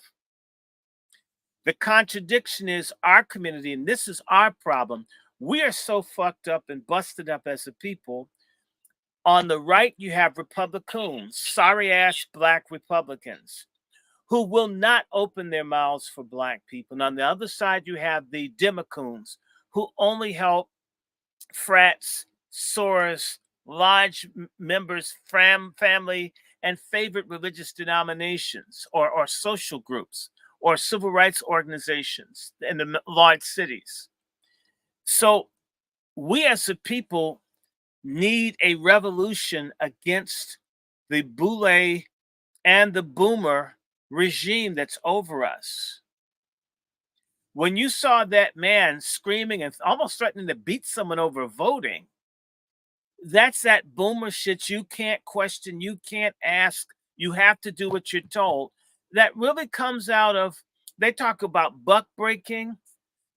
The contradiction is our community, and this is our problem. We are so fucked up and busted up as a people. On the right, you have Republicans, sorry ass black Republicans, who will not open their mouths for black people. And on the other side, you have the Democrats, who only help frats, sorors, lodge members, family, and favorite religious denominations or social groups or civil rights organizations in the large cities. So we as a people need a revolution against the boule and the boomer regime that's over us. When you saw that man screaming and almost threatening to beat someone over voting, that's that boomer shit you can't question, you can't ask, you have to do what you're told. That really comes out of, they talk about buck breaking.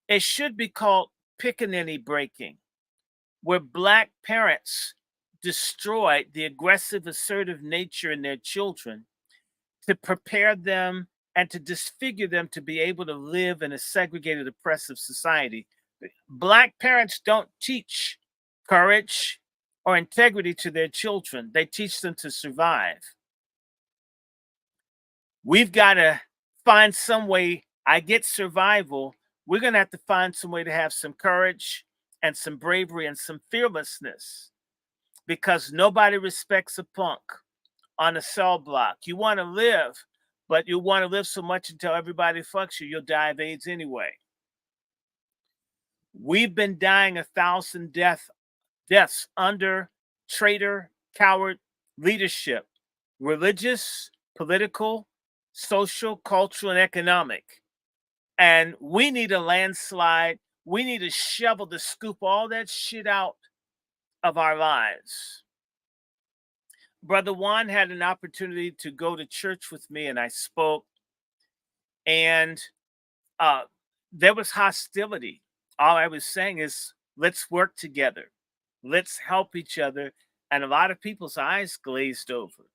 It should be called pickaninny breaking, where black parents destroy the aggressive, assertive nature in their children to prepare them and to disfigure them to be able to live in a segregated, oppressive society. Black parents don't teach courage or integrity to their children. They teach them to survive. We've got to find some way. I get survival. We're going to have to find some way to have some courage and some bravery and some fearlessness, because nobody respects a punk on a cell block. You want to live, but you want to live so much until everybody fucks you, you'll die of AIDS anyway. We've been dying 1,000 deaths under traitor, coward leadership, religious, political, social, cultural, and economic. And we need a landslide. We need a shovel to scoop all that shit out of our lives. Brother Juan had an opportunity to go to church with me, and I spoke, and there was hostility. all I was saying is, let's work together. Let's help each other. And a lot of people's eyes glazed over.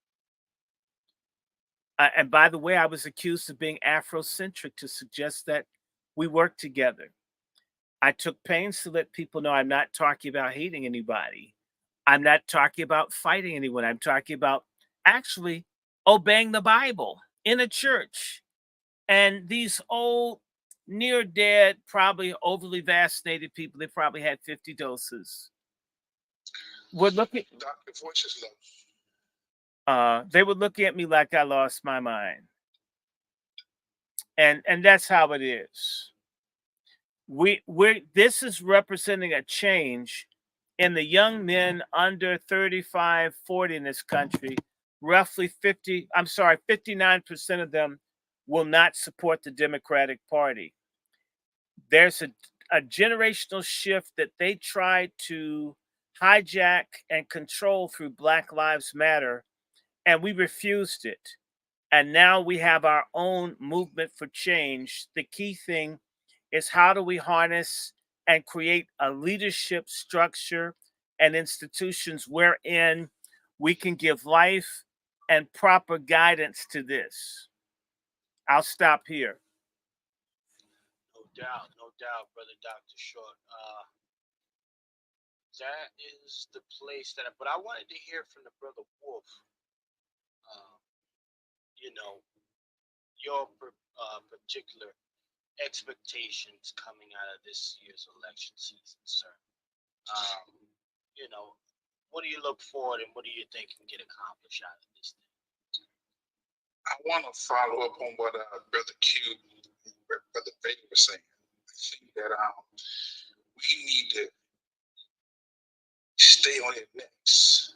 And by the way, I was accused of being Afrocentric to suggest that we work together. I took pains to let people know I'm not talking about hating anybody. I'm not talking about fighting anyone. I'm talking about actually obeying the Bible in a church. And these old, near dead, probably overly vaccinated people, they probably had 50 doses. Would look at Doc, your voice is low. they would look at me like I lost my mind. And that's how it is. We this is representing a change in the young men under 35, 40 in this country. Roughly 59% of them will not support the Democratic Party. There's a generational shift that they tried to hijack and control through Black Lives Matter, and we refused it. And now we have our own movement for change. The key thing is, how do we harness and create a leadership structure and institutions wherein we can give life and proper guidance to this? I'll stop here. No doubt, brother Dr. Short. That is the place but I wanted to hear from the brother Wolf. You know, your particular expectations coming out of this year's election season, sir. You know, what do you look forward and what do you think can get accomplished out of this thing? I want to follow up on what Brother Q, Brother Baker was saying. I think that we need to stay on it next.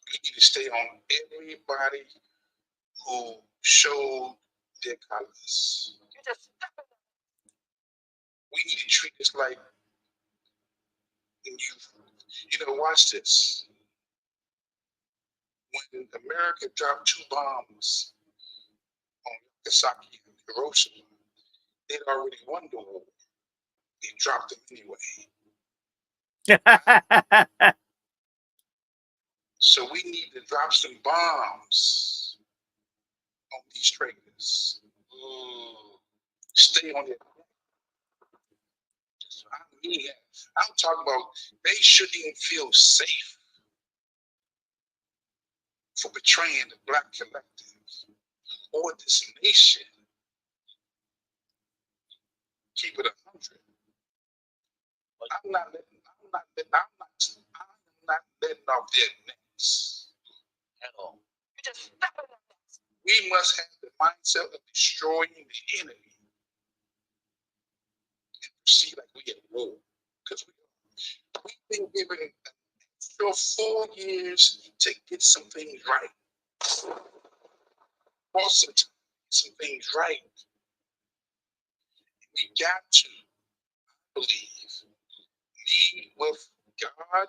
We need to stay on everybody who showed their colors. We need to treat this like, watch this. When America dropped 2 bombs on Nagasaki and Hiroshima, they'd already won the war. They dropped them anyway. So we need to drop some bombs on these traitors. Stay on it. I mean, I'm talking about they shouldn't even feel safe for betraying the Black collective or this nation. Keep it 100. I'm not letting off their necks at all. We must have the mindset of destroying the enemy and proceed like we at war. Because we've been given for 4 years to get some things right. Also, to get some things right. We got to believe, lead with God,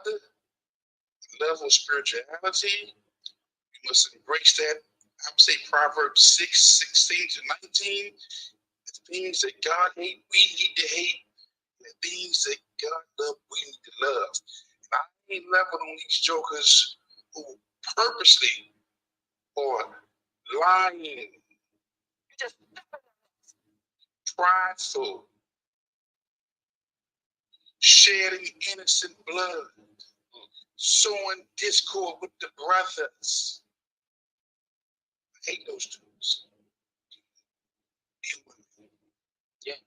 level of spirituality. We must embrace that. I would say Proverbs 6:16 to 19. The things that God hates, we need to hate. The things that God loves, we need to love. And I ain't leveling on these jokers who purposely or lying, prideful, shedding innocent blood, sowing discord with the brothers. I hate those dudes. Yeah.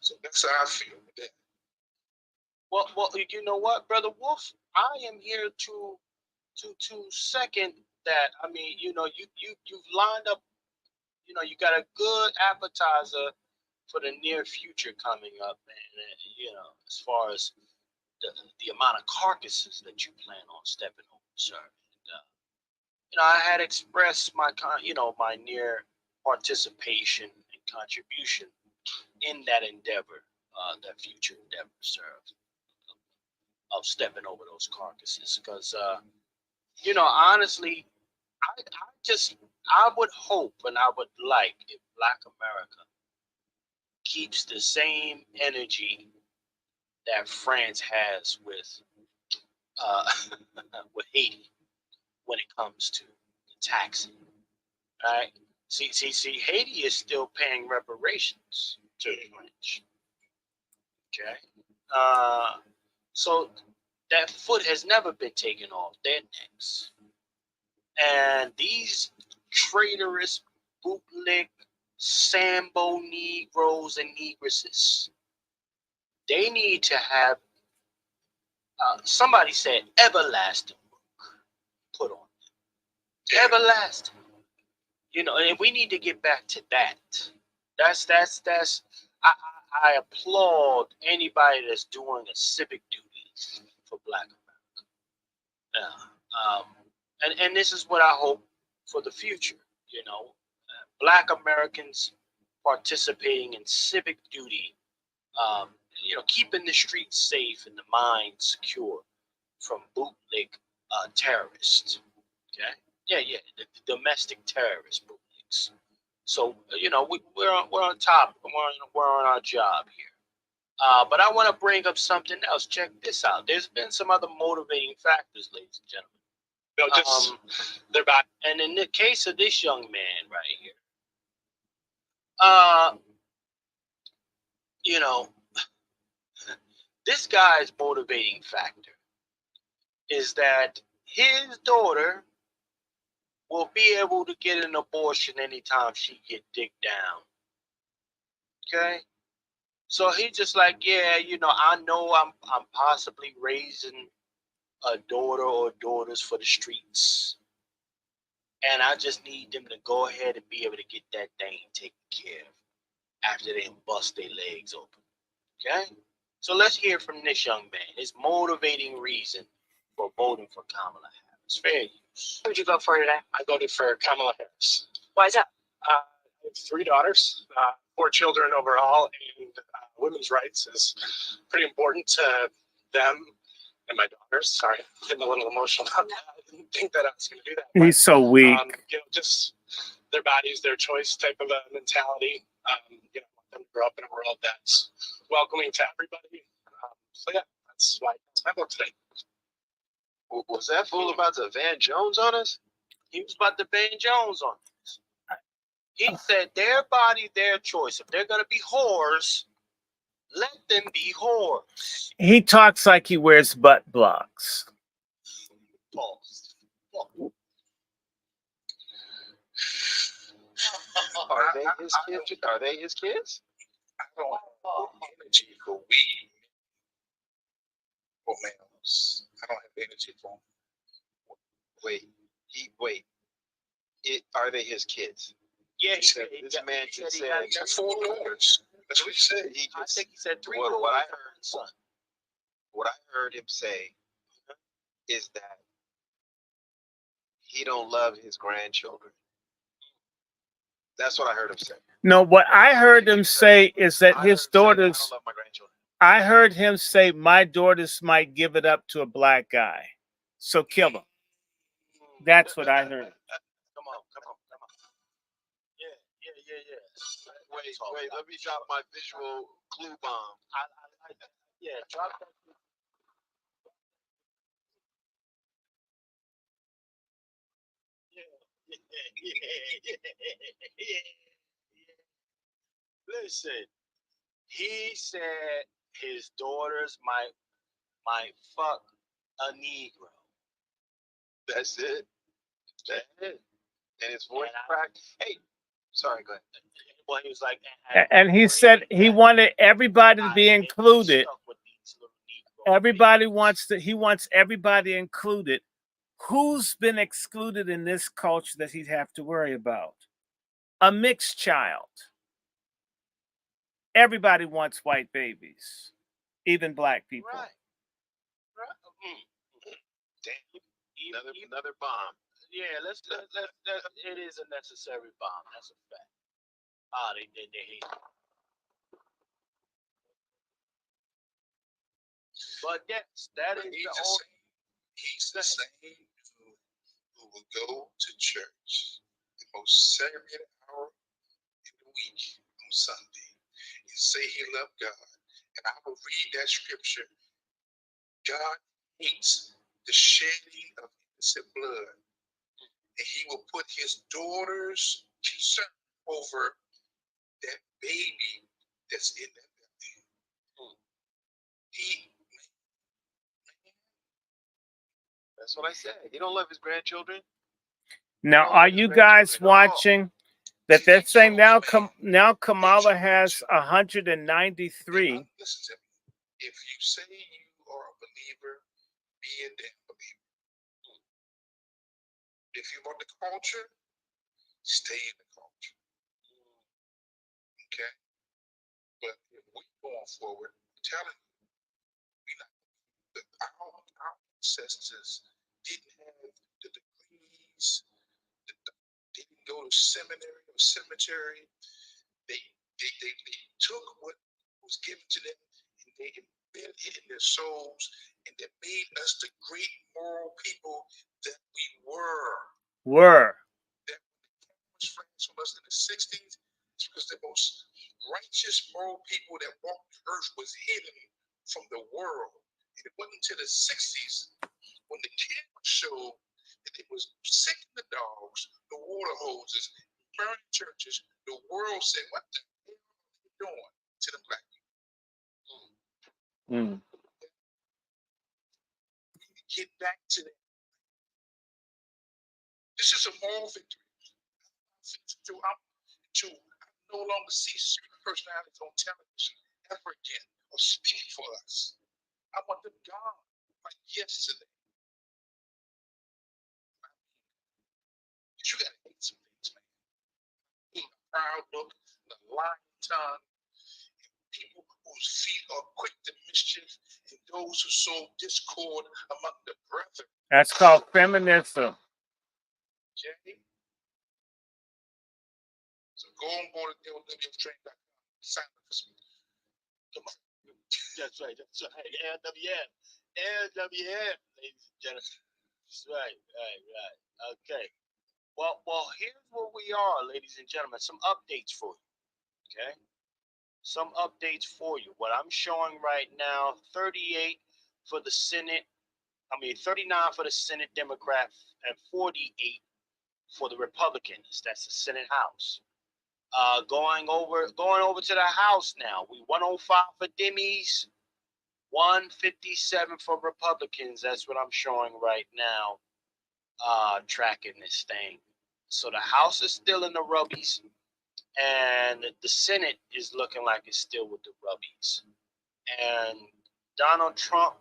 So that's how I feel with that. Well, you know what, Brother Wolf? I am here to second that. I mean, you've lined up, you got a good appetizer for the near future coming up, and as far as the amount of carcasses that you plan on stepping over, sir. And, I had expressed my my near participation and contribution in that endeavor, that future endeavor, sir, of stepping over those carcasses, because honestly, I would hope and I would like if Black America keeps the same energy that France has with with Haiti when it comes to taxing. Right? See, Haiti is still paying reparations to the French. Okay. So that foot has never been taken off their necks. And these traitorous bootleg Sambo Negroes and Negresses, they need to have, somebody said, everlasting put on them. Everlasting. You know, and we need to get back to that. That's I applaud anybody that's doing a civic duty for Black America. And this is what I hope for the future. You know, Black Americans participating in civic duty. You know, keeping the streets safe and the minds secure from bootleg terrorists. Okay, yeah, the domestic terrorist bootlegs. So you know, we're on top. We're on our job here. But I want to bring up something else. Check this out. There's been some other motivating factors, ladies and gentlemen. No, just they're back. And in the case of this young man right here, you know, this guy's motivating factor is that his daughter will be able to get an abortion anytime she get digged down. Okay? So he's just like, yeah, you know, I know I'm possibly raising a daughter or daughters for the streets. And I just need them to go ahead and be able to get that thing taken care of after they bust their legs open. Okay? So let's hear from this young man, his motivating reason for voting for Kamala Harris. Fair use. Who'd you vote for today? I voted for Kamala Harris. Why is that? I have 3 daughters, 4 children overall, and women's rights is pretty important to them and my daughters. Sorry, I'm getting a little emotional about that. I didn't think that I was going to do that. He's so weak. You know, just their bodies, their choice type of a mentality. You know, I want them to grow up in a world that's welcoming to everybody. So yeah, that's why it's my vote today. Was that fool about to Van Jones on us? He was about to Van Jones on us. He said their body, their choice. If they're going to be whores, let them be whores. He talks like he wears butt blocks. Pause. Are they his kids? Are they his kids? I don't have energy for weed or males. I don't have energy for them. Wait. Are they his kids? Yeah, He said, this man just said 4 daughters. That's what he said. I think he said 3 what daughters I and heard, a son. what I heard him say is that he don't love his grandchildren. That's what I heard him say. No, what I heard him say is that his daughters. I don't love my grandchildren. I heard him say my daughters might give it up to a black guy, so kill him. That's what I heard. Come on. Yeah. Wait. Let me drop my visual clue bomb. Yeah, drop that. Listen, he said his daughters might fuck a Negro. That's it. And his voice cracked. Hey, sorry, go ahead. Well, he was like, And he said he wanted everybody to be included. Everybody wants to. He wants everybody included. Who's been excluded in this culture that he'd have to worry about? A mixed child. Everybody wants white babies, even black people. Right. Damn. Another bomb. Yeah, let's it is a necessary bomb. That's a fact. They hate it. But yes, that is he's the same dude who will go to church the most segregated hour in the week on Sunday. He's say he loved God. And I will read that scripture. God hates the shedding of innocent blood. And he will put his daughter's concern over that baby that's in that belly. He, That's what I said. He don't love his grandchildren. Now, are you guys watching that they're saying now Kamala has 193? listen to me. If you say you are a believer, be a damn believer. If you want the culture, stay in the culture. Okay? But if we going forward, I'm telling you, we not our ancestors didn't have the degrees, didn't go to seminary or cemetery. They took what was given to them and they embedded it in their souls, and that made us the great moral people that we were. That was France from us in the 60s, it's because the most righteous moral people that walked the earth was hidden from the world. And it wasn't until the 60s when the camera showed that it was sicking the dogs, the water hoses, burning churches. The world said, "What the hell are you doing to the black people?" We need to get back to that. This is a moral victory. I no longer see certain personalities on television ever again or speak for us. I want them gone like yesterday. You gotta hate some things, man. A proud look, the lying tongue, people whose feet are quick to mischief, and those who sow discord among the brethren. That's called feminism. Okay? So go on board at LWFtrain.com. Sign up for some. Come on. That's right. LWF. LWF, ladies and gentlemen. That's right. Okay. Well, here's where we are, ladies and gentlemen. Some updates for you. Okay. Some updates for you. What I'm showing right now, 38 for the Senate. 39 for the Senate Democrat and 48 for the Republicans. That's the Senate House. Going over to the House now. We 105 for Demis, 157 for Republicans. That's what I'm showing right now. Tracking this thing. So the House is still in the rubbies, and the Senate is looking like it's still with the rubbies. And Donald Trump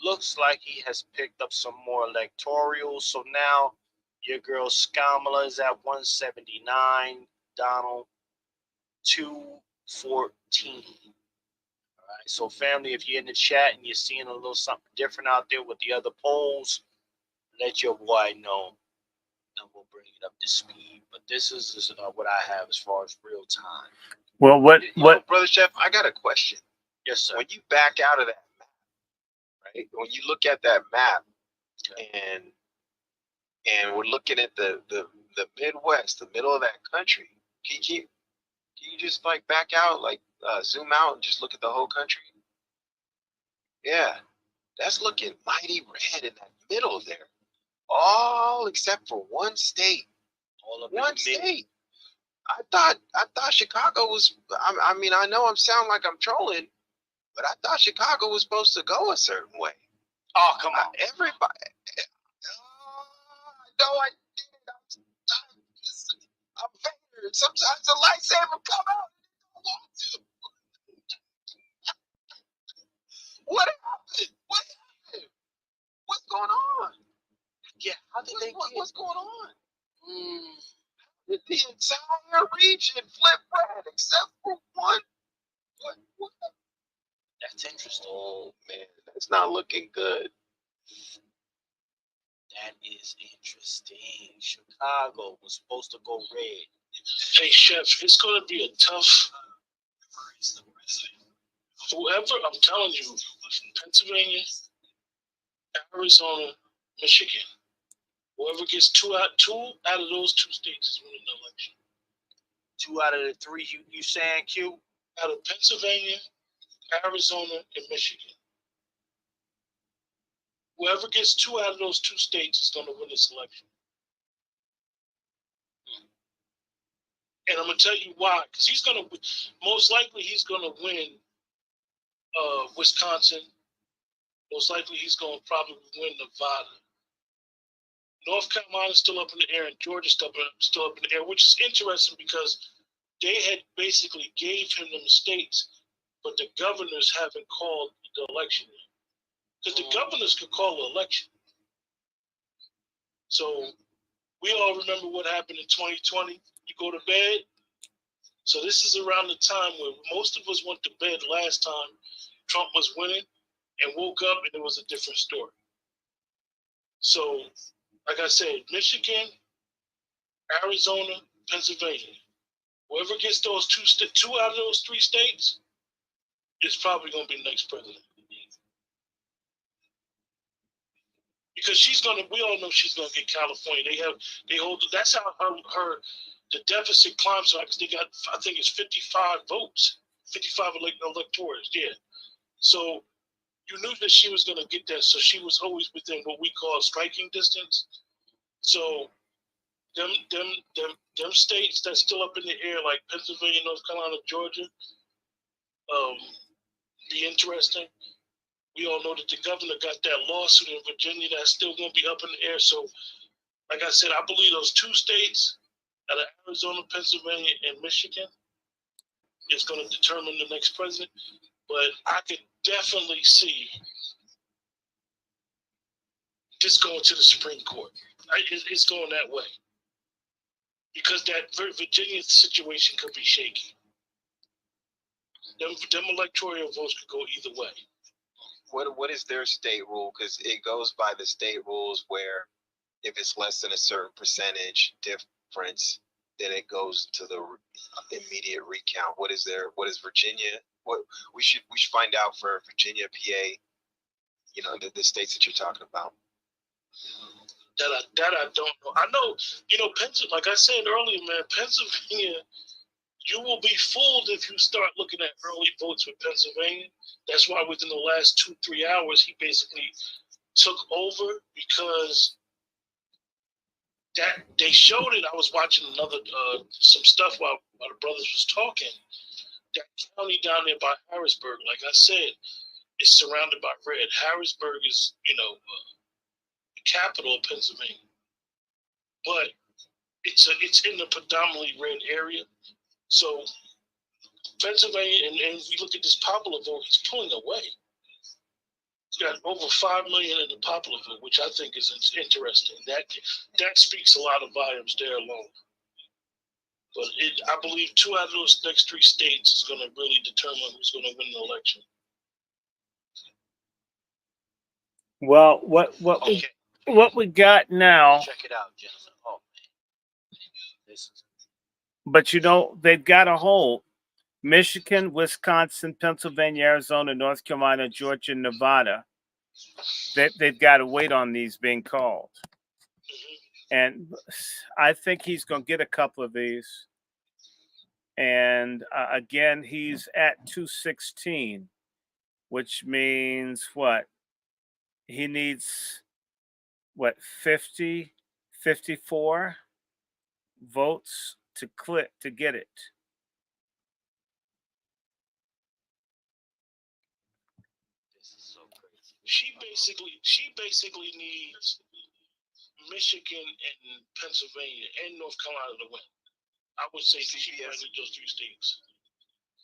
looks like he has picked up some more electorals. So now your girl Kamala is at 179, Donald 214. All right. So family, if you're in the chat and you're seeing a little something different out there with the other polls, let your boy know, and we'll bring it up to speed. But this is what I have as far as real time. Well, what, Brother Chef? I got a question. Yes, sir. When you back out of that map, right? When you look at that map, and we're looking at the Midwest, the middle of that country, can you just like back out, like zoom out and just look at the whole country? Yeah, that's looking mighty red in that middle there. All except for one state. One state. I thought Chicago was. I mean, I know sound like I'm trolling, but I thought Chicago was supposed to go a certain way. Oh, come on, everybody. No, I didn't. I'm Vader. Sometimes the lightsaber come out and it don't want to. What happened? What's going on? Yeah, how did they get? What's going on? The entire region flipped red except for one. What? That's interesting. Oh man, that's not looking good. That is interesting. Chicago was supposed to go red. Hey, Chef, it's going to be a tough. Whoever, I'm telling you, Pennsylvania, Arizona, Michigan, whoever gets two out of those two states is winning the election. 2 out of the 3, you saying, Q? out of Pennsylvania, Arizona, and Michigan. Whoever gets 2 out of those 2 states is going to win this election. And I'm going to tell you why. Because he's going to, most likely, he's going to win Wisconsin. Most likely, he's going to probably win Nevada. North Carolina's still up in the air, and Georgia's still up in the air, which is interesting because they had basically gave him the states, but the governors haven't called the election yet. Because the governors could call the election. So we all remember what happened in 2020. You go to bed. So this is around the time where most of us went to bed last time Trump was winning and woke up and it was a different story. So, like I said, Michigan, Arizona, Pennsylvania. Whoever gets those 2 out of those 3 states is probably going to be the next president. Because we all know she's going to get California. They hold, that's how the deficit climbs. So they got, I think it's 55 votes, 55 electors, yeah. So you knew that she was going to get that. So she was always within what we call striking distance. So them states that's still up in the air, like Pennsylvania, North Carolina, Georgia, be interesting. We all know that the governor got that lawsuit in Virginia that's still going to be up in the air. So, like I said, I believe those 2 states out of Arizona, Pennsylvania, and Michigan is going to determine the next president. But I could definitely see this going to the Supreme Court. It's going that way. Because that Virginia situation could be shaky. Them electoral votes could go either way. What is their state rule? Because it goes by the state rules where if it's less than a certain percentage difference, then it goes to the immediate recount. What is Virginia? What we should find out for Virginia, PA, the states that you're talking about. That I don't know. I know, Pennsylvania, like I said earlier, man, Pennsylvania, you will be fooled if you start looking at early votes with Pennsylvania. That's why within the last 2-3 hours, he basically took over because that they showed it. I was watching some stuff while the brothers was talking. That county down there by Harrisburg, like I said, is surrounded by red. Harrisburg is, the capital of Pennsylvania, but it's in the predominantly red area. So Pennsylvania, and if we look at this popular vote, he's pulling away. He's got over 5 million in the popular vote, which I think is interesting. That speaks a lot of volumes there alone. But I believe 2 out of those next 3 states is going to really determine who's going to win the election. Well, what we got now? Check it out, gentlemen. Oh man, But they've got a hold. Michigan, Wisconsin, Pennsylvania, Arizona, North Carolina, Georgia, Nevada. They've got to wait on these being called. And I think he's going to get a couple of these. And again, he's at 216, which means what? He needs, 50, 54 votes to get it. She basically needs Michigan and Pennsylvania and North Carolina to win. I would say she wins those 3 states.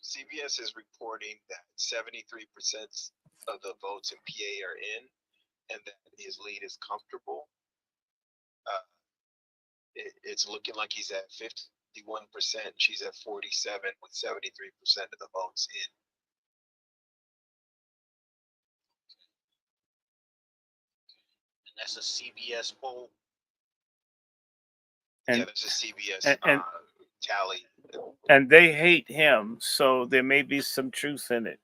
CBS is reporting that 73% of the votes in PA are in, and that his lead is comfortable. It's looking like he's at 51%. She's at 47 with 73% of the votes in. And that's a CBS poll. Yeah, there's a CBS tally. And they hate him, so there may be some truth in it.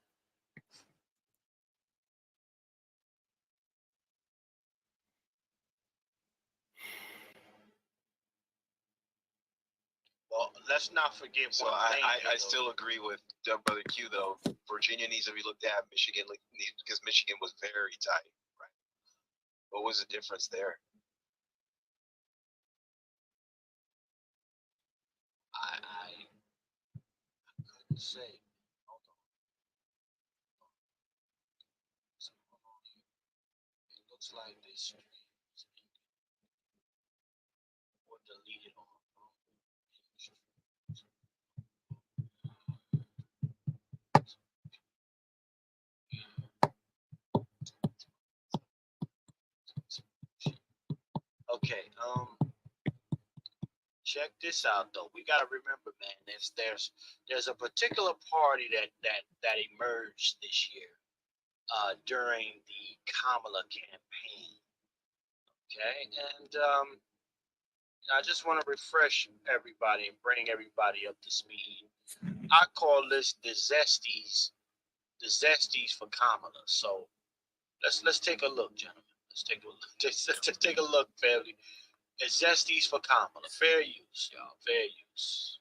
Well, let's not forget So one thing. I still agree with Brother Q though. Virginia needs to be looked at. Michigan needs, because Michigan was very tight. Right. What was the difference there? I couldn't say. Hold on. So, hold on here. It looks like this stream is ending or deleted on the phone. Okay, check this out though. We gotta remember, man. There's a particular party that emerged this year during the Kamala campaign. Okay, and I just want to refresh everybody and bring everybody up to speed. I call this the zesties for Kamala. So let's take a look, gentlemen. Let's take a look. Just take a look, family. It's zesties for Kamala. Fair use, y'all. Fair use.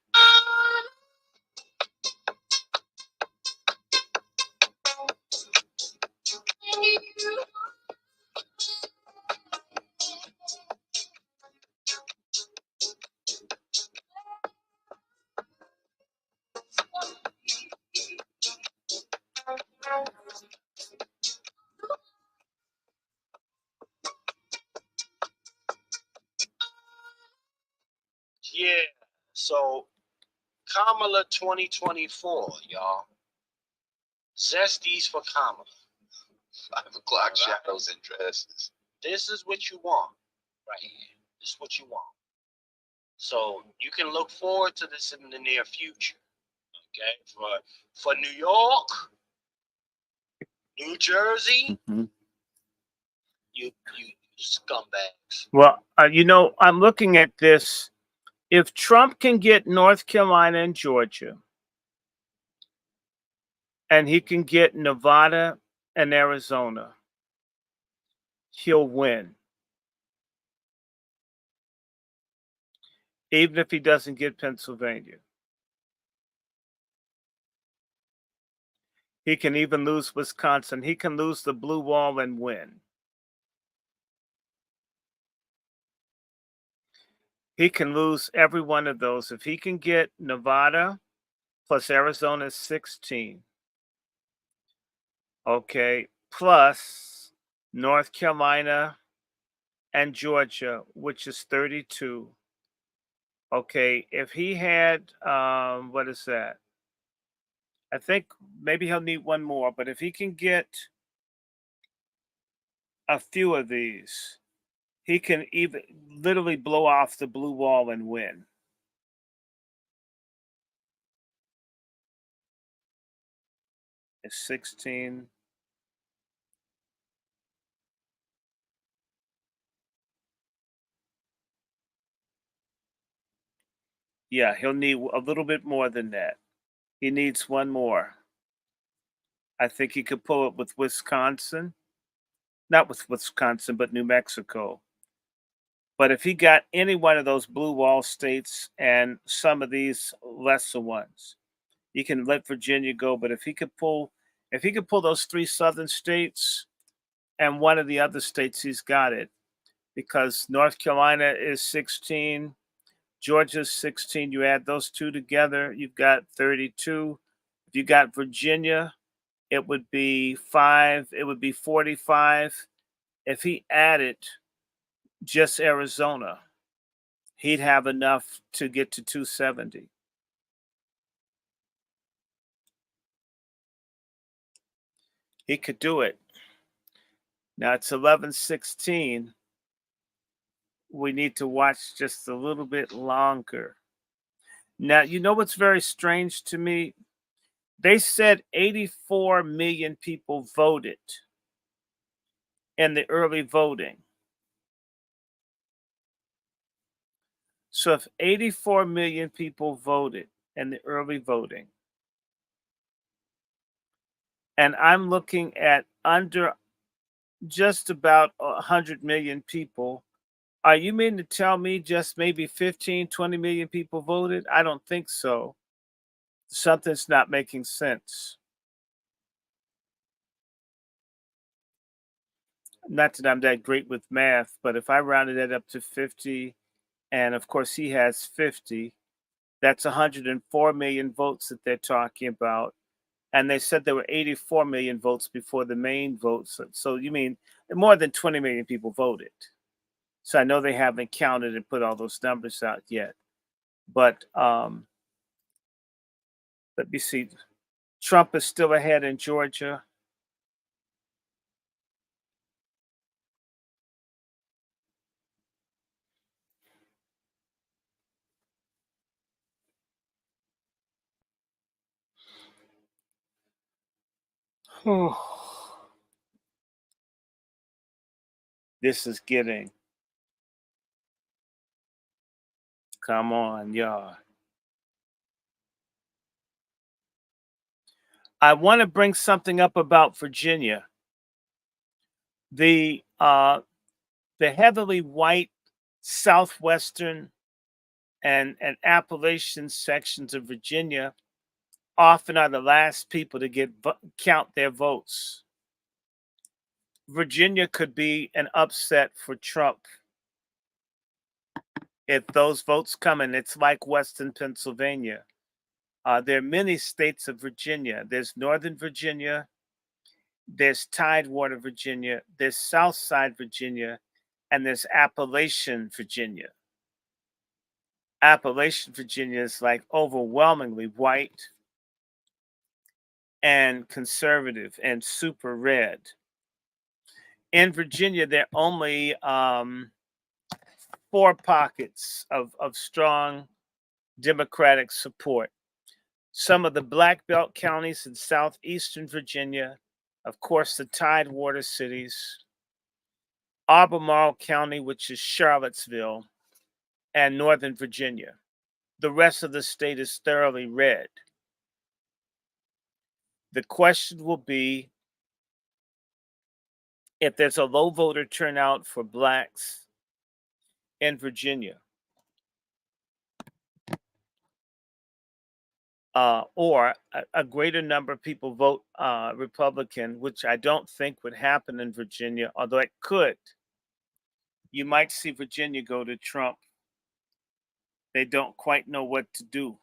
Yeah. So Kamala 2024, y'all. Zesties for Kamala. 5 o'clock shadows and dresses. This is what you want right here. This is what you want. So you can look forward to this in the near future. Okay, for New York, New Jersey, you scumbags. Well, I'm looking at this. If Trump can get North Carolina and Georgia, and he can get Nevada and Arizona, he'll win. Even if he doesn't get Pennsylvania. He can even lose Wisconsin. He can lose the blue wall and win. He can lose every one of those. If he can get Nevada plus Arizona is 16. Okay, plus North Carolina and Georgia, which is 32. Okay, if he had, what is that? I think maybe he'll need one more, but if he can get a few of these, he can even literally blow off the blue wall and win. It's 16. Yeah, he'll need a little bit more than that. He needs one more. I think he could pull it with Wisconsin. Not with Wisconsin, but New Mexico. But if he got any one of those blue wall states and some of these lesser ones, you can let Virginia go. But if he could pull those 3 southern states and one of the other states, he's got it. Because North Carolina is 16, Georgia's 16. You add those two together, you've got 32. If you got Virginia, it would be 5. It would be 45. If he added just Arizona, he'd have enough to get to 270. He could do it. Now it's 11:16. We need to watch just a little bit longer. Now, you know what's very strange to me? They said 84 million people voted in the early voting. So if 84 million people voted in the early voting, and I'm looking at under just about 100 million people Are you mean to tell me just maybe 15, 20 million people voted? I don't think so. Something's not making sense. Not that I'm that great with math, but if I rounded that up to 50, and of course he has 50, that's 104 million votes that they're talking about. And they said there were 84 million votes before the main votes. So you mean more than 20 million people voted. So I know they haven't counted and put all those numbers out yet. But let me see. Trump is still ahead in Georgia. This is getting, come on, y'all. I want to bring something up about Virginia. The heavily white southwestern and Appalachian sections of Virginia often are the last people to count their votes. Virginia could be an upset for Trump if those votes come in. It's like Western Pennsylvania. There are many states of Virginia. There's Northern Virginia, there's Tidewater, Virginia, there's Southside Virginia, and there's Appalachian Virginia. Appalachian Virginia is like overwhelmingly white and conservative and super red. In Virginia, there are only 4 pockets of strong Democratic support. Some of the Black Belt counties in southeastern Virginia, of course, the Tidewater cities, Albemarle County, which is Charlottesville, and Northern Virginia. The rest of the state is thoroughly red. The question will be if there's a low voter turnout for blacks in Virginia, or a greater number of people vote Republican, which I don't think would happen in Virginia, although it could. You might see Virginia go to Trump. They don't quite know what to do.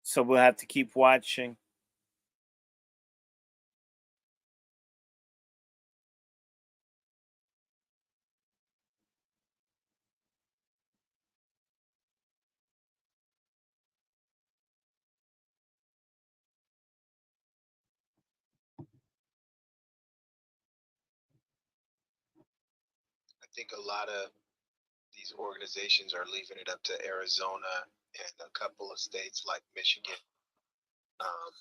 So we'll have to keep watching. I think a lot of these organizations are leaving it up to Arizona and a couple of states like Michigan. Um,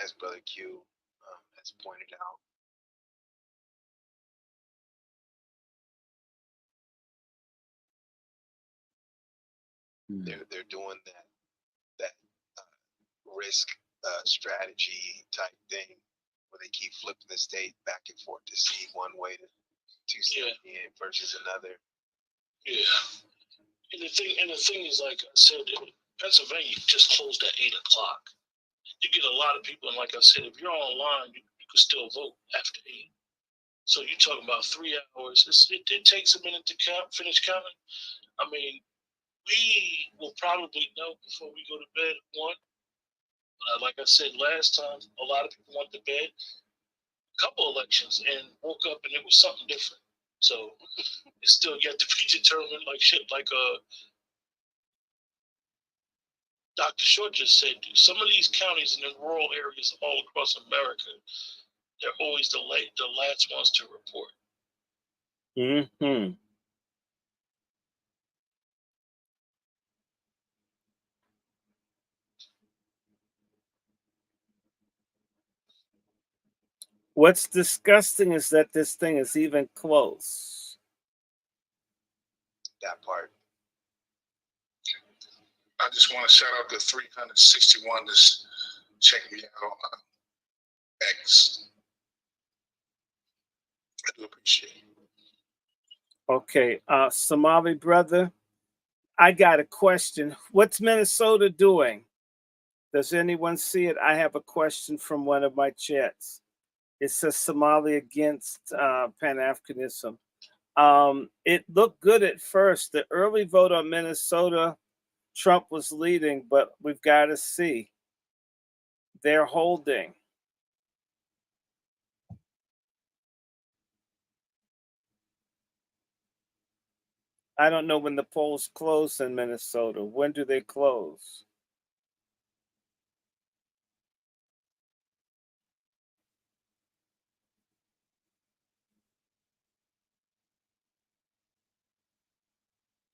as Brother Q has pointed out. They're doing that risk strategy type thing where they keep flipping the state back and forth to see one way to see it versus another. Yeah. And the thing is, like I said, Pennsylvania just closed at 8:00. You get a lot of people, and like I said, if you're online, you can still vote after 8. So you're talking about 3 hours. It takes a minute to finish counting. I mean, we will probably know before we go to bed at 1. But like I said last time, a lot of people went to bed a couple elections and woke up and it was something different. So it's still yet to be determined. Like shit, like Dr. Short just said, some of these counties and in rural areas all across America, they're always the last ones to report. Mm-hmm. What's disgusting is that this thing is even close. That part. I just want to shout out the 361 that's checking me out. X. I do appreciate it. Okay, Somali brother, I got a question. What's Minnesota doing? Does anyone see it? I have a question from one of my chats. It says Somalia against Pan Africanism. It looked good at first. The early vote on Minnesota, Trump was leading, but we've got to see. They're holding. I don't know when the polls close in Minnesota. When do they close?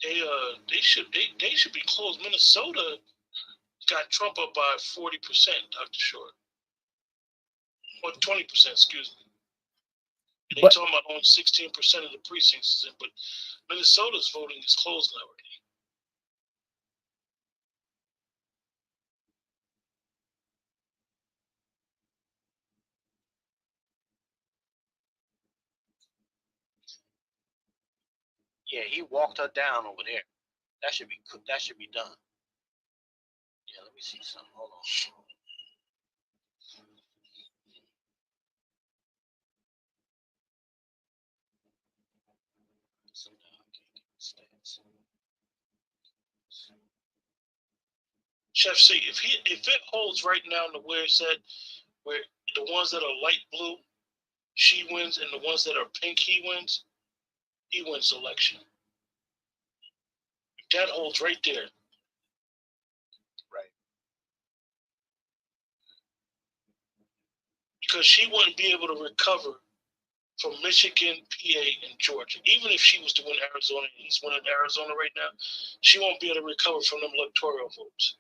They should be closed. Minnesota got Trump up by 40%, Dr. Short. Or 20%, excuse me. And they talking about only 16% of the precincts, but Minnesota's voting is closed already. Yeah, he walked her down over there. That should be done. Yeah, let me see something. Hold on. So now I can't get the stats. Chef C, if it holds right now to where it's at, where the ones that are light blue, she wins, and the ones that are pink, he wins the election. If that holds right there. Right. Because she wouldn't be able to recover from Michigan, PA, and Georgia. Even if she was to win Arizona, and he's winning Arizona right now, she won't be able to recover from them electoral votes.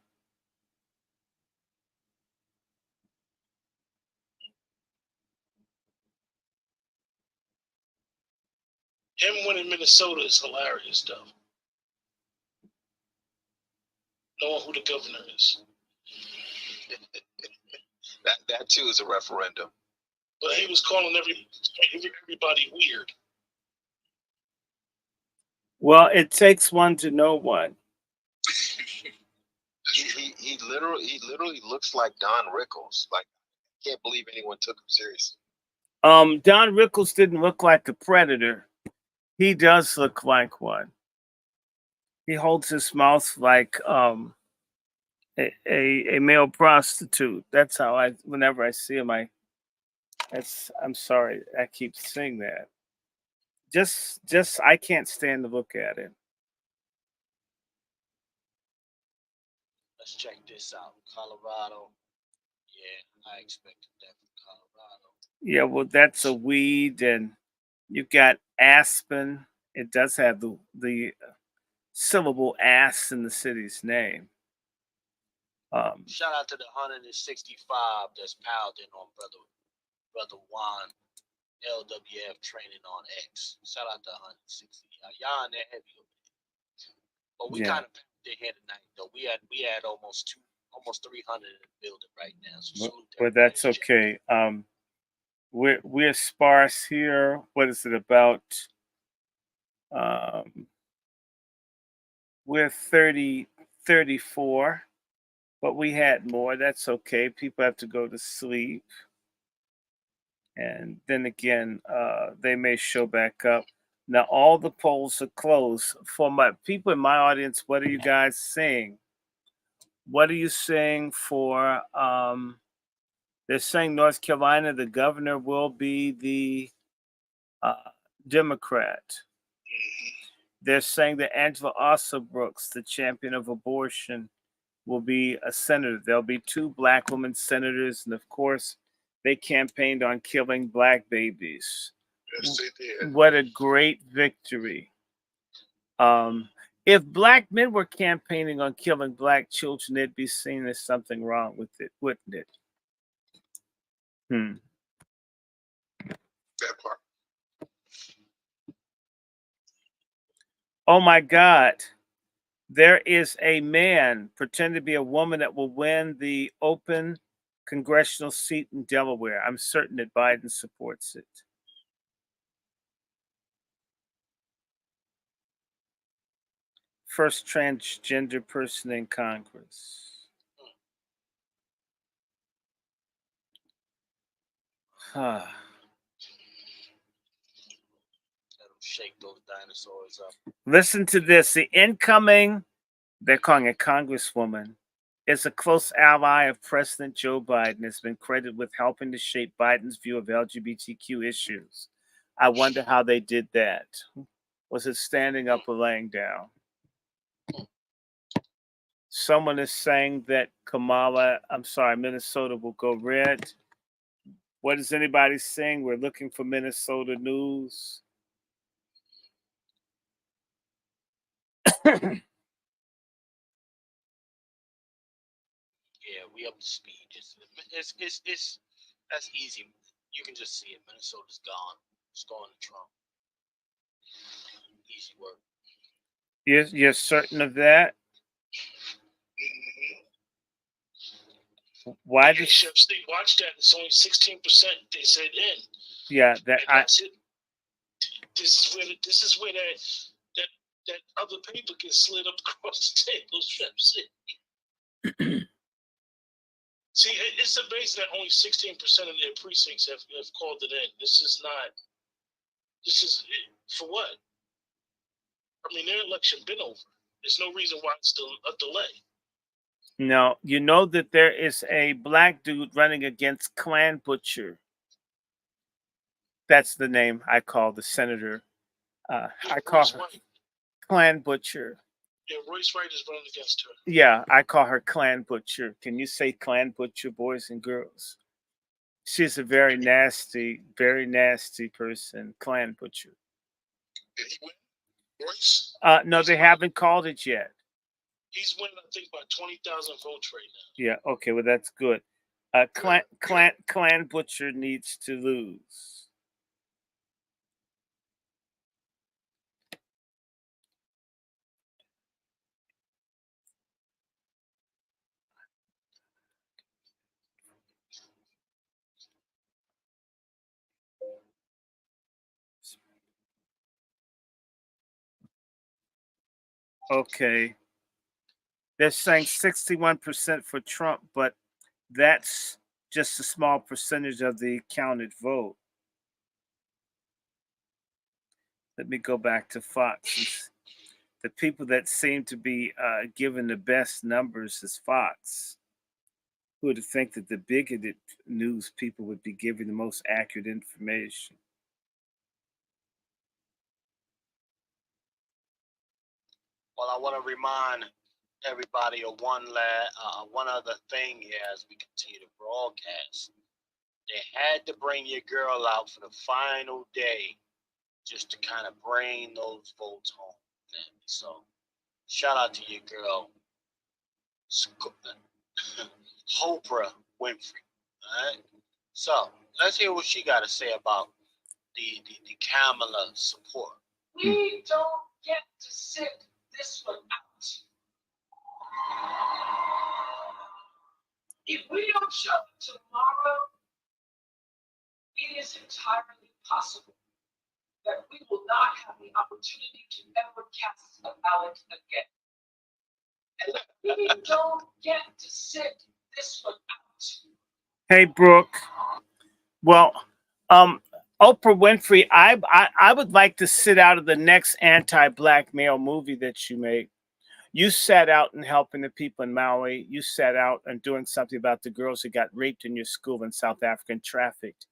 Him winning Minnesota is hilarious, though. Knowing who the governor is. That too is a referendum. But he was calling everybody weird. Well, it takes one to know one. He literally looks like Don Rickles. Like, I can't believe anyone took him seriously. Don Rickles didn't look like a predator. He does look like one. He holds his mouth like a male prostitute. That's how whenever I see him, I'm sorry, I keep saying that. Just I can't stand to look at him. Let's check this out. Colorado. Yeah, I expected that from Colorado. Yeah, well, that's a weed, and you've got aspen. It does have the syllable "ass" in the city's name. Shout out to the 165 that's piled in on brother Juan LWF training on X. Shout out to 160. Y'all in there heavy over there. But we kind of packed in here tonight though. We had almost 300 in the building right now. So but that's okay. We're sparse here. What is it about? We're 34, but we had more. That's okay. People have to go to sleep. And then again, they may show back up. Now, all the polls are closed. For my people in my audience, what are you guys saying? What are you saying for? They're saying North Carolina, the governor will be the Democrat. They're saying that Angela Brooks, the champion of abortion, will be a senator. There'll be 2 black women senators, and of course, they campaigned on killing black babies. Yes, they did. What a great victory. If black men were campaigning on killing black children, it'd be seen as something wrong with it, wouldn't it? That part. Oh my God. There is a man pretending to be a woman that will win the open congressional seat in Delaware. I'm certain that Biden supports it. First transgender person in Congress. Huh. That'll shake those dinosaurs up. Listen to this. The incoming, they're calling it Congresswoman, is a close ally of President Joe Biden, has been credited with helping to shape Biden's view of LGBTQ issues. I wonder how they did that. Was it standing up or laying down? Someone is saying that Minnesota will go red. What is anybody saying? We're looking for Minnesota news. Yeah, we up to speed. It's that's easy. You can just see it. Minnesota's gone. It's going to Trump. Easy work. You're certain of that? Why Okay, does Chef Steve, watch that. It's only 16%. They said in. yeah that And that's it. This is where that other paper gets slid up across the table. Chef Steve. See, it's amazing that only 16% of their precincts have called it in. This is for what? I mean, their election been over. There's no reason why it's still a delay. No, you know that there is a black dude running against Clan Butcher. That's the name I call the senator. I call her Clan Butcher. Yeah, Royce Wright is running against her. Yeah, I call her Clan Butcher. Can you say Clan Butcher, boys and girls? She's a very nasty person, Clan Butcher. Did he win? Royce? No, they haven't called it yet. He's winning, I think, by 20,000 votes right now. Yeah, okay, well that's good. Clan Butcher needs to lose. Okay. They're saying 61% for Trump, but that's just a small percentage of the counted vote. Let me go back to Fox. The people that seem to be given the best numbers is Fox. Who would think that the bigoted news people would be giving the most accurate information? Well, I want to remind everybody of one other thing here as we continue to broadcast. They had to bring your girl out for the final day just to kind of bring those votes home. So, shout out to your girl, Oprah Winfrey. All right. So let's hear what she got to say about the Kamala support. We don't get to sit this one out. If we don't show up tomorrow, it is entirely possible that we will not have the opportunity to ever cast a ballot again. And we don't get to sit this one out. Hey, Brooke. Well, Oprah Winfrey, I would like to sit out of the next anti-black male movie that you make. You sat out and helping the people in Maui. You sat out and doing something about the girls that got raped in your school in South Africa and trafficked.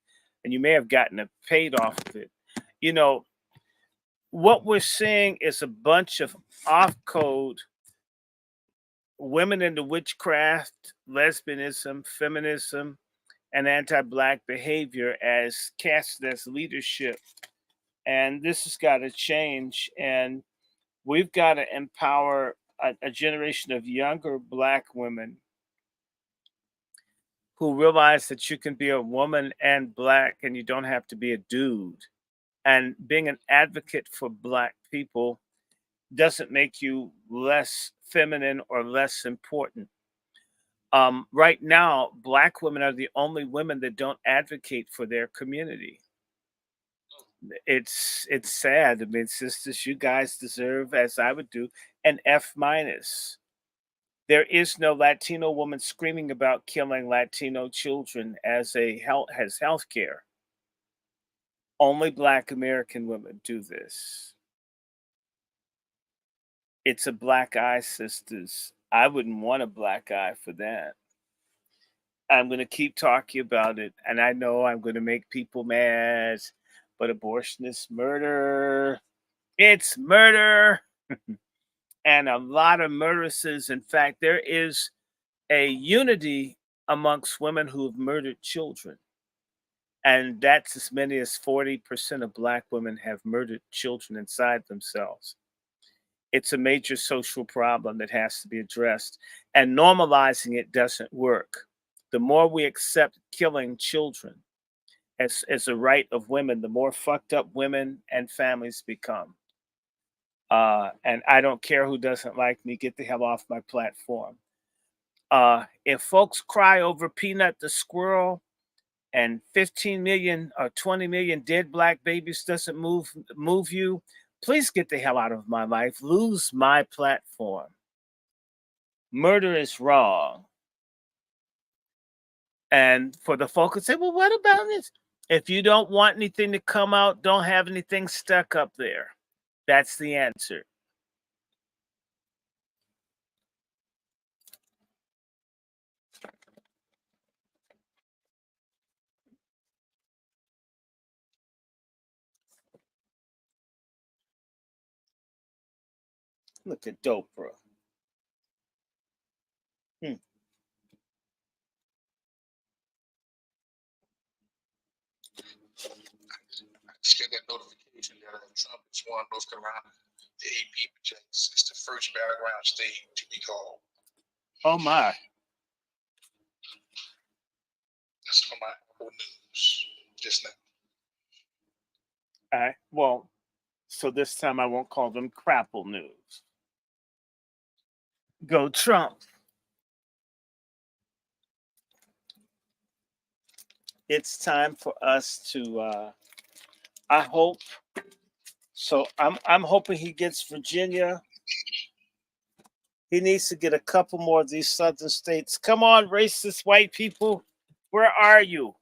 And you may have gotten a paid off of it. You know, what we're seeing is a bunch of off-code women into witchcraft, lesbianism, feminism, and anti-black behavior as casted as leadership. And this has got to change. And we've got to empower a generation of younger black women who realize that you can be a woman and black and you don't have to be a dude. And being an advocate for black people doesn't make you less feminine or less important. Right now, black women are the only women that don't advocate for their community. It's sad. I mean, sisters, you guys deserve, as I would do, an F minus. There is no Latino woman screaming about killing Latino children as health care. Only black American women do this. It's a black eye, sisters. I wouldn't want a black eye for that. I'm going to keep talking about it, and I know I'm going to make people mad, but abortion is murder. It's murder. And a lot of murderesses. In fact, there is a unity amongst women who have murdered children. And that's as many as 40% of black women have murdered children inside themselves. It's a major social problem that has to be addressed. And normalizing it doesn't work. The more we accept killing children as a right of women, the more fucked up women and families become. And I don't care who doesn't like me, get the hell off my platform. If folks cry over Peanut the squirrel and 15 million or 20 million dead black babies doesn't move you, please get the hell out of my life. Lose my platform. Murder is wrong. And for the folks who say, well, what about this? If you don't want anything to come out, don't have anything stuck up there. That's the answer. Look at Dopra. I just got that notification that Trump has won North Carolina. The AP projects it's the first battleground state to be called. Oh my. That's on my Apple News just now. All right. Well, so this time I won't call them crapple news. Go Trump. It's time for us to I hope so. I'm hoping he gets Virginia. He needs to get a couple more of these southern states. Come on, racist white people. Where are you?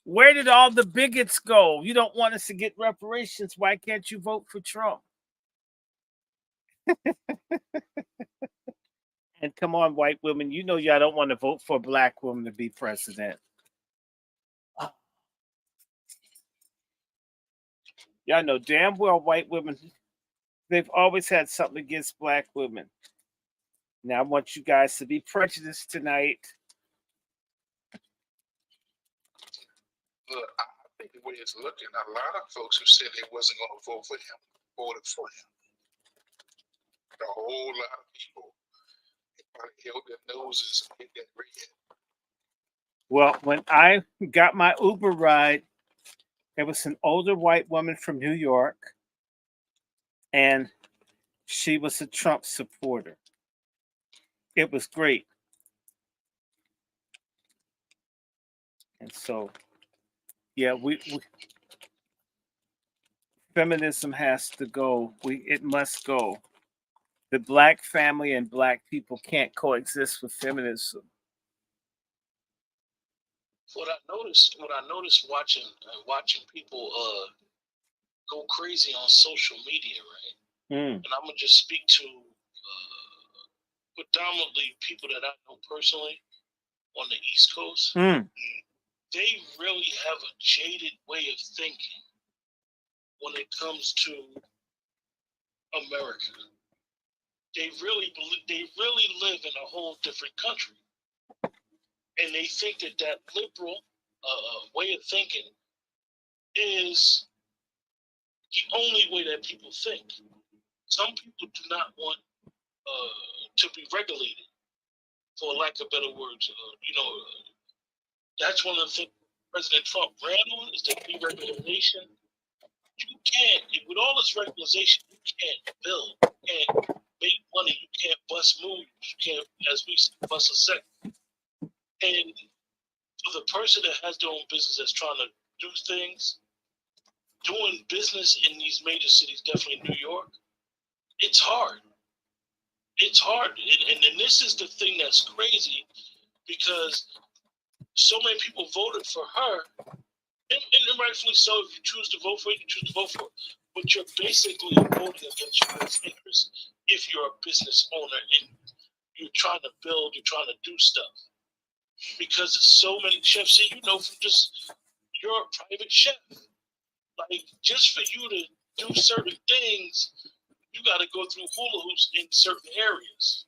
Where did all the bigots go? You don't want us to get reparations. Why can't you vote for Trump? And come on, white women. You know y'all don't want to vote for a black woman to be president. Y'all know damn well white women, they've always had something against black women. Now I want you guys to be prejudiced tonight. Look, I think the way it's looking, a lot of folks who said they wasn't going to vote for him voted for him. A whole lot of people probably held their noses and hit that red. Well, when I got my Uber ride, it was an older white woman from New York, and she was a Trump supporter. It was great. And so, yeah, we feminism has to go. It must go. The black family and black people can't coexist with feminism. What I noticed watching people go crazy on social media, right? And I'm gonna just speak to predominantly people that I know personally on the East Coast. They really have a jaded way of thinking when it comes to America. They really live in a whole different country, and they think that liberal way of thinking is the only way that people think. Some people do not want to be regulated, for lack of better words. That's one of the things President Trump ran on is the deregulation. You can't, with all this regularization, you can't build. You can't make money. You can't bust moves. You can't, as we say, bust a second. And for the person that has their own business that's trying to do things, doing business in these major cities, definitely New York, it's hard. It's hard. And this is the thing that's crazy, because so many people voted for her, and rightfully so. If you choose to vote for it, you choose to vote for it. But you're basically voting against your best interest if you're a business owner and you're trying to build, you're trying to do stuff. Because so many chefs, see, you know, from just, you're a private chef. Like, just for you to do certain things, you got to go through hula hoops in certain areas.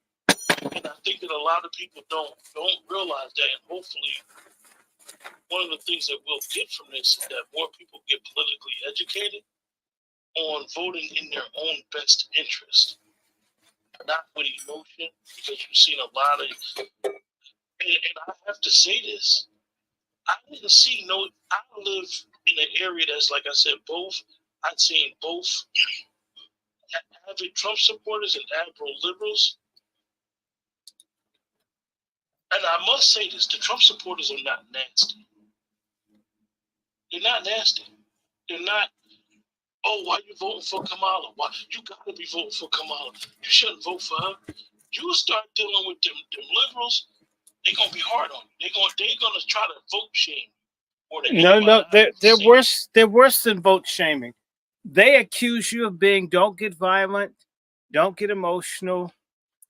And I think that a lot of people don't realize that. And hopefully, one of the things that we'll get from this is that more people get politically educated on voting in their own best interest, not with emotion, because you've seen a lot of, and I have to say this, I didn't see no, I live in an area that's, like I said, both, I've seen both avid Trump supporters and avid liberals. And I must say this, the Trump supporters are not nasty. They're not nasty. They're not, oh, why you voting for Kamala? Why you gotta be voting for Kamala? You shouldn't vote for her. You start dealing with them liberals, they're gonna be hard on you. They're gonna try to vote shame. No, they're worse than vote shaming. They accuse you of being, don't get violent, don't get emotional.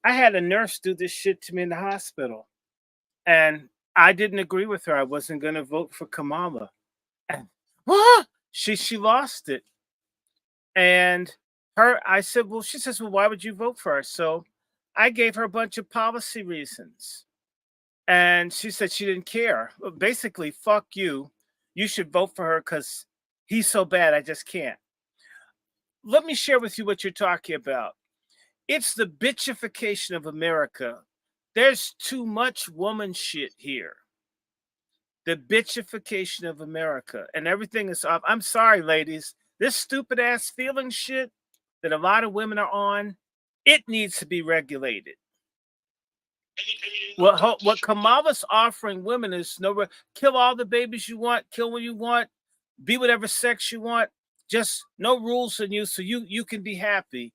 I had a nurse do this shit to me in the hospital, and I didn't agree with her. I wasn't going to vote for Kamala. And what? She lost it. And I said, well, she says, well, why would you vote for her? So I gave her a bunch of policy reasons. And she said she didn't care. Basically, fuck you. You should vote for her because he's so bad, I just can't. Let me share with you what you're talking about. It's the bitchification of America. There's too much woman shit here. The bitchification of America. And everything is off. I'm sorry, ladies. This stupid ass feeling shit that a lot of women are on, it needs to be regulated. What Kamala's offering women is kill all the babies you want, kill what you want, be whatever sex you want, just no rules in you so you can be happy.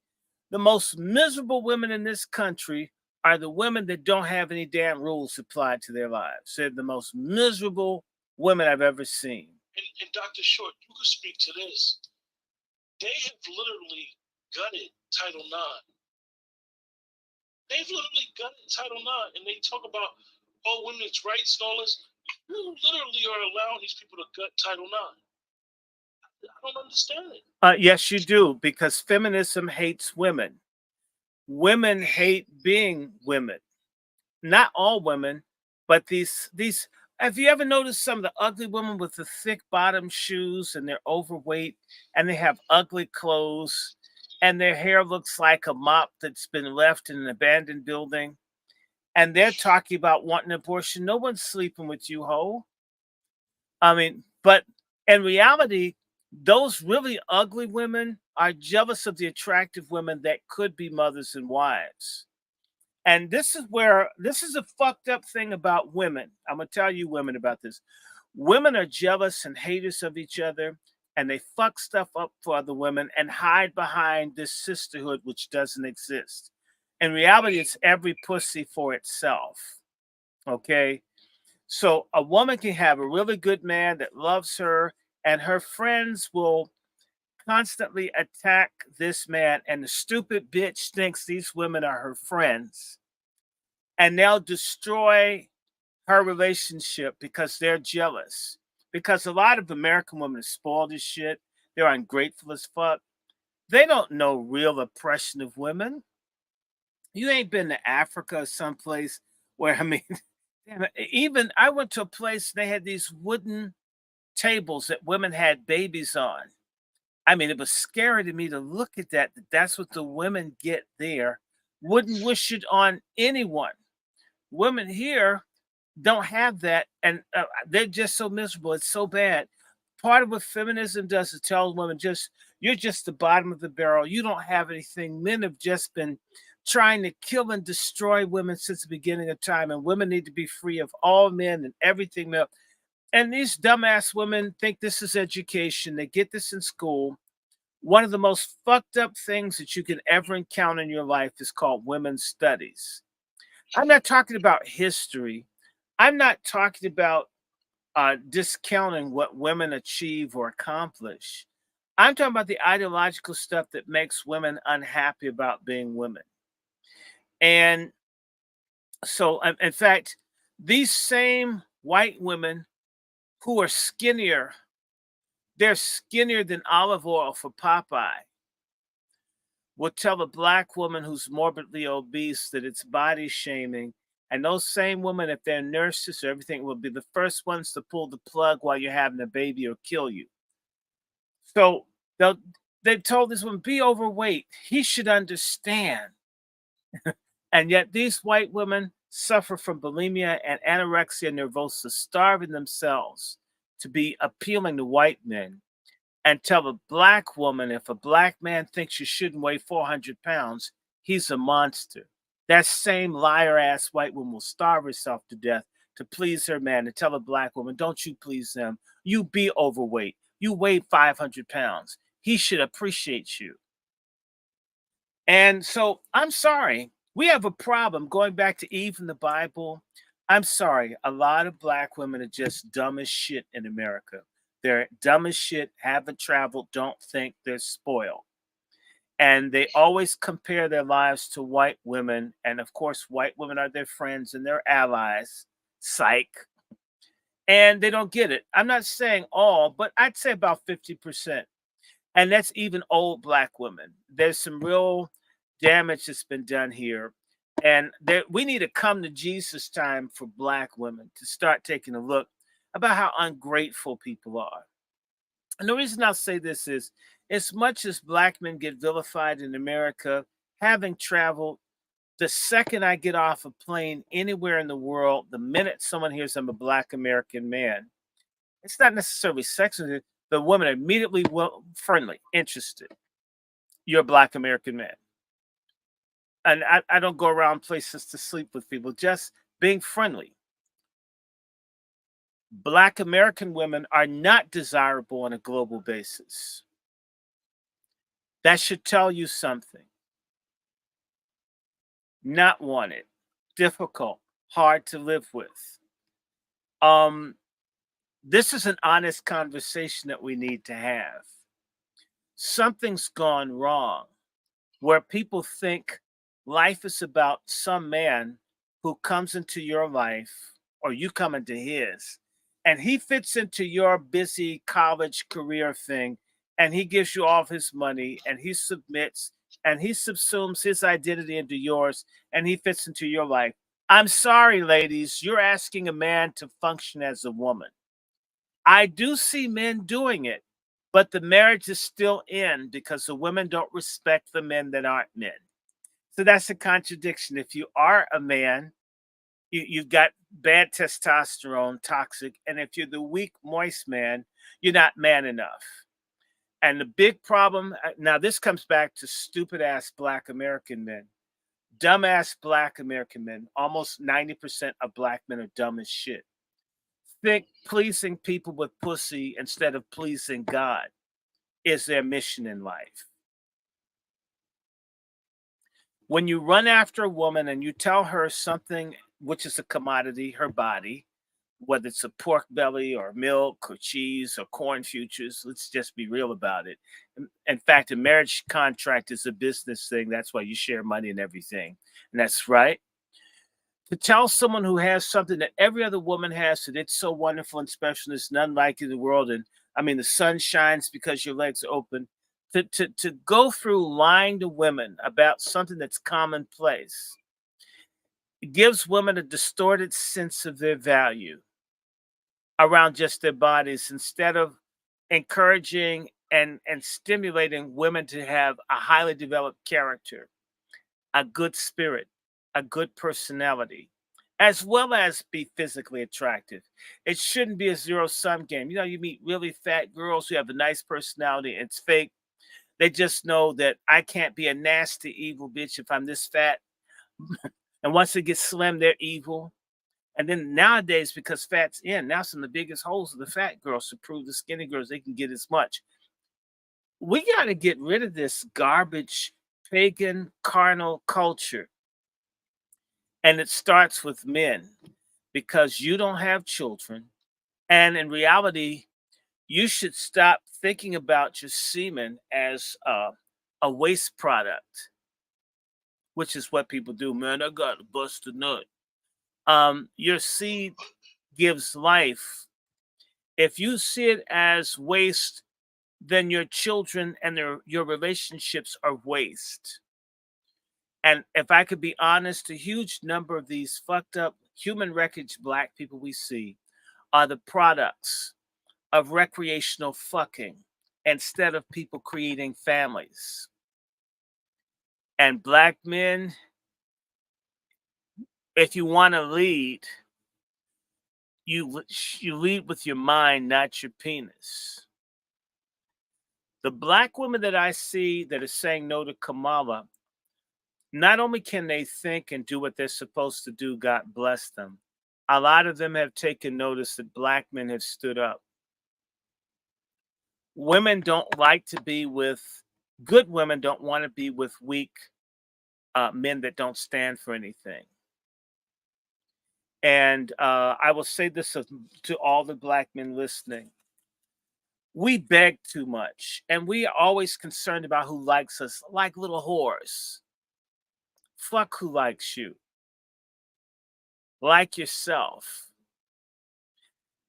The most miserable women in this country are the women that don't have any damn rules applied to their lives. They're the most miserable women I've ever seen. And Dr. Short, you could speak to this. They have literally gutted Title IX. They've literally gutted Title IX, and they talk about, oh, women's rights and all this. You literally are allowing these people to gut Title IX. I don't understand it. Yes, you do, because feminism hates women. Women hate being women. Not all women, but these. Have you ever noticed some of the ugly women with the thick bottom shoes and they're overweight and they have ugly clothes and their hair looks like a mop that's been left in an abandoned building, and they're talking about wanting abortion? No one's sleeping with you, ho. I mean, but in reality, those really ugly women are jealous of the attractive women that could be mothers and wives. And this is a fucked up thing about women. I'm going to tell you women about this. Women are jealous and haters of each other, and they fuck stuff up for other women and hide behind this sisterhood, which doesn't exist. In reality, it's every pussy for itself. Okay? So a woman can have a really good man that loves her, and her friends will constantly attack this man, and the stupid bitch thinks these women are her friends, and they'll destroy her relationship because they're jealous. Because a lot of American women are spoiled as shit. They're ungrateful as fuck. They don't know real oppression of women. You ain't been to Africa or someplace where, I mean, even I went to a place, they had these wooden tables that women had babies on. I mean, it was scary to me to look at that. That's what the women get there. Wouldn't wish it on anyone. Women here don't have that, and they're just so miserable. It's so bad. Part of what feminism does is tell women, you're just the bottom of the barrel. You don't have anything. Men have just been trying to kill and destroy women since the beginning of time, and women need to be free of all men and everything else. And these dumbass women think this is education. They get this in school. One of the most fucked up things that you can ever encounter in your life is called women's studies. I'm not talking about history. I'm not talking about discounting what women achieve or accomplish. I'm talking about the ideological stuff that makes women unhappy about being women. And so, in fact, these same white women who are skinnier, they're skinnier than olive oil for Popeye, will tell a black woman who's morbidly obese that it's body shaming. And those same women, if they're nurses or everything, will be the first ones to pull the plug while you're having a baby or kill you. So they've told this woman, be overweight. He should understand. And yet these white women suffer from bulimia and anorexia nervosa, starving themselves to be appealing to white men, and tell a black woman if a black man thinks you shouldn't weigh 400 pounds, he's a monster. That same liar ass white woman will starve herself to death to please her man and tell a black woman, don't you please him. You be overweight. You weigh 500 pounds. He should appreciate you. And so I'm sorry. We have a problem going back to Eve in the Bible. I'm sorry. A lot of black women are just dumb as shit in America. They're dumb as shit, haven't traveled, don't think, they're spoiled. And they always compare their lives to white women. And of course, white women are their friends and their allies. Psych. And they don't get it. I'm not saying all, but I'd say about 50%. And that's even old black women. There's some real damage that's been done here. And we need a come to Jesus time for black women to start taking a look about how ungrateful people are. And the reason I'll say this is, as much as black men get vilified in America, having traveled, the second I get off a plane anywhere in the world, the minute someone hears I'm a black American man, it's not necessarily sexist. The women are immediately friendly, interested. You're a black American man. And I don't go around places to sleep with people, just being friendly. Black American women are not desirable on a global basis. That should tell you something. Not wanted, difficult, hard to live with. This is an honest conversation that we need to have. Something's gone wrong where people think life is about some man who comes into your life or you come into his, and he fits into your busy college career thing, and he gives you all of his money, and he submits, and he subsumes his identity into yours, and he fits into your life. I'm sorry, ladies, you're asking a man to function as a woman. I do see men doing it, but the marriage is still in because the women don't respect the men that aren't men. So that's a contradiction. If you are a man, you've got bad testosterone, toxic. And if you're the weak, moist man, you're not man enough. And the big problem, now this comes back to stupid ass black American men, dumbass black American men. Almost 90% of black men are dumb as shit. Think pleasing people with pussy instead of pleasing God is their mission in life. When you run after a woman and you tell her something which is a commodity, her body, whether it's a pork belly or milk or cheese or corn futures, let's just be real about it. In fact, a marriage contract is a business thing. That's why you share money and everything. And that's right. To tell someone who has something that every other woman has, that it's so wonderful and special, there's none like it in the world. And I mean, the sun shines because your legs are open. To go through lying to women about something that's commonplace, it gives women a distorted sense of their value around just their bodies, instead of encouraging and stimulating women to have a highly developed character, a good spirit, a good personality, as well as be physically attractive. It shouldn't be a zero-sum game. You know, you meet really fat girls who have a nice personality, and it's fake. They just know that I can't be a nasty, evil bitch if I'm this fat. And once it gets slim, they're evil. And then nowadays, because fat's in, now some of the biggest holes are the fat girls to prove the skinny girls they can get as much. We got to get rid of this garbage, pagan, carnal culture. And it starts with men because you don't have children. And in reality, you should stop thinking about your semen as a waste product, which is what people do. Man, I got to bust a nut. Your seed gives life. If you see it as waste, then your children and your relationships are waste. And if I could be honest, a huge number of these fucked up human wreckage black people we see are the products of recreational fucking instead of people creating families. And black men, if you want to lead, you lead with your mind, not your penis. The black women that I see that are saying no to Kamala, not only can they think and do what they're supposed to do, God bless them, a lot of them have taken notice that black men have stood up. Women don't like to be with, good women don't want to be with weak men that don't stand for anything. And I will say this to all the black men listening. We beg too much, and we are always concerned about who likes us, like little whores. Fuck who likes you. Like yourself.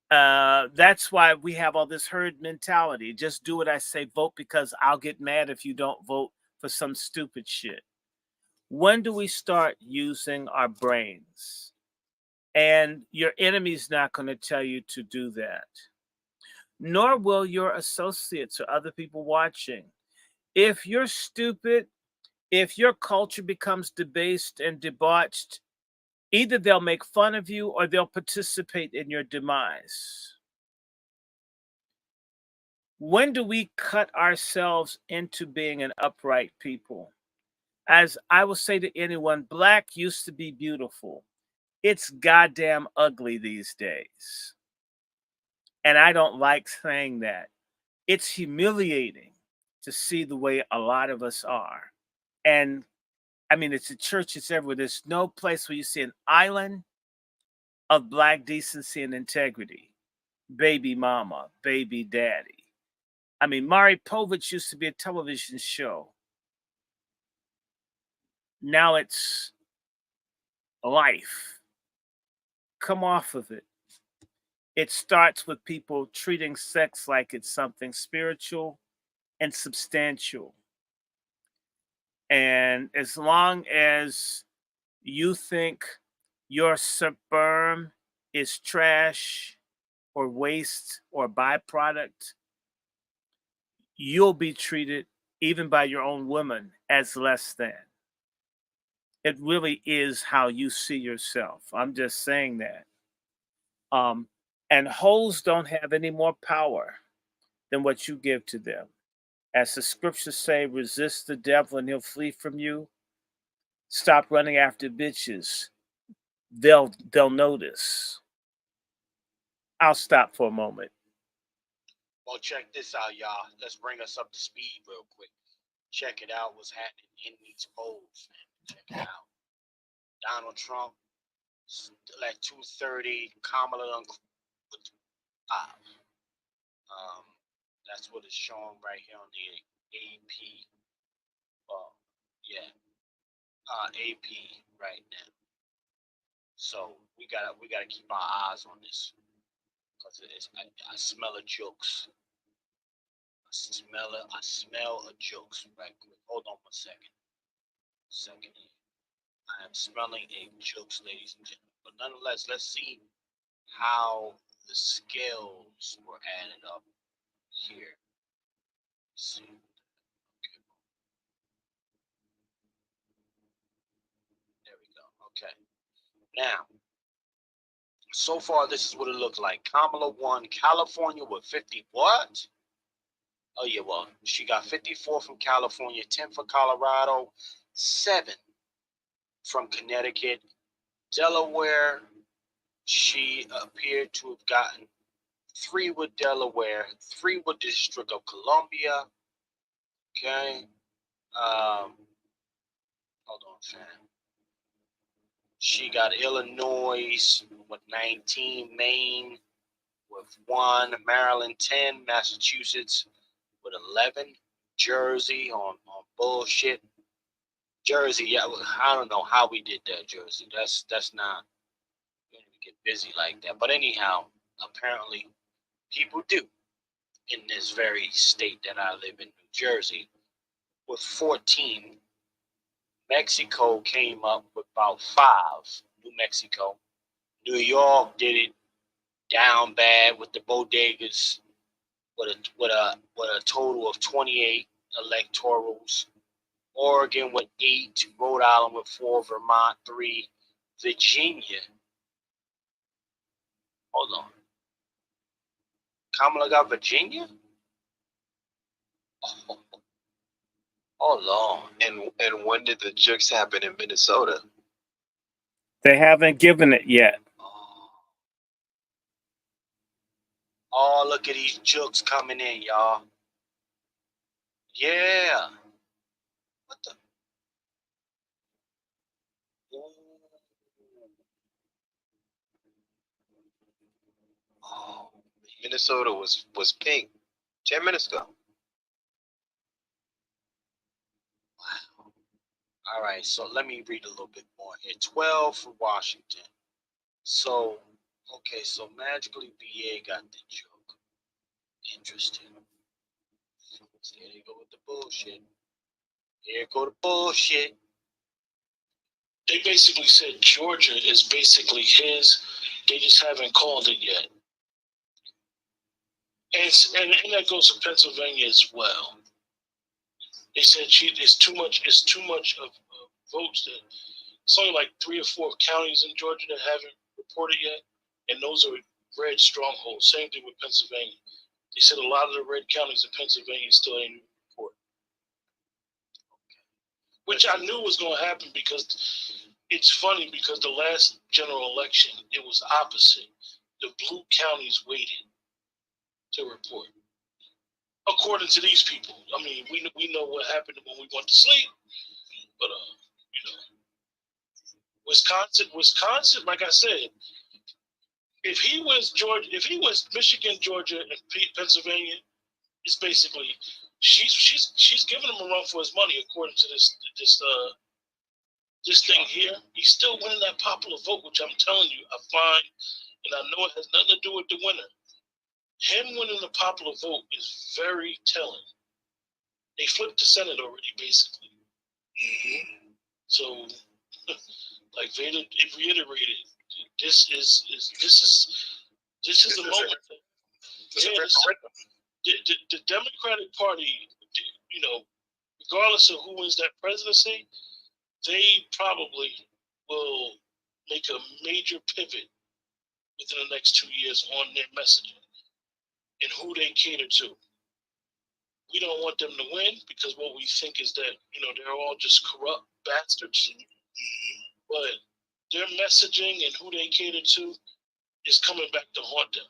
That's why we have all this herd mentality. Just do what I say, vote because I'll get mad if you don't vote for some stupid shit. When do we start using our brains? And your enemy's not going to tell you to do that. Nor will your associates or other people watching. If you're stupid, if your culture becomes debased and debauched, either they'll make fun of you or they'll participate in your demise. When do we cut ourselves into being an upright people? As I will say to anyone, black used to be beautiful. It's goddamn ugly these days. And I don't like saying that. It's humiliating to see the way a lot of us are. And I mean, it's a church, it's everywhere. There's no place where you see an island of black decency and integrity. Baby mama, baby daddy. I mean, Mari Povich used to be a television show. Now it's life. Come off of it. It starts with people treating sex like it's something spiritual and substantial. And as long as you think your sperm is trash or waste or byproduct, you'll be treated, even by your own woman, as less than. It really is how you see yourself. I'm just saying that. And hoes don't have any more power than what you give to them. As the scriptures say, resist the devil and he'll flee from you. Stop running after bitches. They'll notice. I'll stop for a moment. Well, check this out, y'all. Let's bring us up to speed real quick. Check it out. What's happening in these polls, man. Check it out. Donald Trump still at 230. Kamala with 5. That's what it's showing right here on the AP. Well, yeah, AP right now. So we gotta keep our eyes on this because I smell a jokes. I smell a jokes right quick. Hold on 1 second. I am smelling a jokes, ladies and gentlemen. But nonetheless, let's see how the scales were added up here. Let's see. Okay. There we go. Okay. Now, so far, this is what it looked like. Kamala won California with 50 what? Oh yeah, well, she got 54 from California, 10 for Colorado, 7 from Connecticut, Delaware. She appeared to have gotten 3 with Delaware, 3 with District of Columbia. Okay. Hold on, fam. She got Illinois with 19, Maine with 1, Maryland 10, Massachusetts with 11, Jersey on bullshit. Jersey, yeah, I don't know how we did that, Jersey. That's not going to get busy like that. But anyhow, apparently people do in this very state that I live in, New Jersey, with 14. Mexico came up with about 5. New Mexico. New York did it down bad with the bodegas with a total of 28 electorals. Oregon with 8, Rhode Island with 4, Vermont 3, Virginia. Hold on. Kamala got Virginia? Oh, hold on. And when did the jukes happen in Minnesota? They haven't given it yet. Oh, look at these jokes coming in, y'all. Yeah. What the? Ooh. Oh, Minnesota was pink 10 minutes ago. wow. All right, so let me read a little bit more here. 12 for Washington. So, okay, so magically BA got the joke. Interesting. Here they go with the bullshit. Here go the bullshit. They basically said Georgia is basically his. They just haven't called it yet. And that goes to Pennsylvania as well. They said it's too much. It's too much of votes. That it's only like 3 or 4 counties in Georgia that haven't reported yet, and those are red strongholds. Same thing with Pennsylvania. They said a lot of the red counties in Pennsylvania still ain't reported, which I knew was going to happen because it's funny because the last general election it was opposite. The blue counties waited to report. According to these people, I mean, we know what happened when we went to sleep, but you know, Wisconsin, like I said, if he wins Georgia, if he wins Michigan, Georgia, and Pennsylvania, it's basically she's giving him a run for his money according to this thing here. He's still winning that popular vote, which I'm telling you, I find, and I know it has nothing to do with the winner. Him winning the popular vote is very telling. They flipped the Senate already, basically. Mm-hmm. So, like Vader reiterated, this is a moment. The Democratic Party, you know, regardless of who wins that presidency, they probably will make a major pivot within the next 2 years on their messaging and who they cater to. We don't want them to win because what we think is that, you know, they're all just corrupt bastards. But their messaging and who they cater to is coming back to haunt them.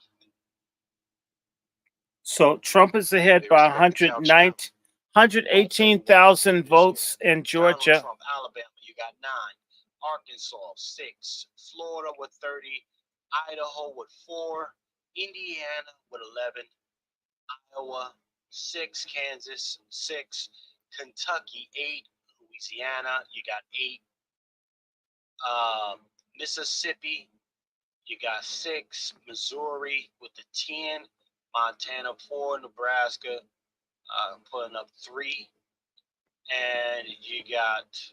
So Trump is ahead by 118,000 votes in Georgia. Donald Trump, Alabama, you got 9. Arkansas, 6. Florida with 30. Idaho with 4. Indiana with 11. Iowa 6. Kansas 6. Kentucky 8. Louisiana, you got 8. Mississippi, you got 6. Missouri with the 10. Montana 4. Nebraska putting up 3. And you got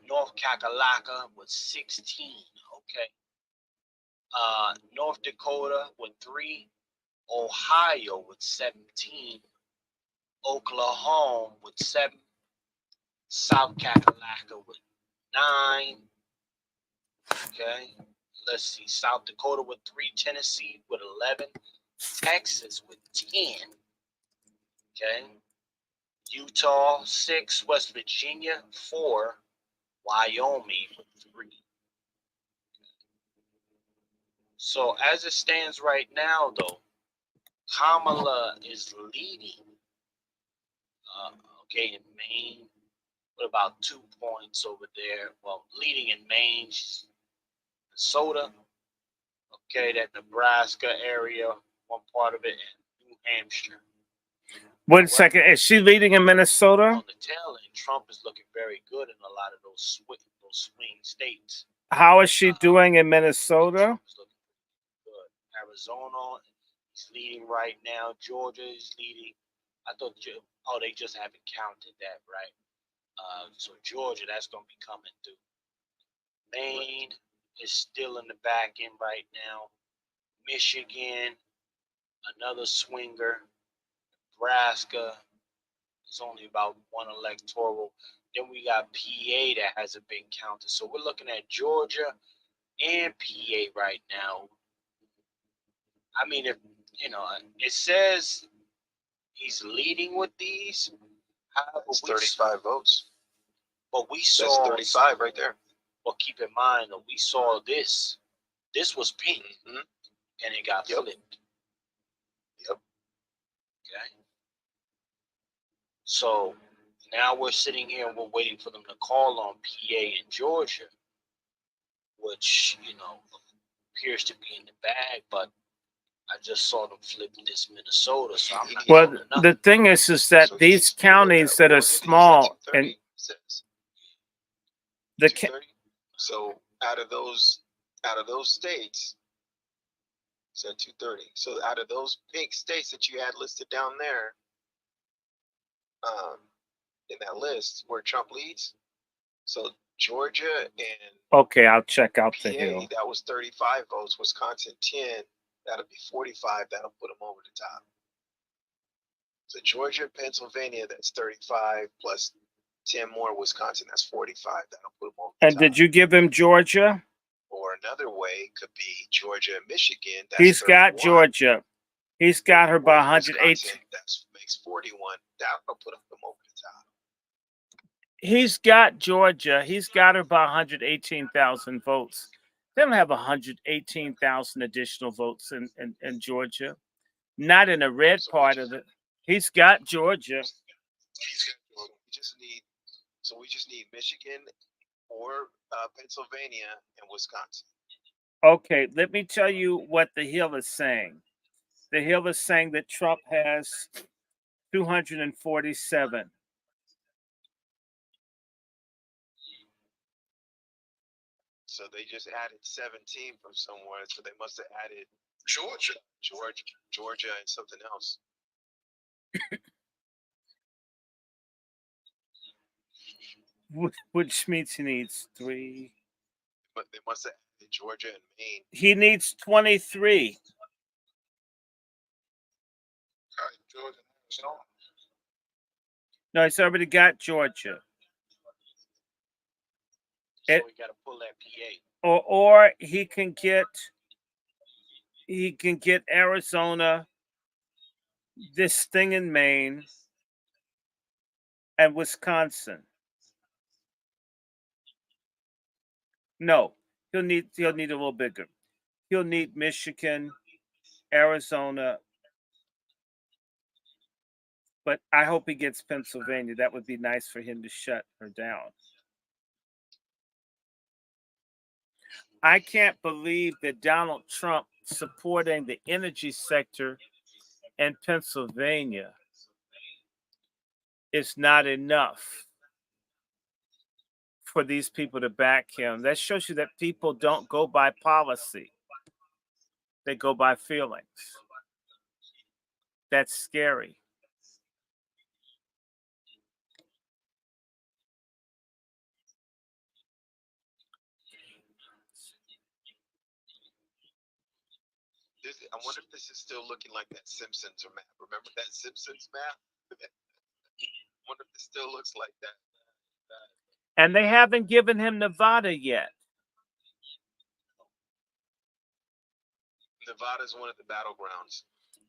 North Kakalaka with 16. Okay. North Dakota with 3. Ohio with 17. Oklahoma with 7. South Kakalaka with 9. Okay. Let's see. South Dakota with 3. Tennessee with 11. Texas with 10. Okay. Utah 6, West Virginia 4, Wyoming 3. So as it stands right now, though, Kamala is leading. Okay, in Maine, with about 2 points over there. Well, leading in Maine, Minnesota. Okay, that Nebraska area, one part of it, and New Hampshire. One second. Is she leading in Minnesota? On the tail end, Trump is looking very good in a lot of those swing states. How is she doing in Minnesota? Trump is looking good. Arizona, he's leading right now. Georgia is leading. I thought, they just haven't counted that, right? So Georgia, that's going to be coming through. Maine is still in the back end right now. Michigan, another swinger. Nebraska is only about one electoral. Then we got PA that hasn't been counted. So we're looking at Georgia and PA right now. I mean, if it says he's leading with these. It's 35 votes. But we saw That's 35 right there. But keep in mind that we saw this. This was pink, and it got flipped. Yep. Okay. So now we're sitting here and we're waiting for them to call on PA and Georgia, which appears to be in the bag. But I just saw them flip this Minnesota, so I'm not. Well, the thing is that So these counties that are small and the 230. So out of those states, it's at 230. So out of those big states that you had listed down there, in that list where Trump leads, so Georgia and okay, I'll check out PA, the Hill. that was 35 votes. Wisconsin 10, that'll be 45. That'll put them over the top. So Georgia and Pennsylvania, that's 35 plus 10 more. Wisconsin, that's 45. That'll put them over the top. And did you give him Georgia? Or another way could be Georgia and Michigan. That's He's 31. got Georgia. He's got her by 108. That makes 41. That'll put them over the top. He's got Georgia. He's got her by 118,000 votes. They don't have 118,000 additional votes in Georgia. Not in the red part of it. He's got Georgia. We just need Michigan or Pennsylvania and Wisconsin. Okay, let me tell you what the Hill is saying. The Hill is saying that Trump has 247. So they just added 17 from somewhere. So they must have added Georgia, and something else. Which means he needs 3. But they must have added Georgia and Maine. He needs 23. Georgia and Arizona. No, he's already got Georgia. So we got to pull that PA. Or he can get Arizona, this thing in Maine, and Wisconsin. No, he'll need a little bigger. He'll need Michigan, Arizona, but I hope he gets Pennsylvania. That would be nice for him to shut her down. I can't believe that Donald Trump supporting the energy sector in Pennsylvania is not enough for these people to back him. That shows you that people don't go by policy. They go by feelings. That's scary. I wonder if this is still looking like that Simpsons map. Remember that Simpsons map? I wonder if this still looks like that. And they haven't given him Nevada yet. Nevada's one of the battlegrounds.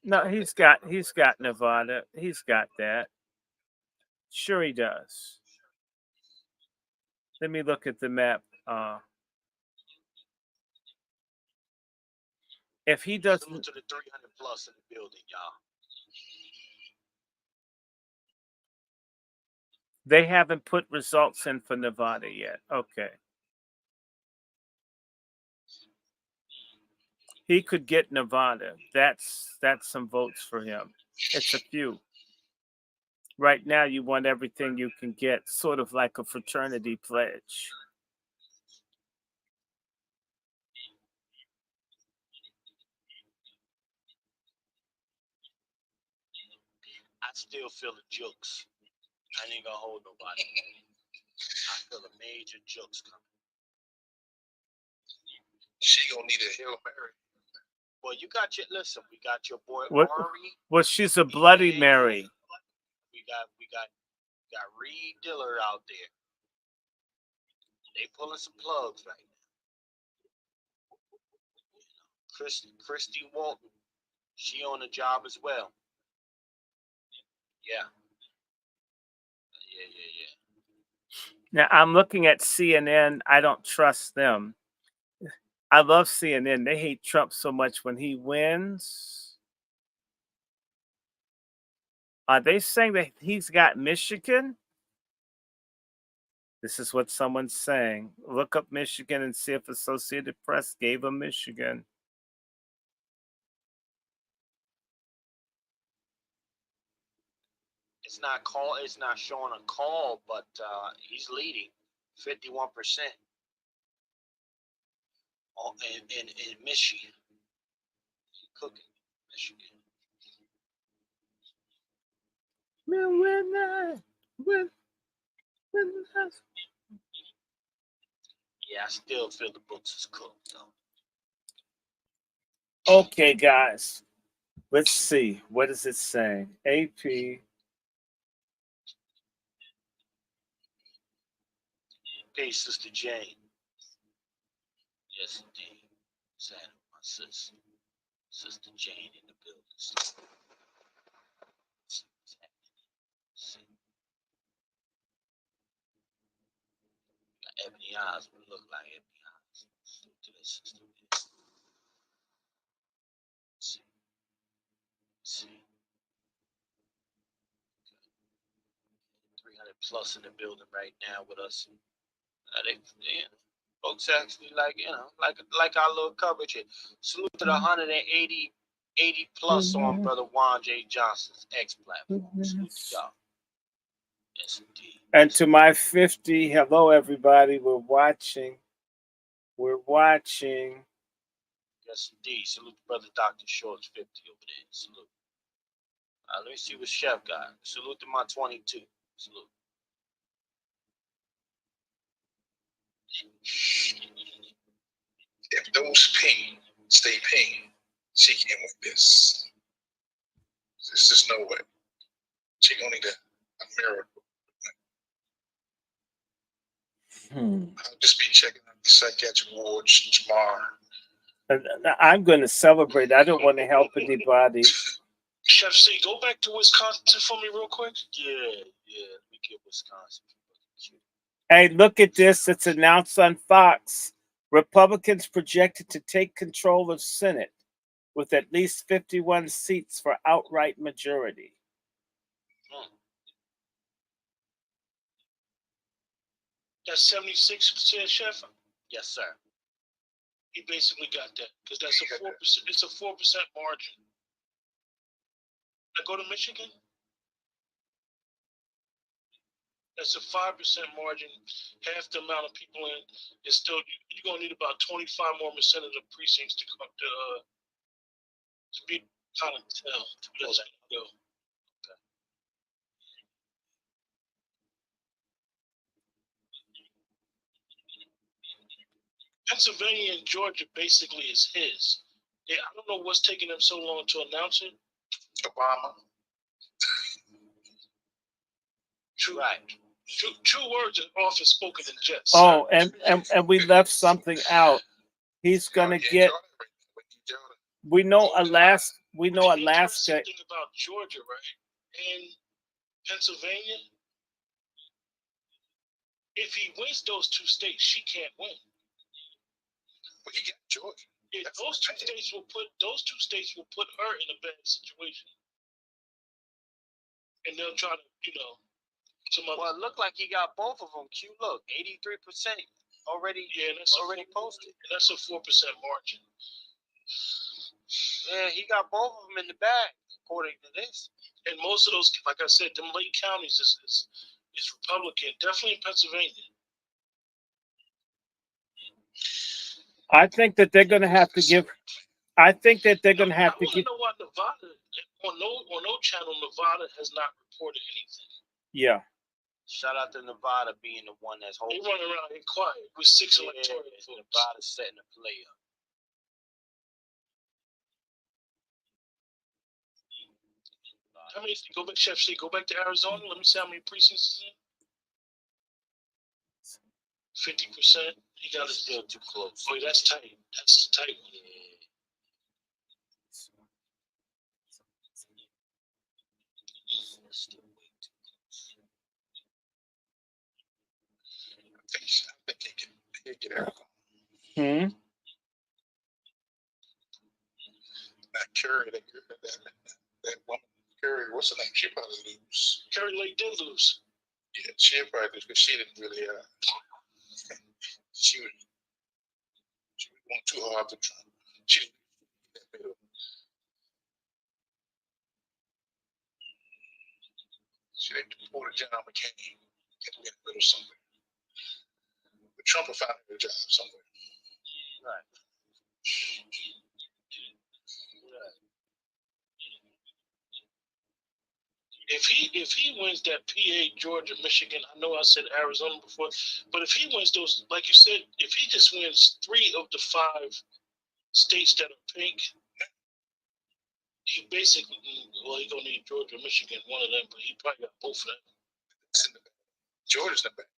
No, he's got Nevada. He's got that. Sure, he does. Let me look at the map. If he doesn't, Salute to the 300 plus in the building, y'all. they haven't put results in for Nevada yet. Okay. He could get Nevada. That's some votes for him. It's a few. Right now, you want everything you can get, sort of like a fraternity pledge. I still feel the jokes. I ain't gonna hold nobody. I feel a major jokes coming. She gonna need a Hail Mary. Well, you got your listen. We got your boy What? Ari. Well, she's a Bloody Mary. We got Reed Diller out there. They pulling some plugs right now. Christy Walton, she on the job as well. Yeah. Now I'm looking at CNN. I don't trust them. I love CNN. They hate Trump so much when he wins. Are they saying that he's got Michigan? This is what someone's saying. Look up Michigan and see if Associated Press gave him Michigan. It's not showing a call, but he's leading 51%. In Michigan. Cooking, Michigan. Yeah, I still feel the books is cooked though. Okay, guys. Let's see. What is it saying? AP. Peace, Sister Jane. Yes, indeed. Sad, my sister. Sister Jane in the building. Got ebony eyes, but look like ebony eyes. To that sister. See. 300 plus in the building right now with us. Folks actually like our little coverage here. Salute to the 180 plus on brother Juan J. Johnson's X platform. Salute to y'all. Yes, indeed. And to my 50, hello everybody. We're watching. Yes, indeed. Salute to brother Dr. Short's 50 over there. Salute. Let me see what Chef got. Salute to my 22. Salute. If those ping stay ping, she can't win this. There's just no way. She gonna need a miracle. I'll just be checking out the psychiatric wards tomorrow. I'm going to celebrate. I don't want to help anybody. Chef C, go back to Wisconsin for me real quick. Yeah. Let me get Wisconsin. Hey, look at this. It's announced on Fox. Republicans projected to take control of Senate with at least 51 seats for outright majority. That's 76%, Chef? Yes, sir. He basically got that because that's a 4%. It's a 4% margin. I go to Michigan. That's a 5% margin. Half the amount of people in is still. You're gonna need about 25 more percent of the precincts to come to be kind of tell. Let's go. Okay. Pennsylvania and Georgia basically is his. I don't know what's taking them so long to announce it. Obama. True, right. True words are often spoken in jest. Oh, and we left something out. He's gonna get We know Georgia. Alaska. We know The interesting Alaska. thing about Georgia, right, and Pennsylvania, if he wins those two states, she can't win. But he got Georgia. Yeah, That's those two bad. states will put her in a bad situation, and they'll try to, some other. Well, it looked like he got both of them. Q, look, 83% already. Yeah, that's already posted. And that's a 4% margin. Yeah, he got both of them in the bag, according to this. And most of those, like I said, them lake counties is Republican. Definitely in Pennsylvania. I think that they're going to have to give. I think that they're going to have I to want to give. know why Nevada, on no channel, Nevada has not reported anything. Yeah. Shout out to Nevada being the one that's They holding. run around here quiet with 6 electoral votes. Nevada setting the play up. How many? Go back, Chef C. Go back to Arizona. Let me see how many precincts is in. 50%. He got it Still too close. Oh, that's tight. That's the tight one. Yeah. Still way too close. I think he can get Arizona. Hmm. That Curry, that woman, Curry, what's her name? She probably lose. Kerry Lake did lose. Yeah, she probably lose because she didn't really. She was going too hard for Trump. She didn't get that middle. She didn't support John McCain. Get in the middle somewhere. But Trump will find her a job somewhere. Right. If he wins that PA, Georgia, Michigan, I know I said Arizona before, but if he wins those, like you said, if he just wins 3 of the 5 states that are pink, he basically, well, he gonna need Georgia, Michigan, one of them, but he probably got both of them. It's in the back. Georgia's in the back.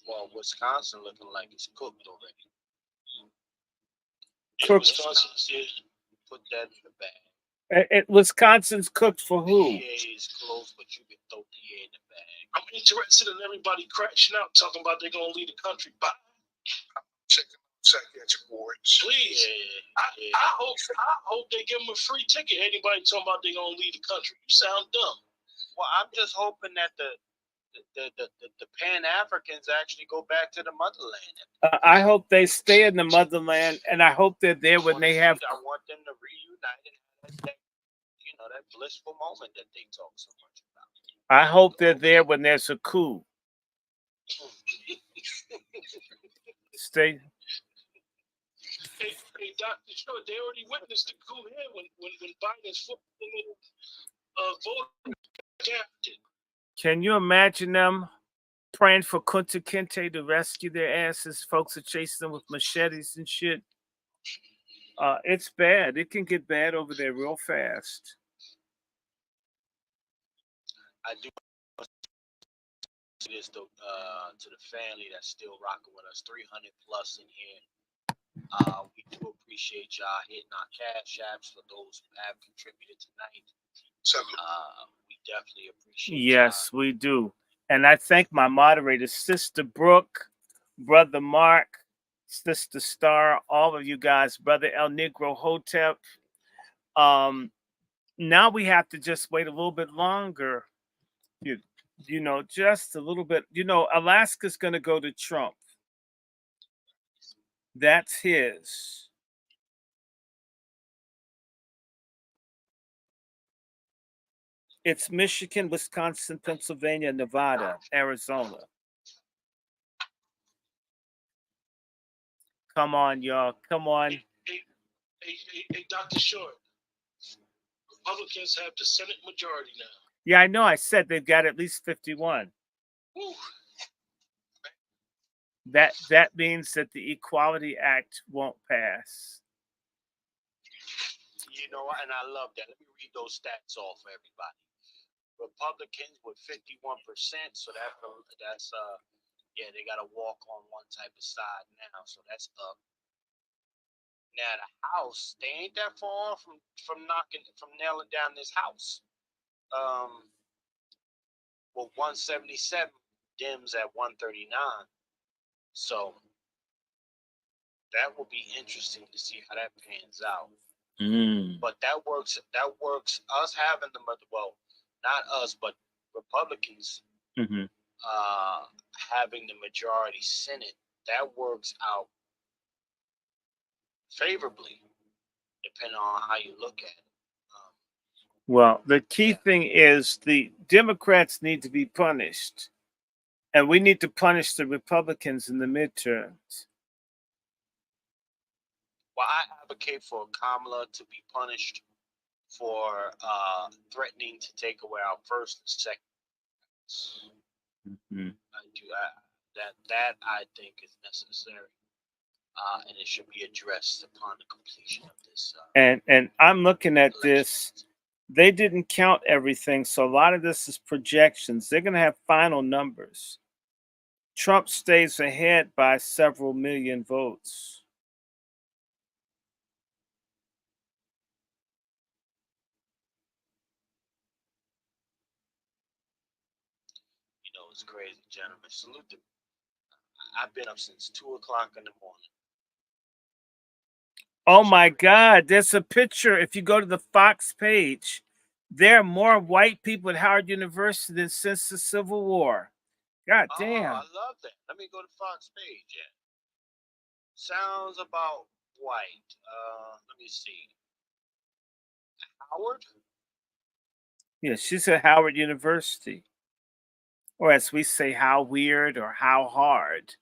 Well, Wisconsin looking like it's cooked already. Yeah, Wisconsin, yeah. Put that in the bag. Wisconsin's cooked for who? PA is close, but you can throw PA in the bag. I'm interested in everybody crashing out, talking about they're gonna leave the country. Bye. Checking psychiatric wards. Please. Yeah. I hope they give them a free ticket. Anybody talking about they're gonna leave the country? You sound dumb. Well, I'm just hoping that the Pan Africans actually go back to the motherland. I hope they stay in the motherland, and I hope they're there when they have. I want them to reunite and have that blissful moment that they talk so much about. I hope they're there when there's a coup. Stay. Hey, Dr. Short, they already witnessed the coup here when Biden's little vote adapted. Can you imagine them praying for Kunta Kinte to rescue their asses? Folks are chasing them with machetes and shit. It's bad. It can get bad over there real fast. I do this to the family that's still rocking with us, 300 plus in here. We do appreciate y'all hitting our cash apps for those who have contributed tonight. We definitely appreciate Yes, y'all. we do. And I thank my moderators, Sister Brooke, Brother Mark, Sister Star, all of you guys, Brother El Negro Hotep. Now we have to just wait a little bit longer. You know, just a little bit. You know, Alaska's going to go to Trump. That's his. It's Michigan, Wisconsin, Pennsylvania, Nevada, Arizona. Come on, y'all. Come on. Hey, Dr. Short. Republicans have the Senate majority now. Yeah, I know. I said they've got at least 51. Woo. That means that the Equality Act won't pass. You know, and I love that. Let me read those stats off for everybody. Republicans with 51%, so that's they got to walk on one type of side now, so that's up. Now the house, they ain't that far from nailing down this house. Well, 177 Dems at 139. So that will be interesting to see how that pans out. But that works. That works. Us having the well, not us, but Republicans having the majority Senate. That works out favorably, depending on how you look at it. Well, the key thing is the Democrats need to be punished, and we need to punish the Republicans in the midterms. Well, I advocate for Kamala to be punished for threatening to take away our first and second. I do that I think is necessary, and it should be addressed upon the completion of this. And I'm looking at this. They didn't count everything, so a lot of this is projections. They're going to have final numbers. Trump stays ahead by several million votes. You know, it's crazy, gentlemen. Salute them. I've been up since 2:00 in the morning. Oh my God, there's a picture. If you go to the Fox page, there are more white people at Howard University than since the Civil War. God damn. Oh, I love that. Let me go to Fox page. Yeah. Sounds about white. Let me see. Howard? Yeah, she's at Howard University. Or as we say, how weird or how hard.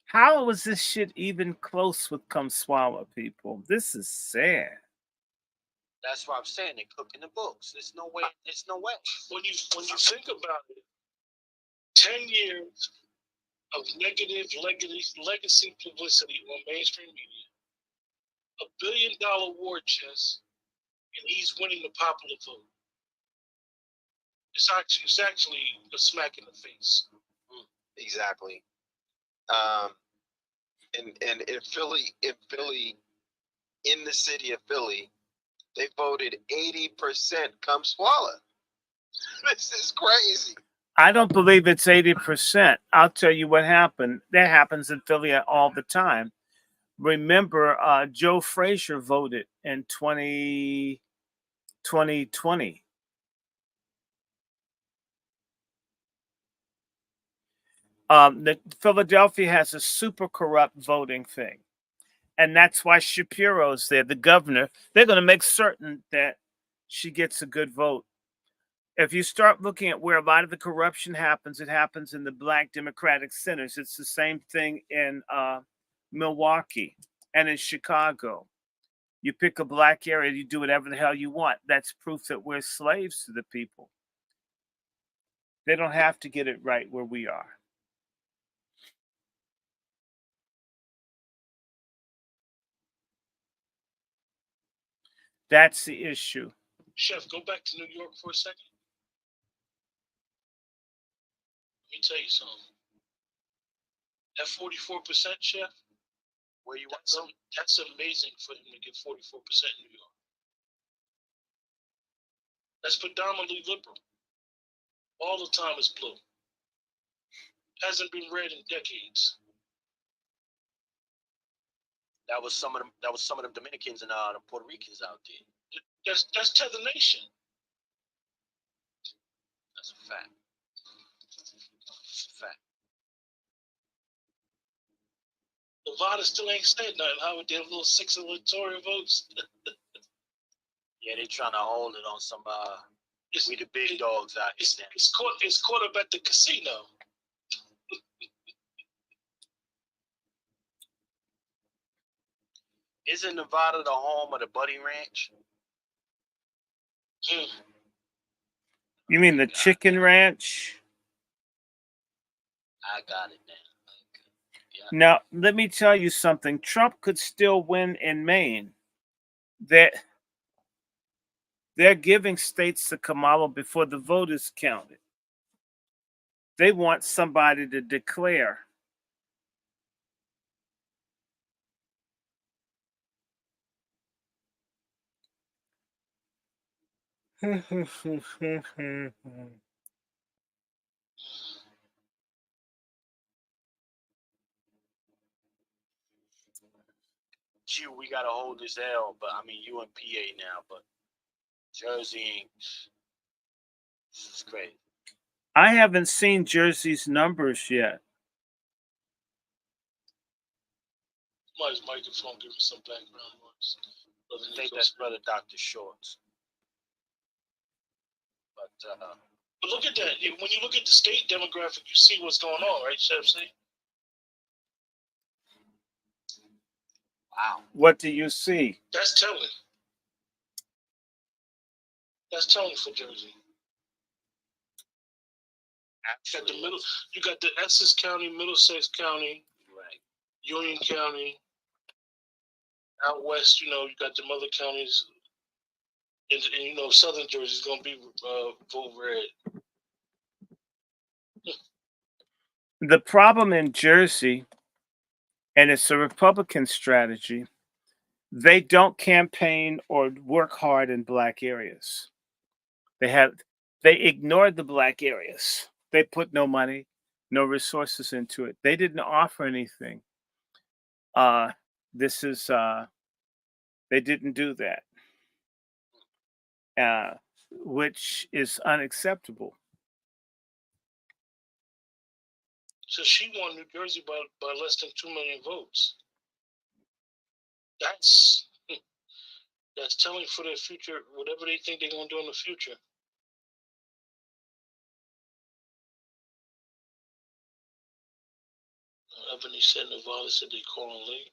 How was this shit even close with Kumswalla, people? This is sad. That's what I'm saying. They're cooking the books. There's no way. There's no way. When you think about it, 10 years of negative legacy publicity on mainstream media, $1 billion war chest, and he's winning the popular vote. It's actually a smack in the face. Exactly. And in Philly, in the city of Philly, they voted 80% Kumswalla. This is crazy. I don't believe it's 80%. I'll tell you what happened. That happens in Philly all the time. Remember, Joe Frazier voted in 2020. Philadelphia has a super corrupt voting thing. And that's why Shapiro's there, the governor. They're going to make certain that she gets a good vote. If you start looking at where a lot of the corruption happens, it happens in the black Democratic centers. It's the same thing in Milwaukee and in Chicago. You pick a black area, you do whatever the hell you want. That's proof that we're slaves to the people. They don't have to get it right where we are. That's the issue. Chef, go back to New York for a second. Let me tell you something. That 44%, Chef, where you want that's amazing for him to get 44% in New York. That's predominantly liberal. All the time is blue. Hasn't been red in decades. That was some of them Dominicans and the Puerto Ricans out there. That's Tether Nation. That's a fact. That's a fact. Nevada still ain't said nothing. How would they have little 6 electoral votes? Yeah, they trying to hold it on some. We the big dogs out here. It's caught up at the casino. Isn't Nevada the home of the Buddy Ranch? You mean the Chicken Ranch? I got it now. Okay. Yeah. Now, let me tell you something. Trump could still win in Maine. They're, they're giving states to Kamala before the vote is counted. They want somebody to declare. Q, we gotta hold this L, but I mean you in PA now, but Jersey ain't. This is crazy. I haven't seen Jersey's numbers yet. Somebody's microphone giving some background noise. I think that's brother Dr. Shorts. But look at that. When you look at the state demographic, you see what's going on, right, Chef C? Wow. What do you see? That's telling. That's telling for Jersey. You got the middle. You got the Essex County, Middlesex County, Right. Union County. Out west, you got the other counties, and Southern Jersey's gonna be vote red. The problem in Jersey, and it's a Republican strategy, they don't campaign or work hard in black areas. They ignored the black areas. They put no money, no resources into it. They didn't offer anything. This is they didn't do that, which is unacceptable. So she won New Jersey by less than 2 million votes. That's telling for their future, whatever they think they're gonna do in the future. Ebony said Nevada said they calling late.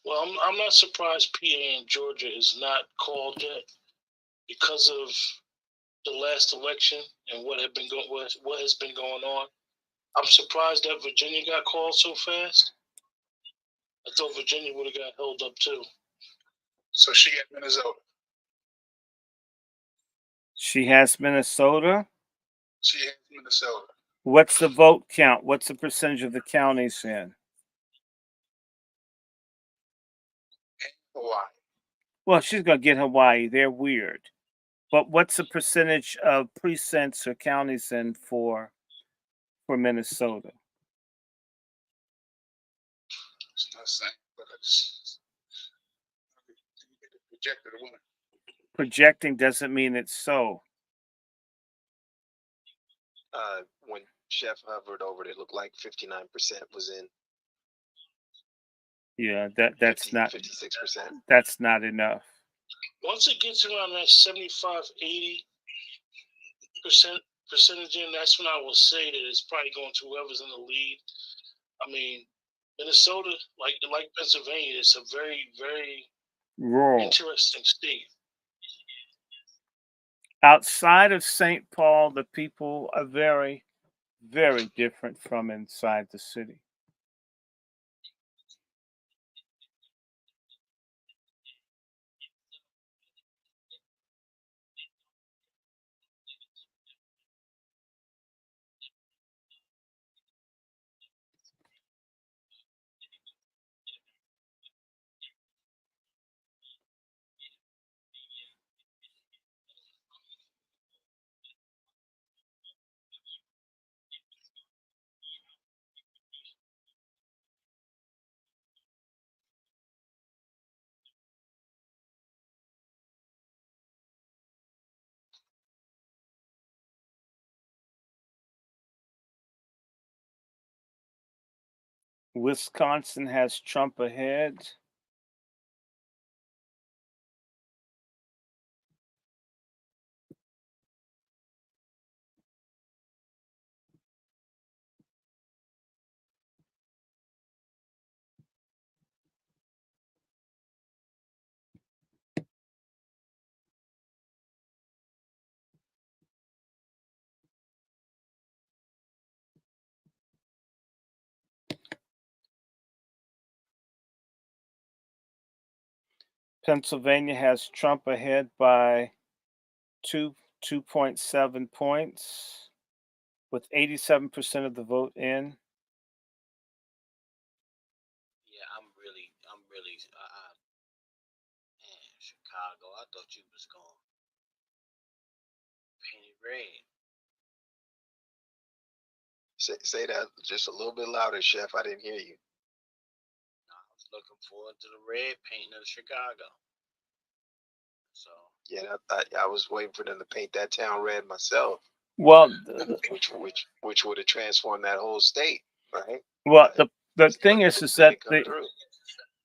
Well, I'm not surprised PA and Georgia is not called yet because of the last election and what has been going on. I'm surprised that Virginia got called so fast. I thought Virginia would have got held up too. So she got Minnesota. She has Minnesota. She has Minnesota. What's the vote count? What's the percentage of the counties in? And Hawaii. Well, she's gonna get Hawaii. They're weird. But what's the percentage of precincts or counties in for Minnesota? It's not saying, but it's projected a winner. Projecting doesn't mean it's so. When Chef hovered over it, it looked like 59% was in. Yeah, that's 50, not 56%. That's not enough. Once it gets around that 75, 80% percentage in, that's when I will say that it's probably going to whoever's in the lead. I mean, Minnesota, like Pennsylvania, it's a very, very Rural. interesting state. Outside of St. Paul, the people are very, very different from inside the city. Wisconsin has Trump ahead. Pennsylvania has Trump ahead by 2.7 points, with 87% of the vote in. Yeah, I'm really, man, Chicago. I thought you was going paint it red. Say that just a little bit louder, Chef. I didn't hear you. I was looking forward to the red painting of Chicago. So Yeah, I was waiting for them to paint that town red myself. Well, which would have transformed that whole state, right? well, the thing is that through.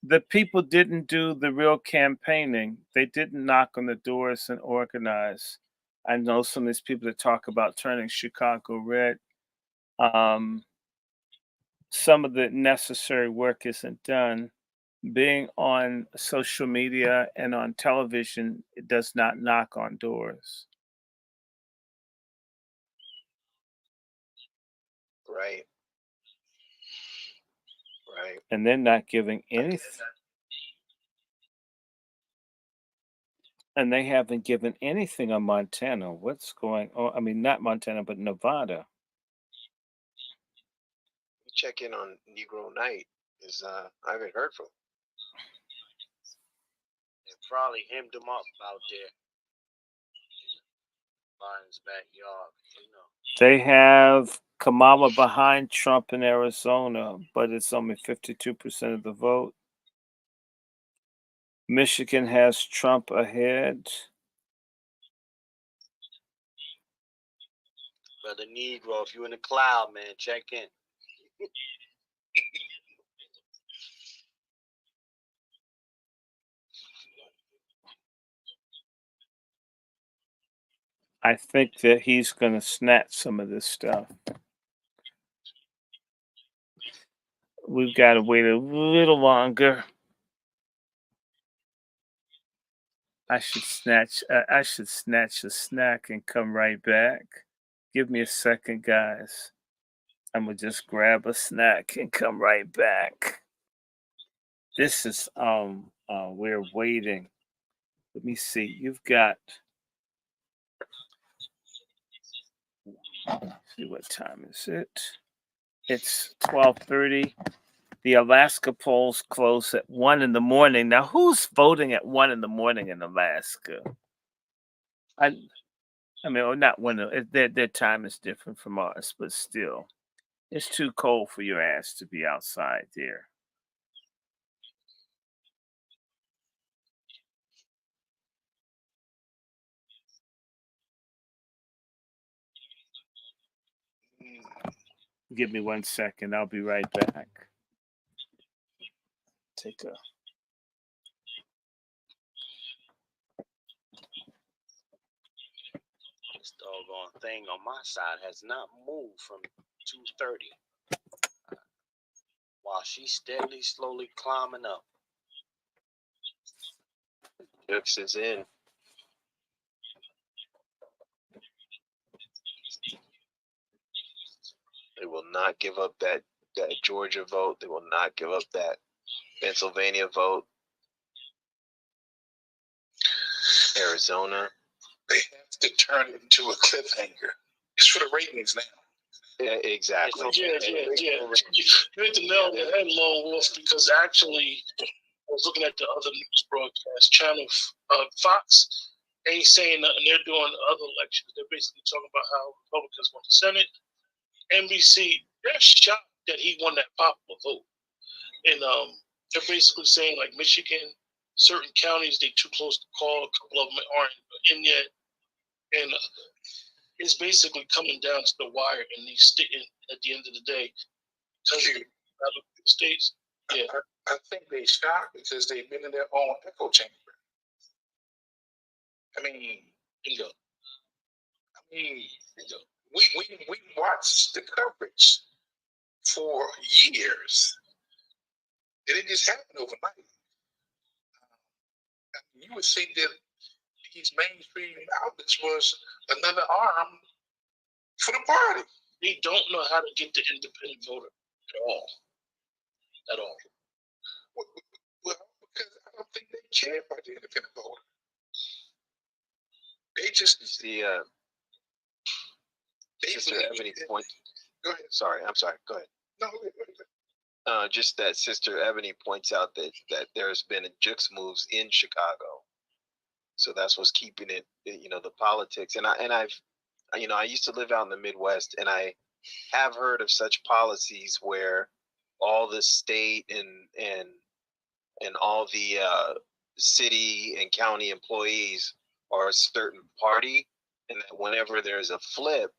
the people didn't do the real campaigning. They didn't knock on the doors and organize. I know some of these people that talk about turning Chicago red. Some of the necessary work isn't done. Being on social media and on television, it does not knock on doors. Right. Right. And they're not giving anything. And they haven't given anything on Montana. What's going on? I mean, not Montana, but Nevada. Check in on Negro Night. I haven't heard from him. they probably hemmed him up out there. Biden's backyard, you know. They have Kamala behind Trump in Arizona, but it's only 52% of the vote. Michigan has Trump ahead. Brother Negro, if you in the cloud, man, check in. I think that he's going to snatch some of this stuff. We've got to wait a little longer. I should snatch a snack and come right back. Give me a second, guys. I'm gonna just grab a snack and come right back. This is we're waiting. Let me see. You've got see what time is it? It's 12:30. The Alaska polls close at 1 in the morning. Now, who's voting at 1 in the morning in Alaska? I mean, not one. Their time is different from ours, but still, it's too cold for your ass to be outside there. Give me 1 second. I'll be right back. Take a. This doggone thing on my side has not moved from 2:30. While she's steadily, slowly climbing up. Chips is in. They will not give up that Georgia vote. They will not give up that Pennsylvania vote. Arizona. They have to turn it into a cliffhanger. It's for the ratings now. Yeah, exactly. Yeah. You hit the nail on the head, Lone Wolf, because actually, I was looking at the other news broadcast channel, Fox ain't saying nothing. They're doing other elections. They're basically talking about how Republicans won the Senate. NBC, they're shocked that he won that popular vote. And they're basically saying, like Michigan, certain counties, they too close to call. A couple of them aren't in yet. And it's basically coming down to the wire in these states at the end of the day. Because of the states. Yeah. I think they shocked because they've been in their own echo chamber. I mean, Bingo. we watched the coverage for years. It didn't just happen overnight. You would think that these mainstream outlets was another arm for the party. They don't know how to get the independent voter at all. Well, because I don't think they care about the independent voter. They just See, they Sister believe Ebony it. point. Go ahead. Sorry, I'm sorry. Go ahead. No, go ahead. Just that Sister Ebony points out that there's been jukes moves in Chicago, so that's what's keeping it. The politics, and I've, I used to live out in the Midwest, and I have heard of such policies where all the state and all the city and county employees are a certain party, and that whenever there's a flip,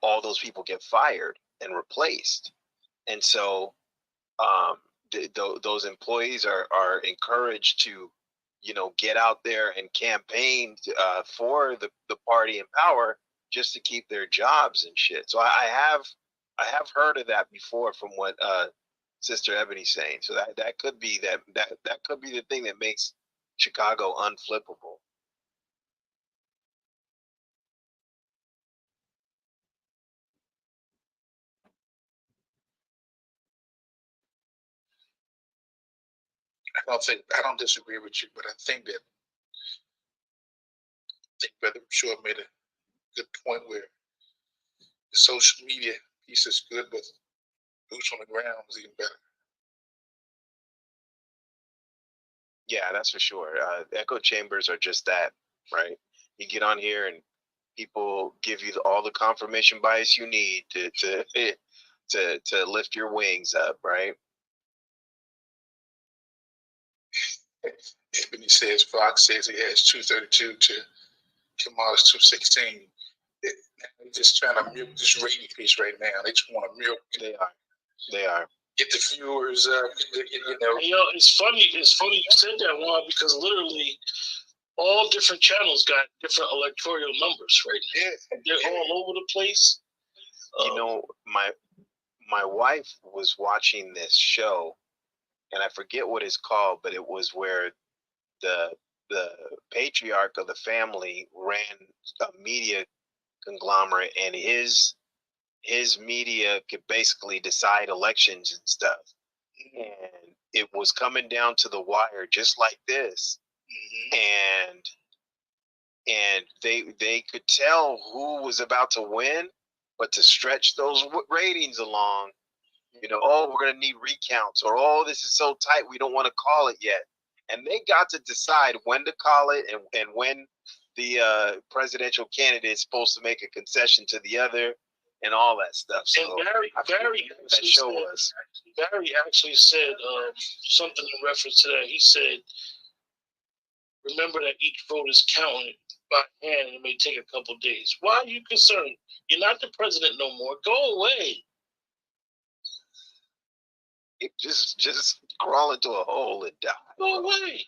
all those people get fired and replaced. And so those employees are encouraged to, get out there and campaign for the party in power just to keep their jobs and shit. So I have heard of that before from what Sister Ebony's saying. So that could be that could be the thing that makes Chicago unflippable. I don't disagree with you, but I think Brother Short made a good point where the social media piece is good, but boots on the ground is even better. Yeah, that's for sure. Echo chambers are just that, right? You get on here and people give you all the confirmation bias you need to lift your wings up, right? Ebony says Fox says he has 232 to Kamala's 216. They're just trying to milk this rating piece right now. They just want to milk. They are. Get the viewers up. Hey, yo, it's funny you said that, Juan, because literally all different channels got different electoral numbers right now. Yeah, They're all over the place. My wife was watching this show, and I forget what it's called, but it was where the patriarch of the family ran a media conglomerate, and his media could basically decide elections and stuff. And it was coming down to the wire just like this. And they could tell who was about to win, but to stretch those ratings along, we're going to need recounts, or this is so tight we don't want to call it yet. And they got to decide when to call it and when the presidential candidate is supposed to make a concession to the other and all that stuff. So and Barry actually said something in reference to that. He said, remember that each vote is counted by hand and it may take a couple of days. Why are you concerned? You're not the president no more. Go away. It just crawl into a hole and die. Go away.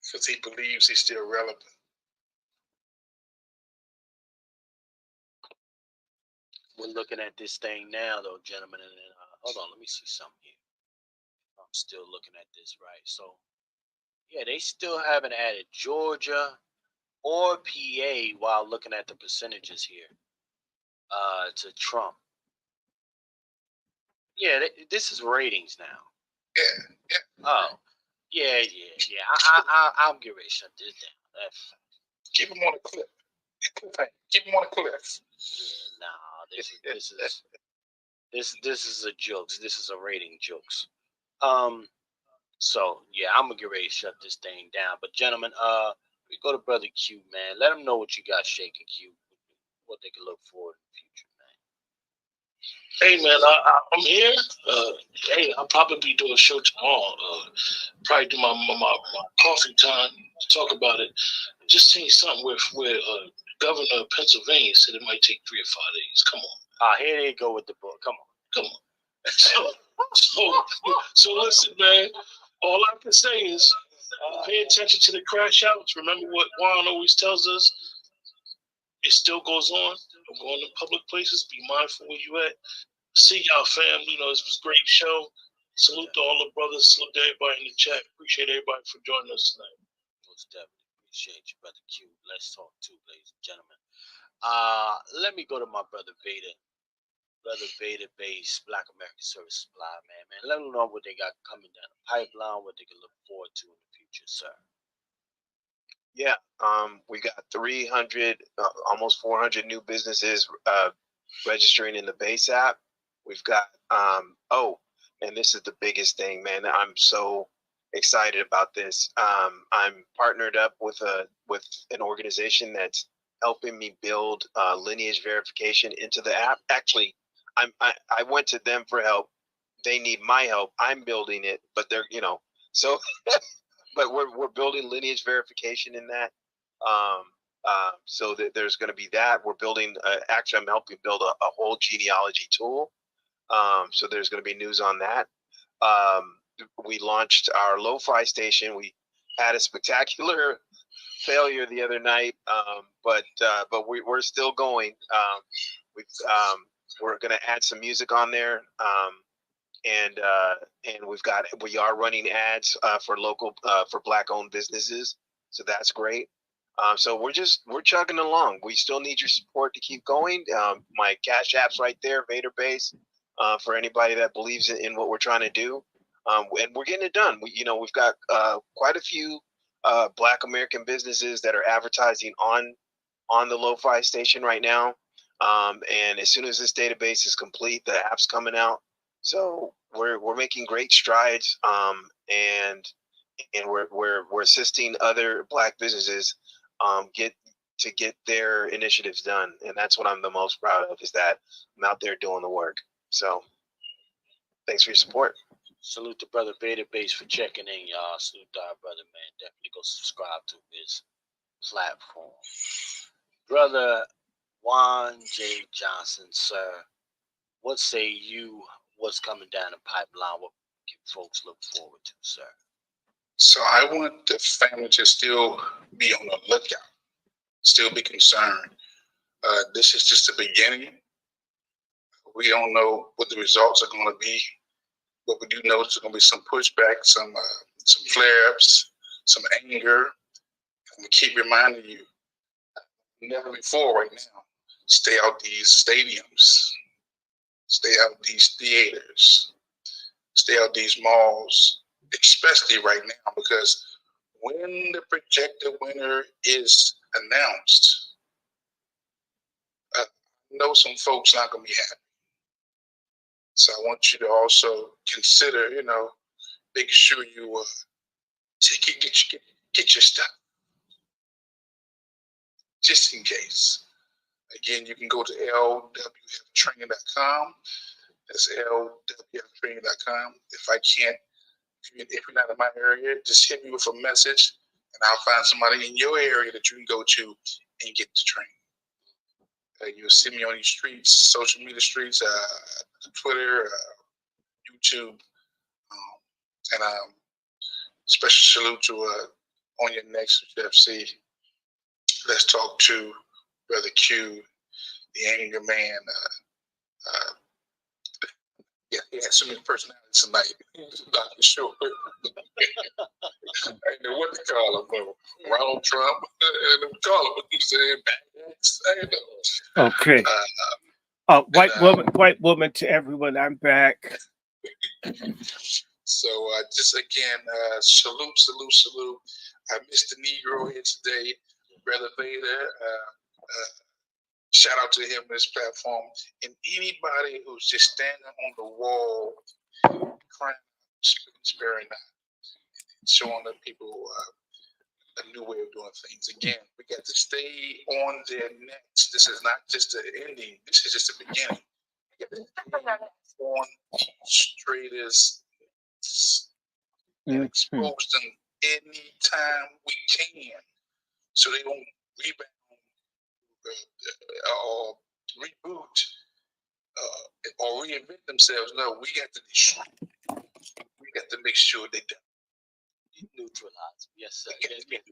Because he believes he's still relevant. We're looking at this thing now, though, gentlemen. And hold on, let me see something here. I'm still looking at this, right? So, yeah, they still haven't added Georgia or PA while looking at the percentages here to Trump. Yeah, this is ratings now. Yeah. Oh, yeah. I'm getting ready to shut this down. Keep him on the cliff. Keep him on the cliff. Yeah, nah, this is a jokes. This is a rating jokes. So yeah, I'm gonna get ready to shut this thing down. But gentlemen, we go to Brother Q, man. Let them know what you got shaking, Q. What they can look forward in the future, man. Hey man, I'm here. Hey, I'll probably be doing a show tomorrow. Probably do my coffee time to talk about it. Just saying something where Governor of Pennsylvania said it might take 3 or 5 days. Come on. Here they go with the book. Come on. So listen, man. All I can say is pay attention to the crash outs. Remember what Juan always tells us. It still goes on. Don't go into public places. Be mindful where you at. See y'all, fam. This was a great show. Salute to all the brothers. Salute to everybody in the chat. Appreciate everybody for joining us tonight. Most definitely. Appreciate you, brother Q. Let's talk too, ladies and gentlemen. Let me go to my brother Vader. Brother Vader Base, Black American Service Supply, man. Let them know what they got coming down the pipeline, what they can look forward to in the future, sir. Yeah, we got 300, almost 400 new businesses registering in the Base app. We've got, and this is the biggest thing, man. I'm so excited about this. I'm partnered up with an organization that's helping me build lineage verification into the app. Actually, I went to them for help. They need my help. I'm building it, but they're, so. But we're building lineage verification in that. So that there's going to be that. We're building. Actually, I'm helping build a whole genealogy tool. So there's going to be news on that. We launched our lo-fi station. We had a spectacular failure the other night, but we're still going. We're going to add some music on there. And we are running ads for local for Black-owned businesses, so that's great. So we're chugging along. We still need your support to keep going. My Cash App's right there, Vader Base, for anybody that believes in what we're trying to do. And we're getting it done. We've got quite a few Black American businesses that are advertising on the lo-fi station right now. And as soon as this database is complete, the app's coming out. So we're making great strides, and we're assisting other Black businesses get their initiatives done, and that's what I'm the most proud of, is that I'm out there doing the work. So thanks for your support. Salute to brother Vader Base for checking in, y'all. Salute to our brother, man. Definitely go subscribe to his platform. Brother Juan J. Johnson, sir, what say you? What's coming down the pipeline? What can folks look forward to, sir? So I want the family to still be on the lookout, still be concerned. This is just the beginning. We don't know what the results are going to be, but we do know there's going to be some pushback, some flare-ups, some anger. And we keep reminding you, never before right now, stay out these stadiums, stay out these theaters, stay out these malls, especially right now, because when the projected winner is announced, I know some folks not going to be happy. So I want you to also consider, making sure you get your stuff, just in case. Again, you can go to lwftraining.com. That's lwftraining.com. If you're not in my area, just hit me with a message, and I'll find somebody in your area that you can go to and get the training. You'll see me on these streets, social media streets, Twitter, YouTube, and special salute to On Your Next FC. Let's talk to Brother Q, the anger man. Yeah, he had so many personalities tonight. Dr. Short. I know what to call him. Ronald Trump. And call him. He said, okay. White woman to everyone. I'm back. So just again, salute. I missed the Negro here today, Brother Vader. Shout out to him on this platform, and anybody who's just standing on the wall, crying, sparing not, showing the people a new way of doing things. Again, we got to stay on their necks. This is not just the ending. This is just the beginning. We got to stay on traders and expose them anytime we can, so they don't rebound or reboot or reinvent themselves. No, we got to destroy. We got to make sure they don't. Neutralize. Yes, sir. Yes, okay.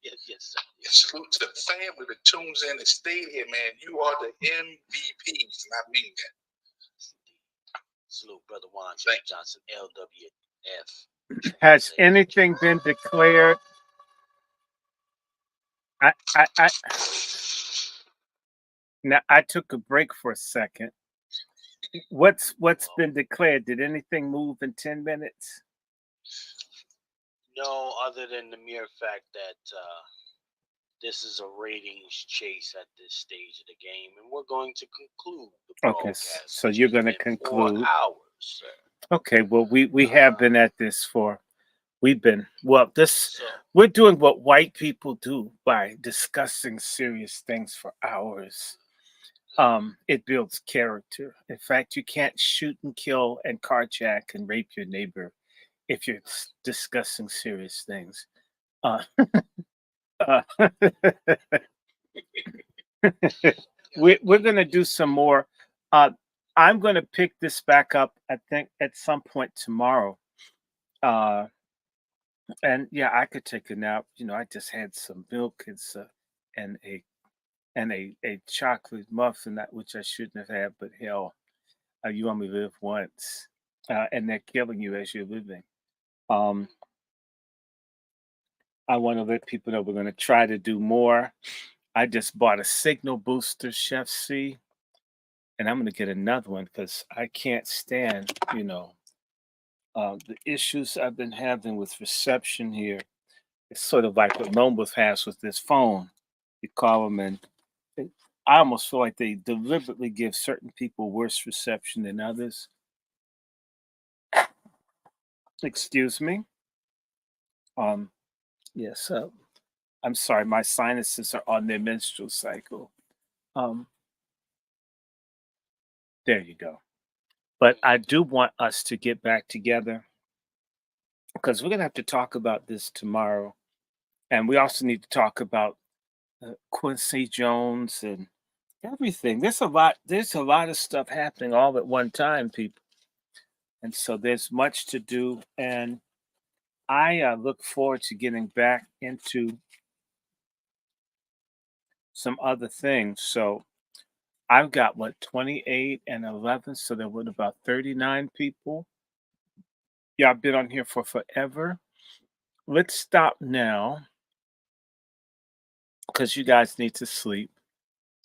Yes, sir. Salute to the family that tunes in and stayed here, man. You are the MVPs, and I mean that. Salute, Brother Juan Johnson, LWF. Has anything been declared I now I took a break for a second. What's been declared? Did anything move in 10 minutes? No, other than the mere fact that this is a ratings chase at this stage of the game, and we're going to conclude the Okay, broadcast. so which you're has going to been conclude. 4 hours, sir. Okay, well we have been at this for we've been well this So we're doing what white people do by discussing serious things for hours. It builds character. In fact, you can't shoot and kill and carjack and rape your neighbor if you're discussing serious things. Uh, uh, we're going to do some more. Uh, I'm going to pick this back up, I think, at some point tomorrow. Uh, and yeah, I could take a nap. You know, I just had some milk and a chocolate muffin, that which I shouldn't have had, but hell, you only live once, and they're killing you as you're living. Um, I want to let people know we're going to try to do more. I just bought a signal booster, Chef C, and I'm going to get another one because I can't stand, the issues I've been having with reception here. It's sort of like what Lomos has with this phone. You call them, and it, I almost feel like they deliberately give certain people worse reception than others. Excuse me. Um, yes. I'm sorry. My sinuses are on their menstrual cycle. Um, there you go. But I do want us to get back together because we're gonna have to talk about this tomorrow, and we also need to talk about Quincy Jones and everything. There's a lot of stuff happening all at one time, people, and so there's much to do. And I look forward to getting back into some other things. So I've got what 28 and 11, so there were about 39 people. Yeah, I've been on here for forever. Let's stop now because you guys need to sleep.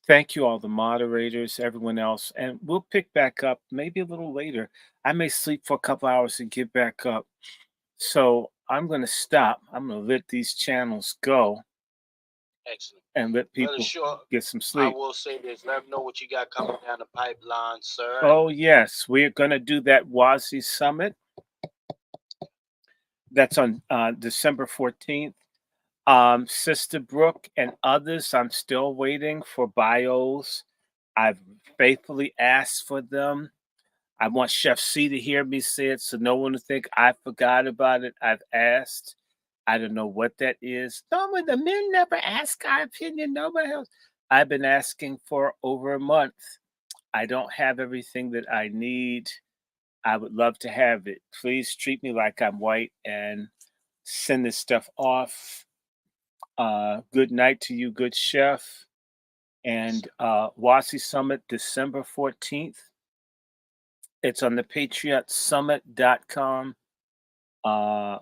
Thank you, all the moderators, everyone else, and we'll pick back up maybe a little later. I may sleep for a couple hours and get back up. So I'm going to stop. I'm going to let these channels go excellent. and let Brother people Short, get some I sleep. will say this. Let them know what you got coming down the pipeline, sir. Oh, yes, we're going to do that WASI Summit. That's on December 14th. Sister Brooke and others, I'm still waiting for bios. I've faithfully asked for them. I want Chef C to hear me say it so no one will think I forgot about it. I've asked. I don't know what that is. No, when the men never ask our opinion, nobody else. I've been asking for over a month. I don't have everything that I need. I would love to have it. Please treat me like I'm white and send this stuff off. Good night to you, good chef. And WASI Summit, December 14th. It's on the patriotsummit.com.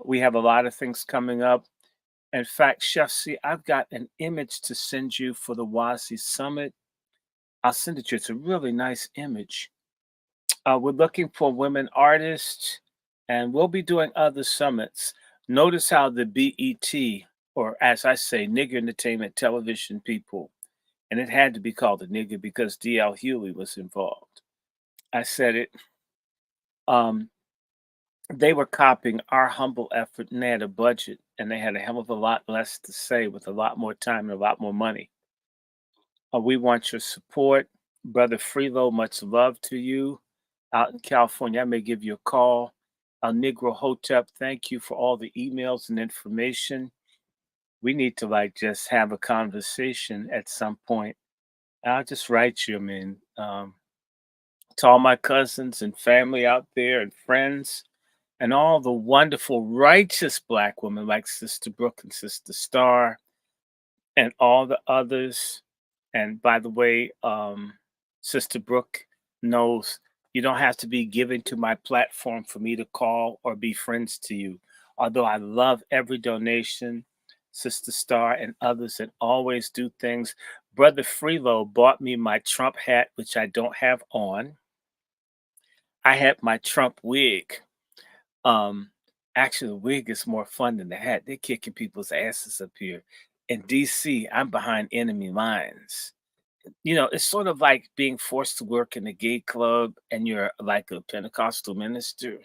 We have a lot of things coming up. In fact, Chef C, I've got an image to send you for the WASI Summit. I'll send it to you. It's a really nice image. We're looking for women artists, and we'll be doing other summits. Notice how the BET, or as I say, Nigger Entertainment Television people, and it had to be called a nigger because D.L. Hewley was involved. I said it. Um, they were copying our humble effort, and they had a budget, and they had a hell of a lot less to say with a lot more time and a lot more money. We want your support. Brother Freelo, much love to you out in California. I may give you a call. Negro Hotep, thank you for all the emails and information. We need to like just have a conversation at some point. I'll just write you. I mean, to all my cousins and family out there and friends and all the wonderful, righteous Black women like Sister Brooke and Sister Star and all the others. And by the way, Sister Brooke knows you don't have to be giving to my platform for me to call or be friends to you. Although I love every donation, Sister Star, and others that always do things. Brother Freelo bought me my Trump hat, which I don't have on. I had my Trump wig. Um, Actually, the wig is more fun than the hat. They're kicking people's asses up here. In DC, I'm behind enemy lines. It's sort of like being forced to work in a gay club and you're like a Pentecostal minister.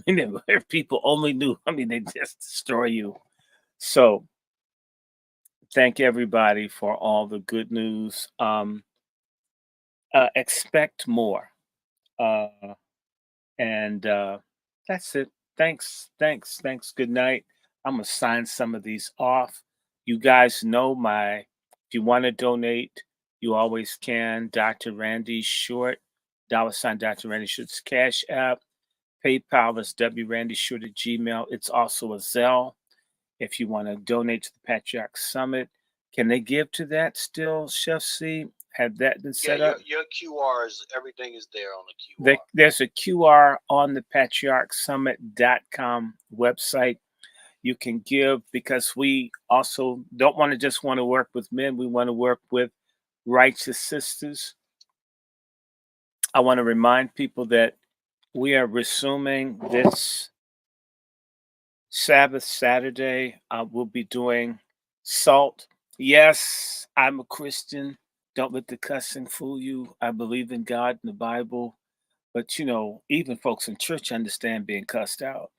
Where people only knew, they just destroy you. So, thank everybody for all the good news. Expect more. Uh, and That's it. Thanks. Good night. I'm gonna sign some of these off. You guys know if you want to donate, you always can. Dr. Randy Short, $ Dr. Randy Short's Cash App. PayPal is WRandyShort at Gmail. It's also a Zelle if you want to donate to the Patriarch Summit. Can they give to that still, Chef C? Have that been set up? Your QRs, everything is there on the QR. There's a QR on the patriarchsummit.com website. You can give because we also don't want to work with men. We want to work with righteous sisters. I want to remind people that we are resuming this Sabbath Saturday. We'll be doing salt. Yes, I'm a Christian. Don't let the cussing fool you. I believe in God and the Bible. But even folks in church understand being cussed out.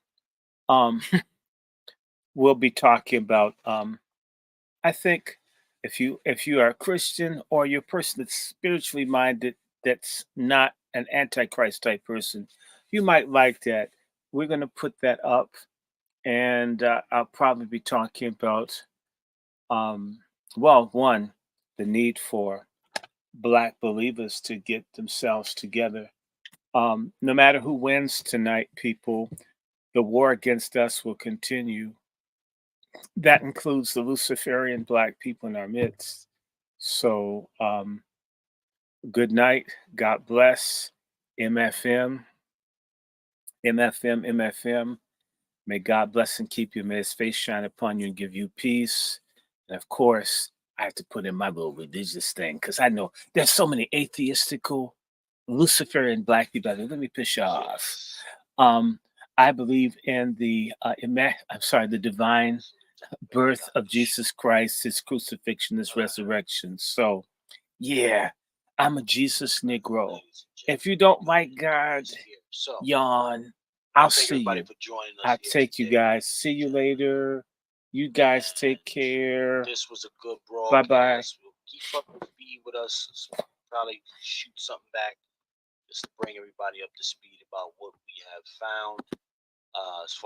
We'll be talking about I think if you are a Christian or you're a person that's spiritually minded, that's not an antichrist type person, you might like that. We're gonna put that up, and I'll probably be talking about one, the need for Black believers to get themselves together. No matter who wins tonight, people, the war against us will continue. That includes the Luciferian Black people in our midst. So, good night. God bless. MFM, MFM. May God bless and keep you. May his face shine upon you and give you peace. And of course, I have to put in my little religious thing because I know there's so many atheistical, Luciferian Black people out there. Let me piss you off. I believe in the divine birth of Jesus Christ, his crucifixion, his resurrection. So, yeah, I'm a Jesus Negro. If you don't like God, yawn. I'll see you. I'll take you guys. See you later. You guys take care. This was a good Bye-bye. broadcast. Keep up to speed with us. Probably shoot something back just to bring everybody up to speed about what we have found as far